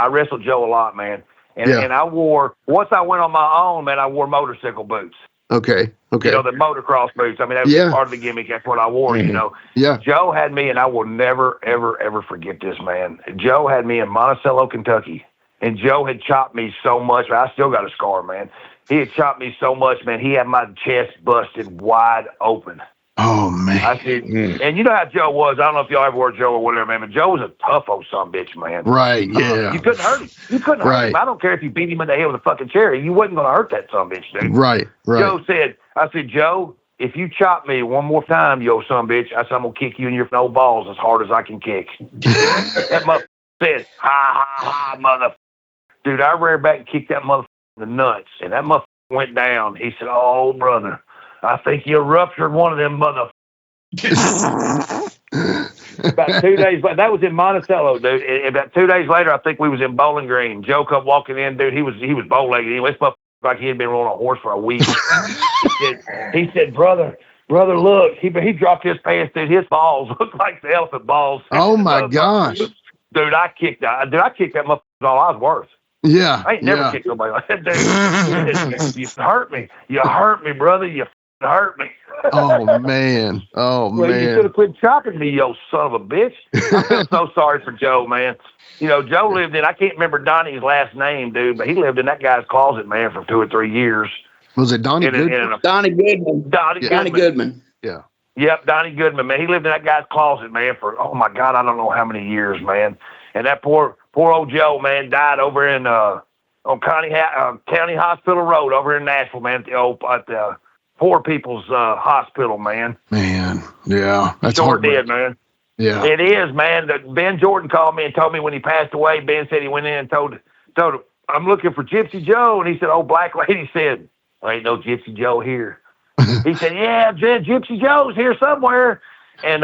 Speaker 11: wrestled Joe a lot, man. And I wore, once I went on my own, man, I wore motorcycle boots.
Speaker 5: Okay.
Speaker 11: The motocross boots. I mean, that was part of the gimmick. That's what I wore,
Speaker 5: Yeah.
Speaker 11: Joe had me, and I will never, ever, ever forget this, man. Joe had me in Monticello, Kentucky. And Joe had chopped me so much. I still got a scar, man. He had chopped me so much, man. He had my chest busted wide open.
Speaker 5: Oh, man.
Speaker 11: I said, and you know how Joe was. I don't know if y'all ever were Joe or whatever, man, but Joe was a tough old sumbitch, man.
Speaker 5: Right, yeah.
Speaker 11: You couldn't hurt him. Hurt him. I don't care if you beat him in the head with a fucking chair. You wasn't going to hurt that sumbitch, dude.
Speaker 5: Right.
Speaker 11: Joe said, Joe, if you chop me one more time, you old sumbitch, I said, I'm going to kick you in your no balls as hard as I can kick. That motherfucker said, ha, motherfucker. Dude, I ran back and kicked that motherfucker in the nuts, and that motherfucker went down. He said, "Oh, brother, I think you ruptured one of them motherfuckers." About 2 days later, that was in Monticello, dude. And about 2 days later, I think we was in Bowling Green. Joe come walking in, dude. He was bow-legged. Anyway, this motherfucker like he had been rolling a horse for a week. he said, brother, look. He dropped his pants, dude. His balls looked like the elephant balls.
Speaker 5: Oh my gosh,
Speaker 11: dude! I kicked that motherfucker all I was worth.
Speaker 5: Yeah.
Speaker 11: I ain't never kicked nobody like that, dude. You hurt me. You hurt me, brother. You hurt me.
Speaker 5: Oh, man.
Speaker 11: Well, you should have quit chopping me, you old son of a bitch. I feel so sorry for Joe, man. Joe lived in, I can't remember Donnie's last name, dude, but he lived in that guy's closet, man, for 2 or 3 years.
Speaker 5: Was it Donnie Goodman?
Speaker 6: Donnie Goodman.
Speaker 11: Donnie Goodman.
Speaker 5: Yeah.
Speaker 11: Yep, Donnie Goodman, man. He lived in that guy's closet, man, for, oh, my God, I don't know how many years, man. And that poor old Joe, man, died over in on County Hospital Road over in Nashville, man, at the poor people's hospital, him, man.
Speaker 5: Yeah, that's
Speaker 11: sure did, man.
Speaker 5: Yeah,
Speaker 11: it is, man. Ben Jordan called me and told me when he passed away. Ben said he went in and told him, "I'm looking for Gypsy Joe," and he said, "Old black lady said, there ain't no Gypsy Joe here." He said, "Yeah, Gypsy Joe's here somewhere." And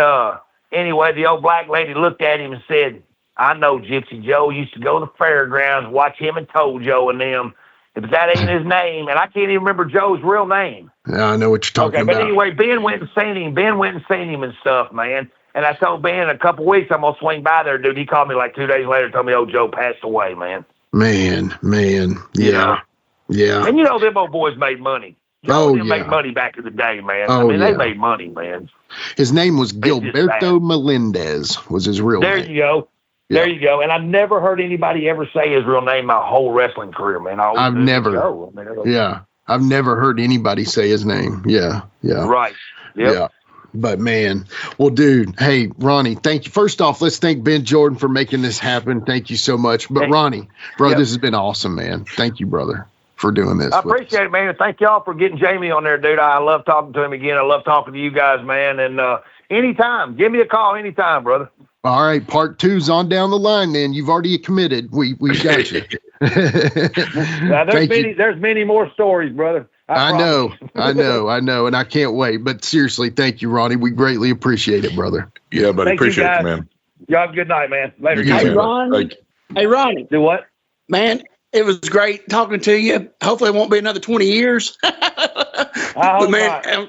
Speaker 11: anyway, the old black lady looked at him and said, "I know Gypsy Joe. Used to go to the fairgrounds, watch him and Tojo and them. But that ain't his name, and I can't even remember Joe's real name."
Speaker 5: Yeah, I know what you're talking about.
Speaker 11: But anyway, Ben went and seen him. And stuff, man. And I told Ben in a couple weeks I'm gonna swing by there, dude. He called me like 2 days later, and told me, "Oh, Joe passed away, man."
Speaker 5: Man, yeah.
Speaker 11: And them old boys made money. Joe didn't make money back in the day, man. They made money, man.
Speaker 5: His name was Gilberto Melendez. Was his real name?
Speaker 11: There you go. Yeah. There you go. And I've never heard anybody ever say his real name my whole wrestling career, man.
Speaker 5: I've never heard anybody say his name. Yeah.
Speaker 11: Right. Yep. Yeah.
Speaker 5: But man, well, dude, hey, Ronnie, thank you. First off, let's thank Ben Jordan for making this happen. Thank you so much. But Ronnie, bro, this has been awesome, man. Thank you, brother, for doing this.
Speaker 11: I appreciate it, man. And thank y'all for getting Jamie on there, dude. I love talking to him again. I love talking to you guys, man. And anytime, give me a call anytime, brother.
Speaker 5: All right, part 2's on down the line. Then you've already committed. We got you.
Speaker 11: Now, there's many more stories, brother.
Speaker 5: I know, and I can't wait. But seriously, thank you, Ronnie. We greatly appreciate it, brother.
Speaker 7: Yeah, buddy, appreciate it, man.
Speaker 11: Y'all have a good night, man. Later.
Speaker 6: Hey, Ronnie.
Speaker 11: Do what?
Speaker 6: Man, it was great talking to you. Hopefully, it won't be another 20 years. But man,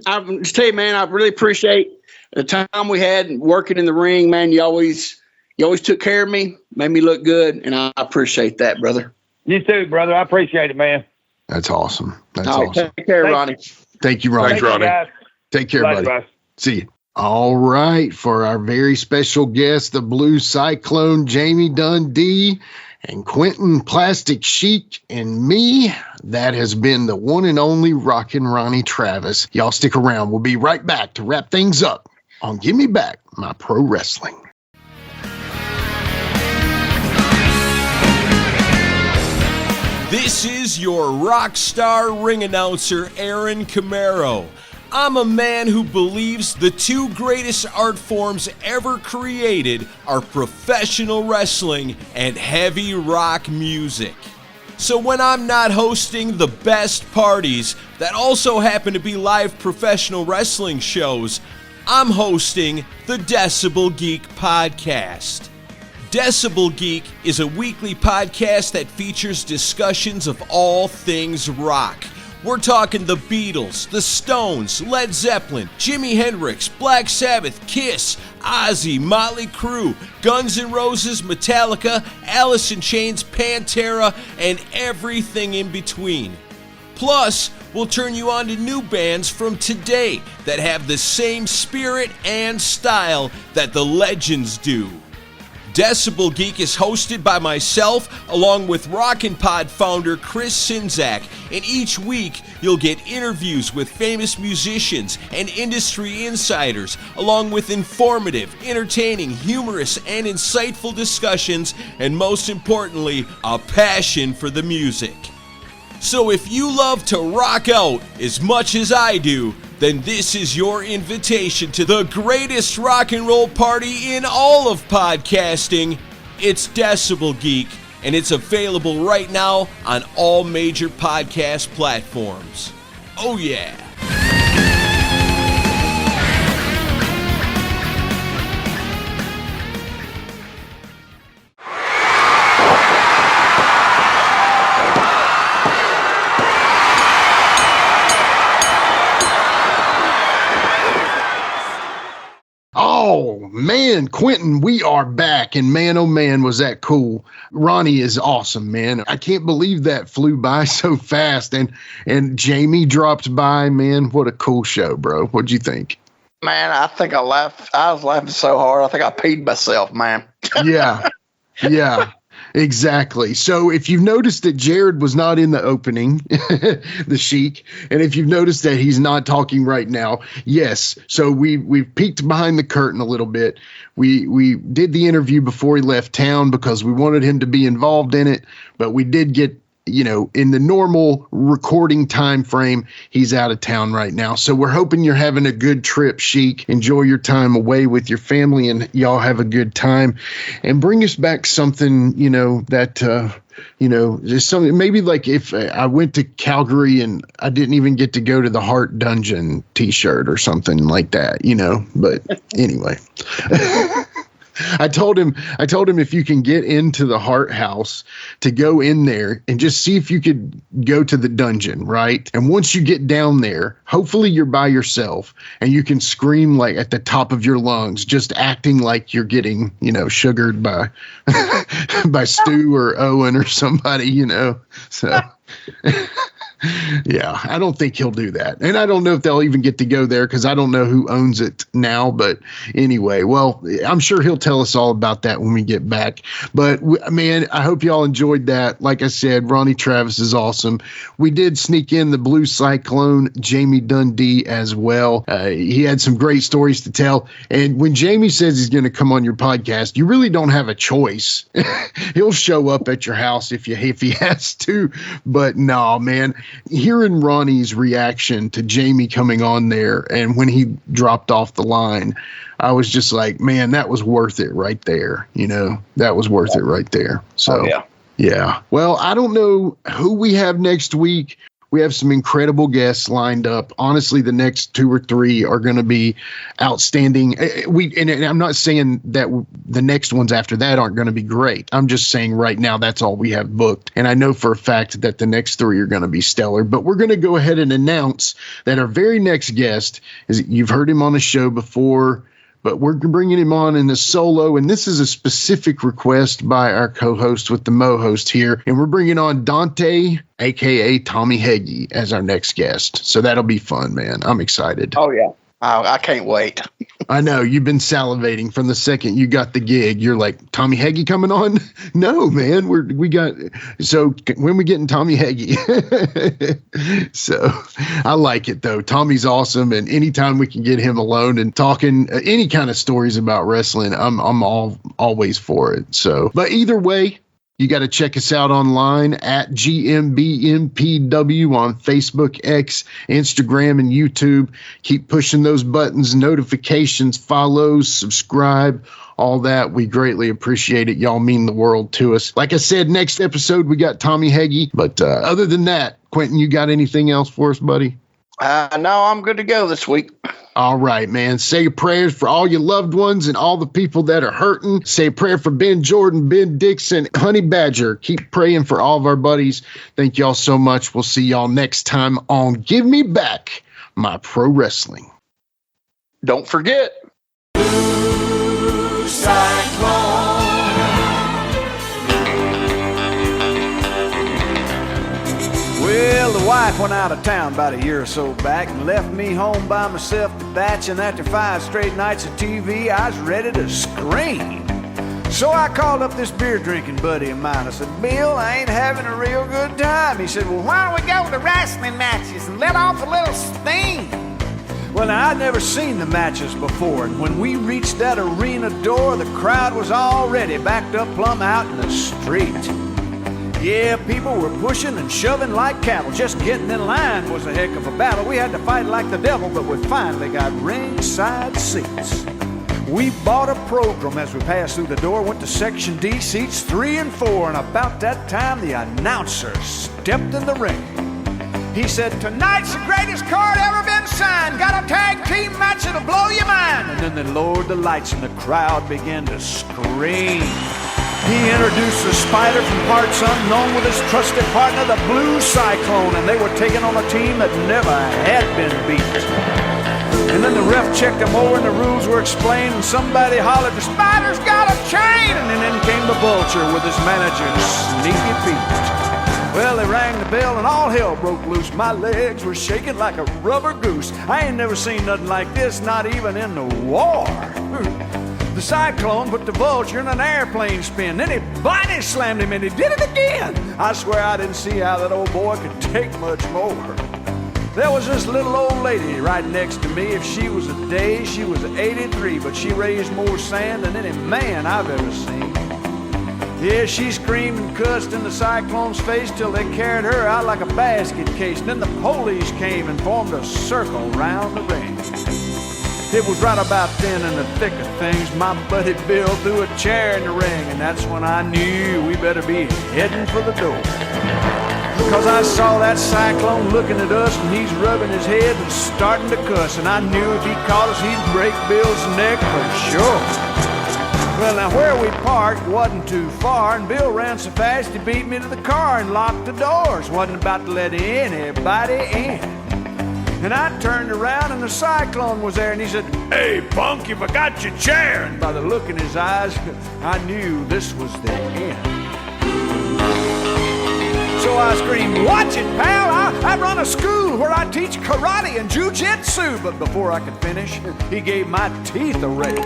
Speaker 6: I'm just tell you, man, I really appreciate the time we had working in the ring, man. You always You always took care of me, made me look good, and I appreciate that, brother.
Speaker 11: You too, brother. I appreciate it, man.
Speaker 5: That's awesome. That's
Speaker 6: All right,
Speaker 5: awesome.
Speaker 6: take care, Ronnie.
Speaker 5: Thank you, Ronnie.
Speaker 7: Thanks, Ronnie.
Speaker 11: Guys.
Speaker 5: Take care,
Speaker 11: Bye,
Speaker 5: buddy.
Speaker 11: bye.
Speaker 5: See you. All right. For our very special guest, the Blue Cyclone, Jamie Dundee, and Quinton Plastic Sheik, and me, that has been the one and only Rockin' Ronnie Travis. Y'all stick around. We'll be right back to wrap things up on Give Me Back My Pro Wrestling.
Speaker 15: This is your rock star ring announcer, Aaron Camaro. I'm a man who believes the two greatest art forms ever created are professional wrestling and heavy rock music. So when I'm not hosting the best parties that also happen to be live professional wrestling shows, I'm hosting the Decibel Geek Podcast. Decibel Geek is a weekly podcast that features discussions of all things rock. We're talking the Beatles, the Stones, Led Zeppelin, Jimi Hendrix, Black Sabbath, Kiss, Ozzy, Motley Crue, Guns N' Roses, Metallica, Alice in Chains, Pantera, and everything in between. Plus, we'll turn you on to new bands from today that have the same spirit and style that the legends do. Decibel Geek is hosted by myself along with Rockin' Pod founder Chris Sinzak, and each week you'll get interviews with famous musicians and industry insiders along with informative, entertaining, humorous, and insightful discussions, and most importantly, a passion for the music. So if you love to rock out as much as I do, then this is your invitation to the greatest rock and roll party in all of podcasting. It's Decibel Geek, and it's available right now on all major podcast platforms. Oh yeah.
Speaker 5: Oh, man, Quinton, we are back. And man, oh, man, was that cool. Ronnie is awesome, man. I can't believe that flew by so fast. And Jamie dropped by, man. What a cool show, bro. What'd you think?
Speaker 6: Man, I think I laughed. I was laughing so hard, I think I peed myself, man.
Speaker 5: Yeah. Exactly. So if you've noticed that Jared was not in the opening, the Sheik, and if you've noticed that he's not talking right now, yes. So we've peeked behind the curtain a little bit. We did the interview before he left town because we wanted him to be involved in it, but we did get, in the normal recording time frame, he's out of town right now. So we're hoping you're having a good trip, Sheik. Enjoy your time away with your family and y'all have a good time. And bring us back something, that, just something, maybe like if I went to Calgary and I didn't even get to go to the Heart Dungeon t-shirt or something like that, but anyway. I told him if you can get into the Heart House to go in there and just see if you could go to the dungeon, right? And once you get down there, hopefully you're by yourself and you can scream like at the top of your lungs, just acting like you're getting, sugared by by Stu or Owen or somebody, So yeah, I don't think he'll do that. And I don't know if they'll even get to go there because I don't know who owns it now. But anyway, well, I'm sure he'll tell us all about that when we get back. But, man, I hope y'all enjoyed that. Like I said, Ronnie Travis is awesome. We did sneak in the Blue Cyclone, Jamie Dundee as well. He had some great stories to tell. And when Jamie says he's going to come on your podcast, you really don't have a choice. He'll show up at your house if he has to. But no, man. Hearing Ronnie's reaction to Jamie coming on there and when he dropped off the line, I was just like, man, that was worth it right there. That was worth it right there. So, yeah. Well, I don't know who we have next week. We have some incredible guests lined up. Honestly, the next 2 or 3 are going to be outstanding. And I'm not saying that the next ones after that aren't going to be great. I'm just saying right now that's all we have booked. And I know for a fact that the next 3 are going to be stellar. But we're going to go ahead and announce that our very next guest is, you've heard him on the show before, but we're bringing him on in a solo, and this is a specific request by our co-host with the Mo host here, and we're bringing on Dante, aka Tommy Heggie, as our next guest. So that'll be fun, man. I'm excited.
Speaker 6: Oh yeah, I can't wait.
Speaker 5: I know you've been salivating from the second you got the gig. You're like, Tommy Heggie coming on? No, man. So when we getting Tommy Heggie? So I like it though. Tommy's awesome, and anytime we can get him alone and talking any kind of stories about wrestling, I'm always for it. So, but either way, you got to check us out online at GMBMPW on Facebook, X, Instagram, and YouTube. Keep pushing those buttons, notifications, follows, subscribe, all that. We greatly appreciate it. Y'all mean the world to us. Like I said, next episode, we got Tommy Heggie. But other than that, Quinton, you got anything else for us, buddy?
Speaker 6: No, I'm good to go this week.
Speaker 5: All right, man. Say your prayers for all your loved ones and all the people that are hurting. Say a prayer for Ben Jordan, Ben Dixon, Honey Badger. Keep praying for all of our buddies. Thank y'all so much. We'll see y'all next time on Give Me Back My Pro Wrestling.
Speaker 6: Don't forget.
Speaker 16: Blue Cyclone.
Speaker 17: Well, the wife went out of town about a year or so back and left me home by myself to batch, and after 5 straight nights of TV, I was ready to scream. So I called up this beer-drinking buddy of mine. I said, Bill, I ain't having a real good time. He said, well, why don't we go to wrestling matches and let off a little steam? Well, now, I'd never seen the matches before, and when we reached that arena door, the crowd was already backed up plumb out in the street. Yeah, people were pushing and shoving like cattle. Just getting in line was a heck of a battle. We had to fight like the devil, but we finally got ringside seats. We bought a program as we passed through the door, went to Section D, seats 3 and 4, and about that time, the announcer stepped in the ring. He said, tonight's the greatest card ever been signed. Got a tag team match that'll blow your mind. And then they lowered the lights and the crowd began to scream. He introduced the Spider from parts unknown with his trusted partner, the Blue Cyclone, and they were taking on a team that never had been beat. And then the ref checked them over and the rules were explained, and somebody hollered, the Spider's got a chain! And then in came the Vulture with his manager's sneaky feet. Well, they rang the bell and all hell broke loose. My legs were shaking like a rubber goose. I ain't never seen nothing like this, not even in the war. The Cyclone put the Vulture in an airplane spin. Then he body slammed him and he did it again. I swear I didn't see how that old boy could take much more. There was this little old lady right next to me. If she was a day, she was 83, but she raised more sand than any man I've ever seen. Yeah, she screamed and cussed in the Cyclone's face till they carried her out like a basket case. And then the police came and formed a circle round the ring. It was right about then in the thick of things, my buddy Bill threw a chair in the ring, and that's when I knew we better be heading for the door. Because I saw that Cyclone looking at us, and he's rubbing his head and starting to cuss, and I knew if he caught us, he'd break Bill's neck for sure. Well, now where we parked wasn't too far, and Bill ran so fast he beat me to the car and locked the doors. Wasn't about to let anybody in. And I turned around and the Cyclone was there, and he said, hey, punk, you forgot your chair. And by the look in his eyes, I knew this was the end. So I screamed, watch it, pal. I run a school where I teach karate and jiu-jitsu. But before I could finish, he gave my teeth a rake.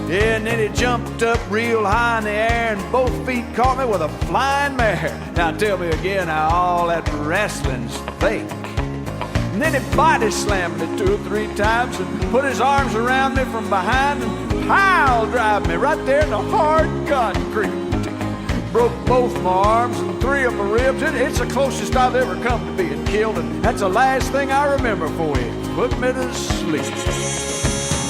Speaker 17: Yeah, and then he jumped up real high in the air, and both feet caught me with a flying mare. Now tell me again how all that wrestling's fake. And then he body slammed me 2 or 3 times and put his arms around me from behind and pile drive me right there in the hard concrete. Broke both my arms and 3 of my ribs. It's the closest I've ever come to being killed, and that's the last thing I remember for you. Put me to sleep.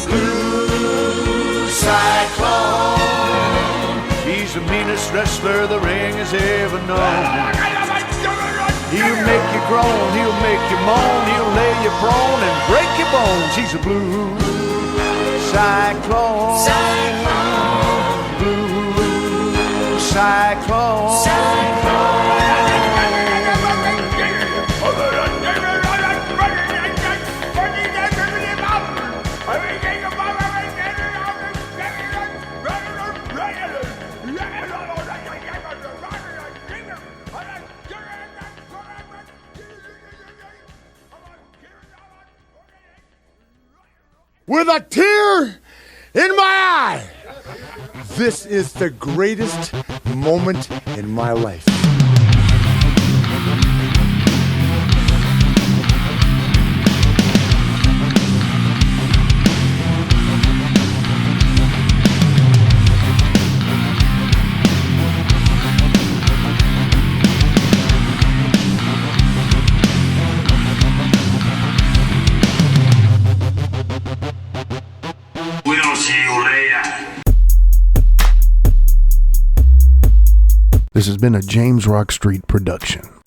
Speaker 17: Blue Cyclone. He's the meanest wrestler the ring has ever known. He'll make you groan, he'll make you moan, he'll lay you prone and break your bones. He's a Blue Cyclone. Blue Cyclone.
Speaker 16: with a tear in my eye. This is the greatest moment in my life.
Speaker 18: We'll see you later.
Speaker 8: This has been a James Rock Street production.